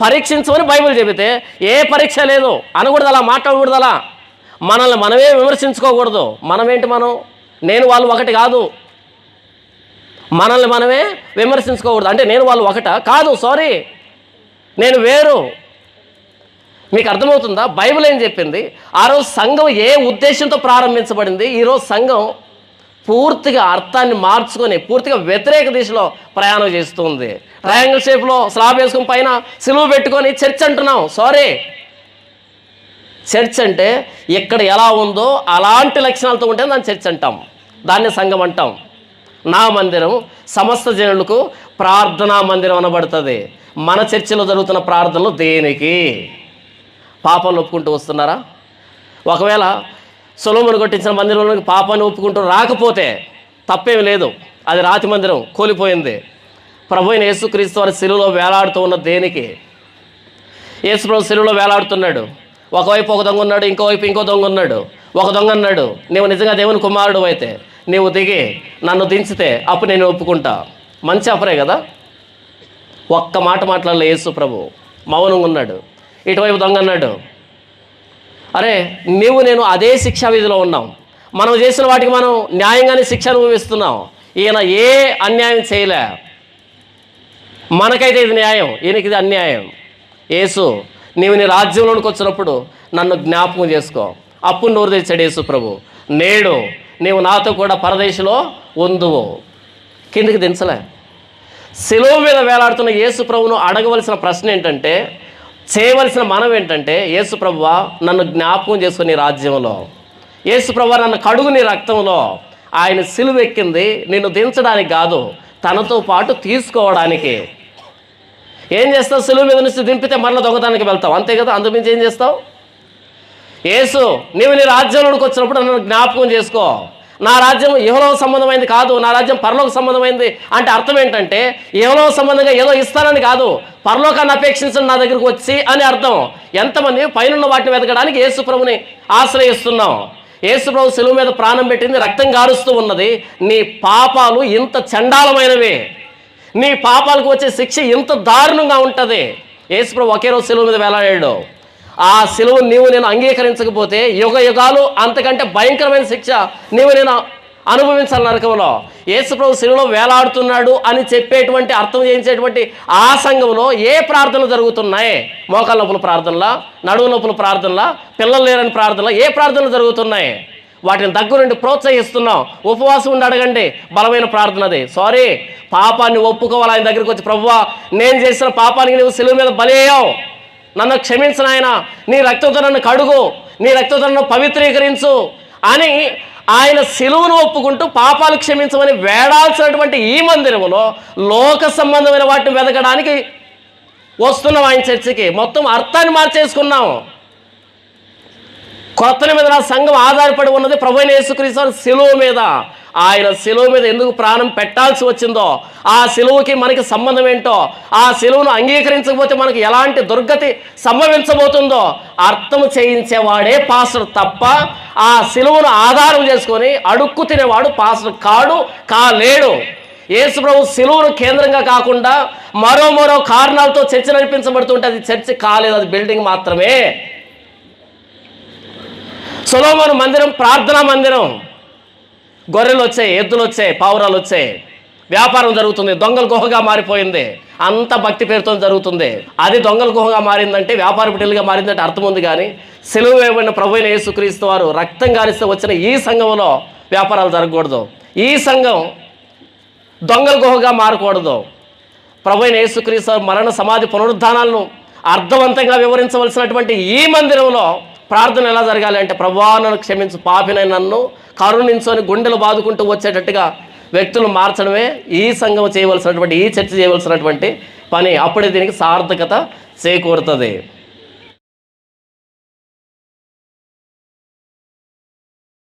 పరీక్షించమని బైబిల్ చెబితే ఏ పరీక్ష లేదు అనకూడదు, అలా మాట్లాడకూడదు, అలా మనల్ని మనమే విమర్శించుకోకూడదు. నేను వాళ్ళు ఒకటి కాదు, మనల్ని మనమే విమర్శించుకోకూడదు. అంటే నేను వాళ్ళు ఒకట కాదు, సారీ, నేను వేరు. మీకు అర్థమవుతుందా? బైబిల్ ఏం చెప్పింది? ఆ రోజు సంఘం ఏ ఉద్దేశంతో ప్రారంభించబడింది, ఈరోజు సంఘం పూర్తిగా అర్థాన్ని మార్చుకొని పూర్తిగా వ్యతిరేక దిశలో ప్రయాణం చేస్తుంది. ట్రయాంగిల్ షేప్లో స్లాబ్ వేసుకుని పైన సిలువ పెట్టుకొని చర్చ్ అంటున్నాం. సారీ, చర్చ్ అంటే ఇక్కడ ఎలా ఉందో అలాంటి లక్షణాలతో ఉంటే దాన్ని చర్చ్ అంటాం, దాన్ని సంఘం అంటాం. నా మందిరం సమస్త జనులకు ప్రార్థనా మందిరం అనబడుతుంది. మన చర్చిలో జరుగుతున్న ప్రార్థనలు దేనికి? పాపాన్ని ఒప్పుకుంటూ వస్తున్నారా? ఒకవేళ సొలొమోను కట్టించిన మందిరంలోకి పాపాన్ని ఒప్పుకుంటూ రాకపోతే తప్పేమి లేదు, అది రాతి మందిరం కూలిపోయింది. ప్రభువైన యేసుక్రీస్తు వారి శిలువలో వేలాడుతూ ఉన్న దేనికి? యేసు ప్రభు శిలువలో వేలాడుతున్నాడు. ఒకవైపు ఒక దొంగ ఉన్నాడు, ఇంకోవైపు ఇంకో దొంగ ఉన్నాడు. ఒక దొంగ అన్నాడు, నీవు నిజంగా దేవుని కుమారుడు అయితే నీవు దిగి నన్ను దించితే అప్పుడు నేను ఒప్పుకుంటా. మంచి ఆఫరే కదా. ఒక్క మాట మాట్లాడలే యేసు ప్రభు, మౌనంగా ఉన్నాడు. ఇటువైపు దొంగ అన్నాడు, అరే నేను అదే శిక్షా విధిలో ఉన్నాం, మనం చేసిన వాటికి మనం న్యాయంగానే శిక్ష అనుభవిస్తున్నాం. ఈయన ఏ అన్యాయం చేయలే, మనకైతే ఇది న్యాయం, ఈయనకి ఇది అన్యాయం. యేసు, నీవు నీ రాజ్యంలోనికి వచ్చినప్పుడు నన్ను జ్ఞాపకం చేసుకో. అప్పుడు నోరు తెచ్చాడు యేసు ప్రభు, నేడు నీవు నాతో కూడా పరదేశంలో ఉందువు. కిందికి దించలే. శిలువ మీద వేలాడుతున్న యేసు ప్రభువును అడగవలసిన ప్రశ్న ఏంటంటే, చేయవలసిన మనం ఏంటంటే, యేసు ప్రభువా నన్ను జ్ఞాపకం చేసుకుని రాజ్యంలో, యేసు ప్రభువా నన్ను కడుగు నీ రక్తంలో. ఆయన సిలువ ఎక్కింది నిన్ను దించడానికి కాదు, తనతో పాటు తీసుకోవడానికి. ఏం చేస్తావు? సిలువ మీద నుంచి దింపితే మరల దొంగతనానికి వెళ్తావు, అంతే కదా. అందుమించి ఏం చేస్తావు? యేసు, నీవు నీ రాజ్యంలోకి వచ్చినప్పుడు నన్ను జ్ఞాపకం చేసుకో. నా రాజ్యం ఇహలోక సంబంధమైంది కాదు, నా రాజ్యం పరలోక సంబంధమైంది. అంటే అర్థం ఏంటంటే, ఇహలోక సంబంధంగా ఏదో ఇస్తానని కాదు, పరలోకాన్ని అపేక్షించడం నా దగ్గరకు వచ్చి అని అర్థం. ఎంతమంది పైనున్న వాటిని వెతకడానికి యేసు ప్రభుని ఆశ్రయిస్తున్నాం. యేసు ప్రభు శిలువ మీద ప్రాణం పెట్టింది, రక్తం గారుస్తూ ఉన్నది. నీ పాపాలు ఇంత చండాలమైనవి, నీ పాపాలకు వచ్చే శిక్ష ఇంత దారుణంగా ఉంటుంది. యేసు ప్రభు ఒకే రోజు శిలువ మీద వేలాడాడు. ఆ శిలువను నేను అంగీకరించకపోతే యుగ యుగాలు అంతకంటే భయంకరమైన శిక్ష నేను అనుభవించాలి నరకంలో. యేసు ప్రభు శిలువలో వేలాడుతున్నాడు అని చెప్పేటువంటి అర్థం చేయించేటువంటి ఆ సంఘంలో ఏ ప్రార్థనలు జరుగుతున్నాయి? మోకాళ్ళ నొప్పుల ప్రార్థనలా, నడువు నొప్పుల ప్రార్థనలా, పిల్లలు లేరని ప్రార్థనలా, ఏ ప్రార్థనలు జరుగుతున్నాయి? వాటిని దగ్గరుండి ప్రోత్సహిస్తున్నాం. ఉపవాసం ఉండి అడగండి, బలమైన ప్రార్థన అది. సారీ, పాపాన్ని ఒప్పుకోవాలి. ఆయన దగ్గరికి వచ్చి, ప్రభువా నేను చేసిన పాపానికి నువ్వు శిలువ మీద బలయ్యావు, నన్ను క్షమించిన ఆయన, నీ రక్తంతో నన్ను కడుగు, నీ రక్తంతో నన్ను పవిత్రీకరించు అని ఆయన శిలువను ఒప్పుకుంటూ పాపాలు క్షమించమని వేడాల్సినటువంటి ఈ మందిరంలో లోక సంబంధమైన వాటిని వెతకడానికి వస్తున్నాం. ఆయన చర్చికి మొత్తం అర్థాన్ని మార్చేసుకున్నాం. కొత్త నిబంధన సంఘం ఆధారపడి ఉన్నది ప్రభువైన యేసుక్రీస్తు శిలువ మీద. ఆయన శిలువ మీద ఎందుకు ప్రాణం పెట్టాల్సి వచ్చిందో, ఆ శిలువకి మనకి సంబంధం ఏంటో, ఆ శిలువను అంగీకరించకపోతే మనకి ఎలాంటి దుర్గతి సంభవించబోతుందో అర్థం చేయించేవాడే పాస్టర్ తప్ప, ఆ శిలువను ఆధారం చేసుకొని అడుక్కు తినేవాడు పాస్టర్ కాలేడు. యేసు ప్రభు శిలువను కేంద్రంగా కాకుండా మరో కారణాలతో చర్చ నడిపించబడుతుంటే అది చర్చ కాలేదు, అది బిల్డింగ్ మాత్రమే. సొలొమోను మందిరం ప్రార్థనా మందిరం. గొర్రెలు వచ్చాయి, ఎద్దులు వచ్చాయి, పావురాలు వచ్చాయి, వ్యాపారం జరుగుతుంది. దొంగల గుహగా మారిపోయింది, అంత భక్తి పేరుతో జరుగుతుంది. అది దొంగల గుహగా మారిందంటే, వ్యాపార బిడ్డలుగా మారిందంటే అర్థం ఉంది. కానీ సిలువ వేయబడిన ప్రభువైన యేసుక్రీస్తు వారు రక్తం గారిస్తే వచ్చిన ఈ సంఘంలో వ్యాపారాలు జరగకూడదు. ఈ సంఘం దొంగల గుహగా మారకూడదు. ప్రభువైన యేసుక్రీస్తు వారు మరణ సమాధి పునరుద్ధానాలను అర్థవంతంగా వివరించవలసినటువంటి ఈ మందిరంలో ప్రార్థన ఎలా జరగాలి అంటే, ప్రభువా నన్ను క్షమించు, పాపినైన నన్ను కరుణించు అని గుండెలు బాదుకుంటూ వచ్చేటట్టుగా వ్యక్తులు మార్చడమే ఈ సంఘం చేయవలసినటువంటి, ఈ చర్చ చేయవలసినటువంటి పని. అప్పుడే దీనికి సార్థకత చేకూరుతుంది.